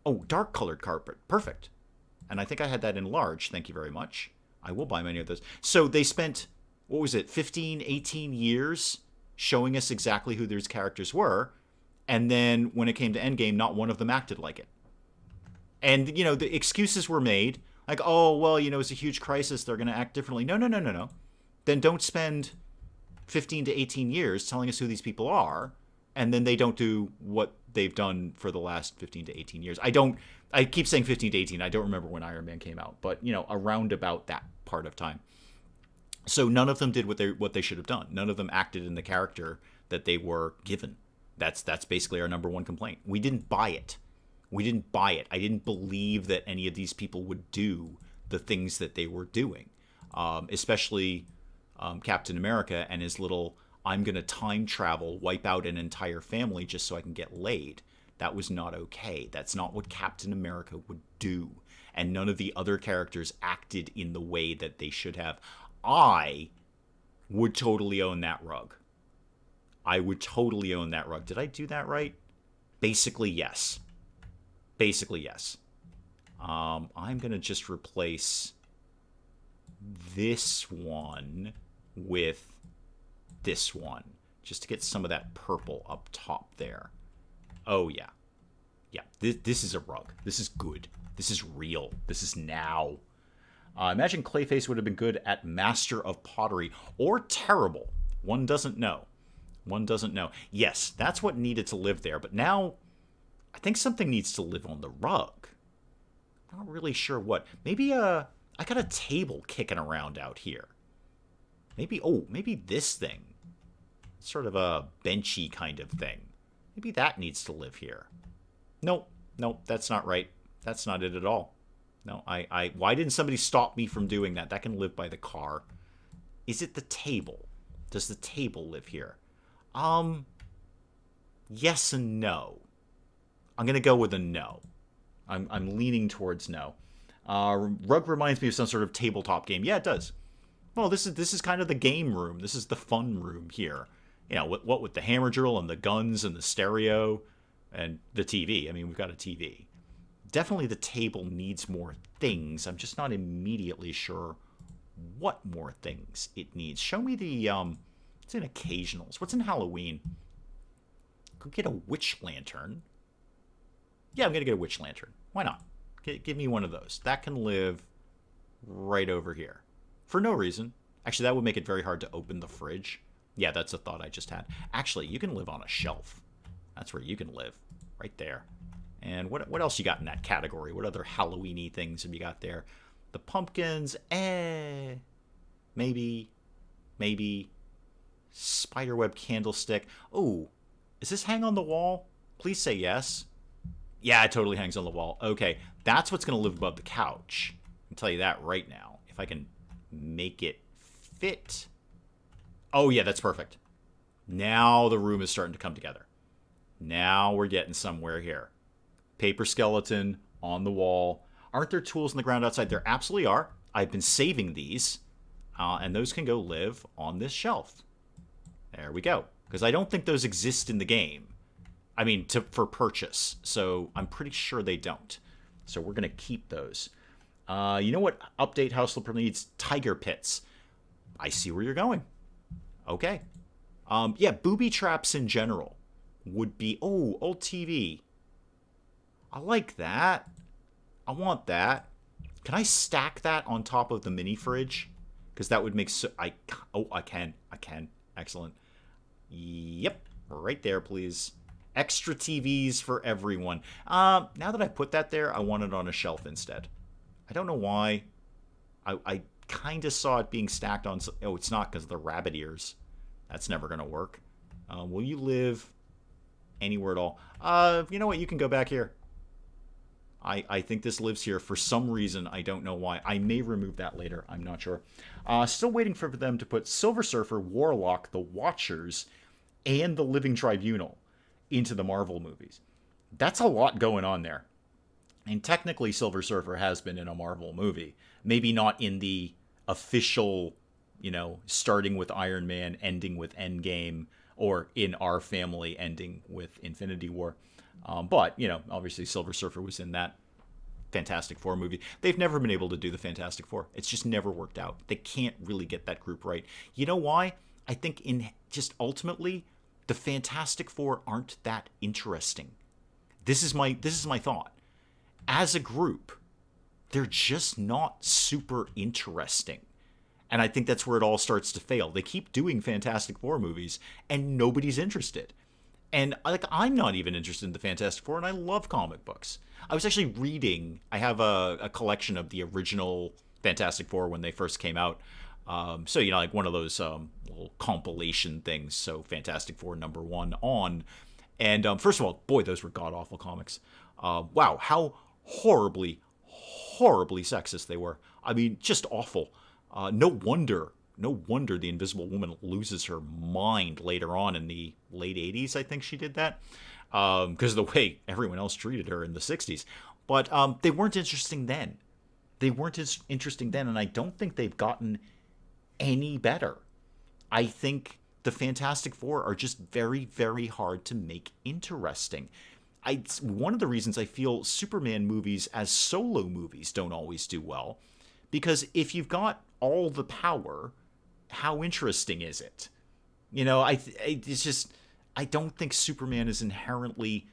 Oh, dark colored carpet. Perfect. And I think I had that in large. Thank you very much. I will buy many of those. So they spent, what was it, 15, 18 years showing us exactly who those characters were. And then when it came to Endgame, not one of them acted like it. And, the excuses were made. Like, oh, well, it's a huge crisis. They're going to act differently. No. Then don't spend 15 to 18 years telling us who these people are, and then they don't do what they've done for the last 15 to 18 years. I keep saying 15 to 18. I don't remember when Iron Man came out, but, around about that part of time. So none of them did what they should have done. None of them acted in the character that they were given. That's basically our number one complaint. We didn't buy it. I didn't believe that any of these people would do the things that they were doing, especially Captain America and his little, I'm going to time travel, wipe out an entire family just so I can get laid. That was not okay. That's not what Captain America would do. And none of the other characters acted in the way that they should have. I would totally own that rug. Did I do that right? Basically, yes. I'm going to just replace this one with this one, just to get some of that purple up top there. Oh, yeah. Yeah, this is a rug. This is good. This is real. This is now. Imagine Clayface would have been good at Master of Pottery, or terrible. One doesn't know. Yes, that's what needed to live there, but now I think something needs to live on the rug. I'm not really sure what. Maybe I got a table kicking around out here. Maybe this thing. Sort of a benchy kind of thing. Maybe that needs to live here. Nope, nope, that's not right. That's not it at all. No, why didn't somebody stop me from doing that? That can live by the car. Is it the table? Does the table live here? Um, yes and no. I'm gonna go with a no. I'm leaning towards no. Rug reminds me of some sort of tabletop game. Yeah, it does. Well, this is kind of the game room. This is the fun room here. You know, what with the hammer drill and the guns and the stereo and the TV. I mean, we've got a TV. Definitely the table needs more things. I'm just not immediately sure what more things it needs. Show me the it's in occasionals. What's in Halloween? Could get a witch lantern. Yeah, I'm gonna get a witch lantern. Why not? Give me one of those. That can live right over here for no reason. Actually, that would make it very hard to open the fridge. Yeah, that's a thought I just had. Actually, you can live on a shelf. That's where you can live, right there. And what else you got in that category? What other Halloween-y things have you got there? The pumpkins, maybe spiderweb candlestick. Oh, does this hang on the wall? Please say yes. Yeah, it totally hangs on the wall. Okay, that's what's going to live above the couch. I can tell you that right now. If I can make it fit. Oh, yeah, that's perfect. Now the room is starting to come together. Now we're getting somewhere here. Paper skeleton on the wall. Aren't there tools in the ground outside? There absolutely are. I've been saving these, and those can go live on this shelf. There we go. Because I don't think those exist in the game. I mean, for purchase. So I'm pretty sure they don't. So we're going to keep those. You know what update house flipper needs? Tiger pits. I see where you're going. Okay. Yeah, booby traps in general would be... Oh, old TV. I like that. I want that. Can I stack that on top of the mini fridge? Because that would make... I can. Excellent. Yep. Right there, please. Extra TVs for everyone. Now that I put that there, I want it on a shelf instead. I don't know why. I kind of saw it being stacked on... Oh, it's not because of the rabbit ears. That's never going to work. Will you live anywhere at all? You know what? You can go back here. I think this lives here for some reason. I don't know why. I may remove that later. I'm not sure. Still waiting for them to put Silver Surfer, Warlock, the Watchers, and the Living Tribunal into the Marvel movies. That's a lot going on there. And technically, Silver Surfer has been in a Marvel movie. Maybe not in the official, starting with Iron Man, ending with Endgame, or in our family, ending with Infinity War. But, obviously Silver Surfer was in that Fantastic Four movie. They've never been able to do the Fantastic Four. It's just never worked out. They can't really get that group right. You know why? I think just ultimately, the Fantastic Four aren't that interesting. This is my thought. As a group, they're just not super interesting. And I think that's where it all starts to fail. They keep doing Fantastic Four movies, and nobody's interested. And I'm not even interested in the Fantastic Four, and I love comic books. I was actually reading. I have a collection of the original Fantastic Four when they first came out. So like one of those little compilation things. So Fantastic Four #1 on. And first of all, boy, those were god awful comics. Wow, how horribly sexist they were. I mean, just awful. No wonder the Invisible Woman loses her mind later on in the late 80s. I think she did that because of the way everyone else treated her in the 60s. But they weren't interesting then. And I don't think they've gotten any better. I think the Fantastic Four are just very, very hard to make interesting. One of the reasons I feel Superman movies as solo movies don't always do well, because if you've got all the power, how interesting is it? It's just, I don't think Superman is inherently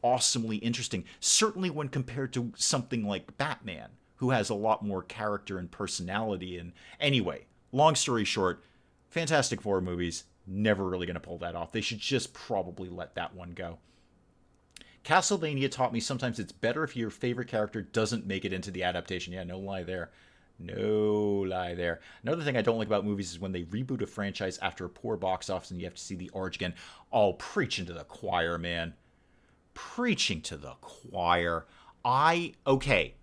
awesomely interesting. Certainly when compared to something like Batman, who has a lot more character and personality. And anyway, long story short, Fantastic Four movies, never really going to pull that off. They should just probably let that one go. Castlevania taught me sometimes it's better if your favorite character doesn't make it into the adaptation. Yeah, no lie there. Another thing I don't like about movies is when they reboot a franchise after a poor box office and you have to see the origin again. Oh, preach into the choir, man. preaching to the choir. Okay,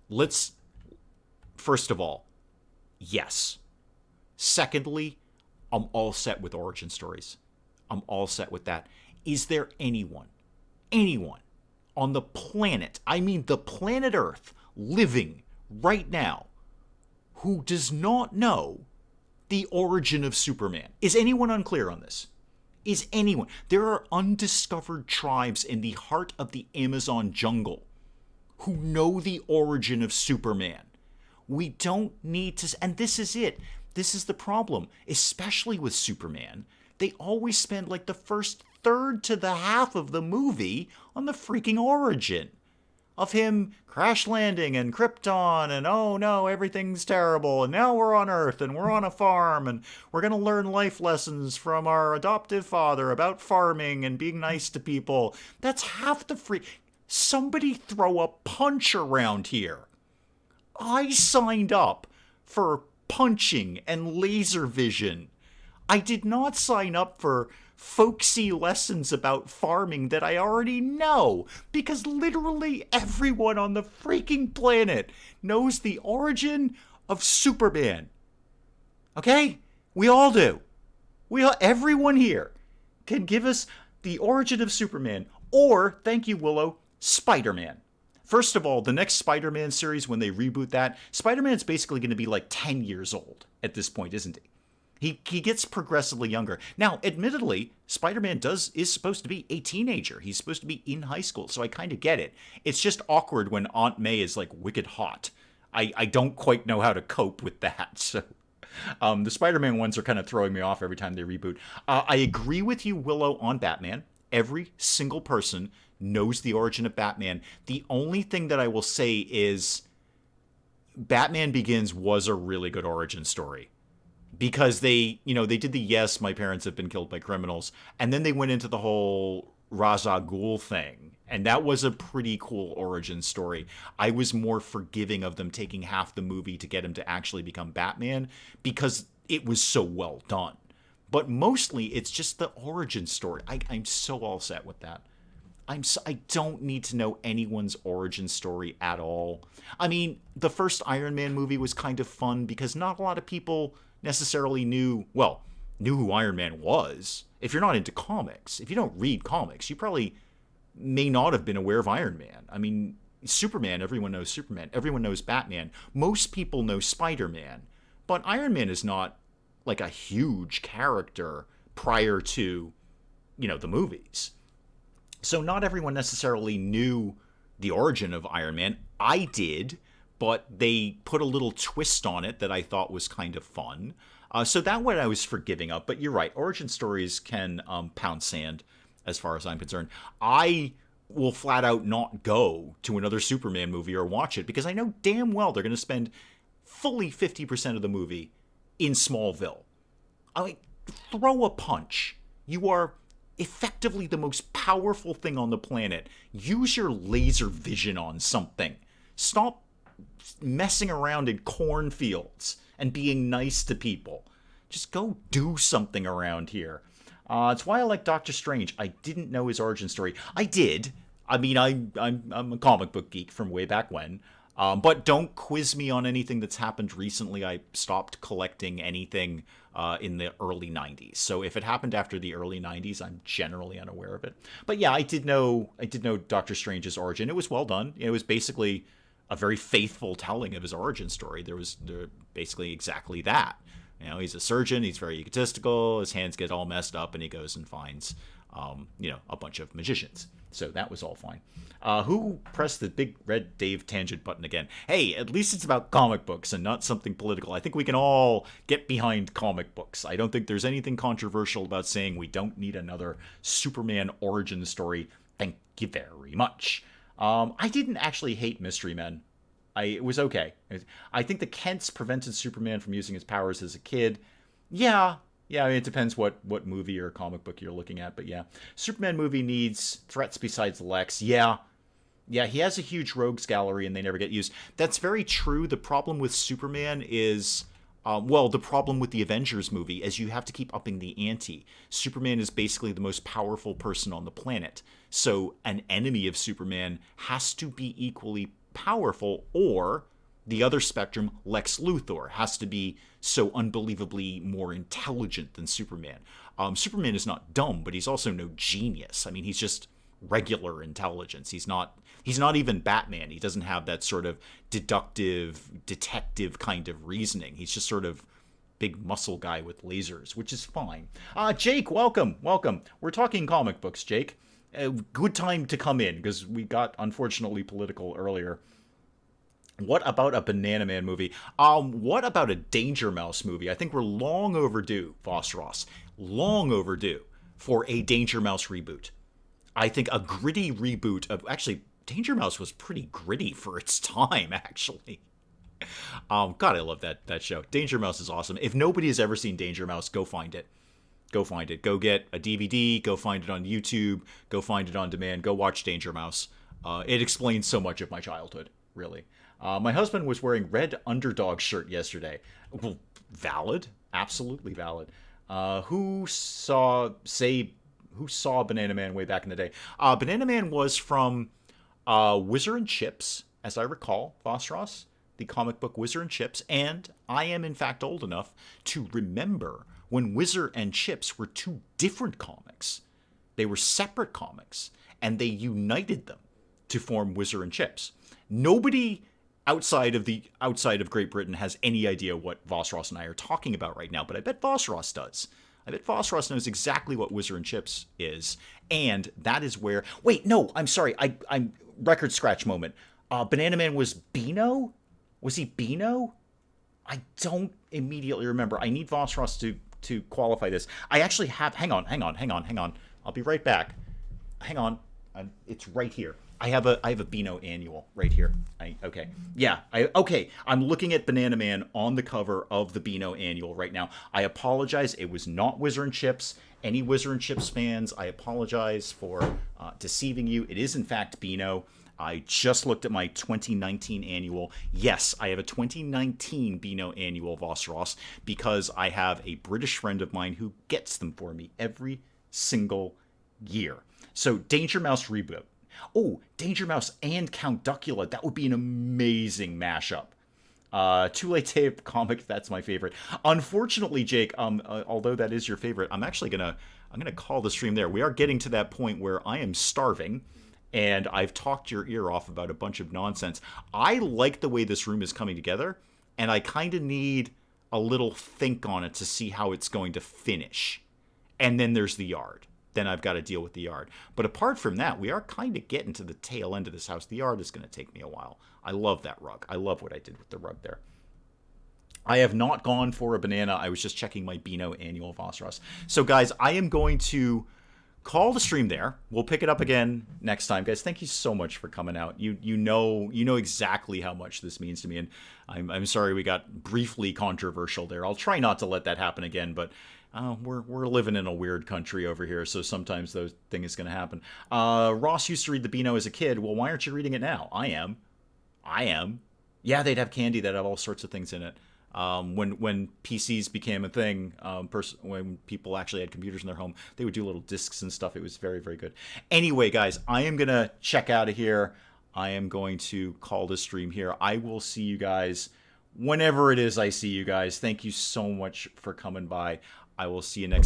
let's, first of all, yes. Secondly, I'm all set with origin stories. I'm all set with that. Is there anyone on the planet, I mean the planet Earth, living right now, who does not know the origin of Superman? Is anyone unclear on this? Is anyone? There are undiscovered tribes in the heart of the Amazon jungle who know the origin of Superman. We don't need to, and this is it. This is the problem, especially with Superman. They always spend like the first third to the half of the movie on the freaking origin of him crash landing and Krypton and oh no, everything's terrible and now we're on Earth and we're on a farm and we're going to learn life lessons from our adoptive father about farming and being nice to people. That's half the Somebody throw a punch around here. I signed up for punching and laser vision. I did not sign up for folksy lessons about farming that I already know, because literally everyone on the freaking planet knows the origin of Superman. Okay? We all do. Everyone here can give us the origin of Superman, or, thank you, Willow, Spider-Man. First of all, the next Spider-Man series, when they reboot that, Spider-Man's basically going to be like 10 years old at this point, isn't he? He gets progressively younger. Now, admittedly, Spider-Man is supposed to be a teenager. He's supposed to be in high school, so I kind of get it. It's just awkward when Aunt May is like wicked hot. I don't quite know how to cope with that. So the Spider-Man ones are kind of throwing me off every time they reboot. I agree with you, Willow, on Batman. Every single person knows the origin of Batman. The only thing that I will say is Batman Begins was a really good origin story. Because they did the yes, my parents have been killed by criminals, and then they went into the whole Ra's al Ghul thing, and that was a pretty cool origin story. I was more forgiving of them taking half the movie to get him to actually become Batman, because it was so well done. But mostly, it's just the origin story. I'm so all set with that. I don't need to know anyone's origin story at all. I mean, the first Iron Man movie was kind of fun because not a lot of people necessarily knew who Iron Man was. If you're not into comics, if you don't read comics, you probably may not have been aware of Iron Man. I mean, Superman, everyone knows Superman. Everyone knows Batman. Most people know Spider-Man. But Iron Man is not like a huge character prior to, the movies. So not everyone necessarily knew the origin of Iron Man. I did, but they put a little twist on it that I thought was kind of fun. So that one I was forgiving of. But you're right, origin stories can pound sand as far as I'm concerned. I will flat out not go to another Superman movie or watch it because I know damn well they're going to spend fully 50% of the movie in Smallville. I mean, throw a punch. You are effectively the most powerful thing on the planet. Use your laser vision on something. Stop messing around in cornfields and being nice to people. Just go do something around here. It's why I like Doctor Strange. I didn't know his origin story. I did. I mean, I'm a comic book geek from way back when. But don't quiz me on anything that's happened recently. I stopped collecting anything in the early 90s. So if it happened after the early 90s, I'm generally unaware of it. But yeah, I did know Doctor Strange's origin. It was well done. It was basically a very faithful telling of his origin story. There basically exactly that. He's a surgeon. He's very egotistical. His hands get all messed up, and he goes and finds, a bunch of magicians. So that was all fine. Who pressed the big red Dave tangent button again? Hey, at least it's about comic books and not something political. I think we can all get behind comic books. I don't think there's anything controversial about saying we don't need another Superman origin story. Thank you very much. I didn't actually hate Mystery Men. It was okay. I think the Kents prevented Superman from using his powers as a kid. Yeah, I mean, it depends what movie or comic book you're looking at, but yeah. Superman movie needs threats besides Lex. Yeah, he has a huge rogues gallery and they never get used. That's very true. The problem with Superman is Well, the problem with the Avengers movie is you have to keep upping the ante. Superman is basically the most powerful person on the planet. So an enemy of Superman has to be equally powerful, or the other spectrum, Lex Luthor, has to be so unbelievably more intelligent than Superman. Superman is not dumb, but he's also no genius. I mean, he's just regular intelligence. He's not even Batman. He doesn't have that sort of deductive, detective kind of reasoning. He's just sort of big muscle guy with lasers, which is fine. Jake, welcome. We're talking comic books, Jake. Good time to come in, because we got, unfortunately, political earlier. What about a Banana Man movie? What about a Danger Mouse movie? I think we're long overdue, Voss Ross. Long overdue for a Danger Mouse reboot. I think a gritty reboot of... Actually, Danger Mouse was pretty gritty for its time, actually. God, I love that show. Danger Mouse is awesome. If nobody has ever seen Danger Mouse, go find it. Go find it. Go get a DVD. Go find it on YouTube. Go find it on demand. Go watch Danger Mouse. It explains so much of my childhood, really. My husband was wearing red Underdog shirt yesterday. Well, valid. Absolutely valid. Who saw Banana Man way back in the day? Banana Man was from Whizzer and Chips, as I recall, Voss Ross, the comic book Whizzer and Chips, and I am in fact old enough to remember when Whizzer and Chips were two different comics. They were separate comics, and they united them to form Whizzer and Chips. Nobody outside of Great Britain has any idea what Voss Ross and I are talking about right now, but I bet Voss Ross does. I bet Voss Ross knows exactly what Whizzer and Chips is, and that is where... Wait, no, I'm sorry. I'm record scratch moment. Banana Man was Beano? Was he Beano? I don't immediately remember. I need Voss Ross to qualify this. I actually have... Hang on. I'll be right back. Hang on. It's right here. I have a Beano annual right here. I'm looking at Banana Man on the cover of the Beano annual right now. I apologize. It was not Whizzer and Chips. Any Whizzer and Chips fans, I apologize for deceiving you. It is in fact Beano. I just looked at my 2019 annual. Yes, I have a 2019 Beano annual, Voss Ross, because I have a British friend of mine who gets them for me every single year. So Danger Mouse reboot. Oh, Danger Mouse and Count Duckula. That would be an amazing mashup. Too Late Tape comic, that's my favorite. Unfortunately, Jake, although that is your favorite, I'm gonna call the stream there. We are getting to that point where I am starving, and I've talked your ear off about a bunch of nonsense. I like the way this room is coming together, and I kind of need a little think on it to see how it's going to finish. And then there's the yard. Then I've got to deal with the yard. But apart from that, we are kind of getting to the tail end of this house. The yard is going to take me a while. I love that rug. I love what I did with the rug there. I have not gone for a banana. I was just checking my Beano annual, Voss Ross. So guys, I am going to call the stream there. We'll pick it up again next time. Guys, thank you so much for coming out. You know exactly how much this means to me. And I'm sorry we got briefly controversial there. I'll try not to let that happen again, but we're living in a weird country over here, so sometimes those thing is going to happen. Ross used to read the Beano as a kid. Well, why aren't you reading it now? I am. Yeah, they'd have candy that have all sorts of things in it. When PCs became a thing, when people actually had computers in their home, they would do little discs and stuff. It was very, very good. Anyway, guys, I am going to check out of here. I am going to call this stream here. I will see you guys whenever it is I see you guys. Thank you so much for coming by. I will see you next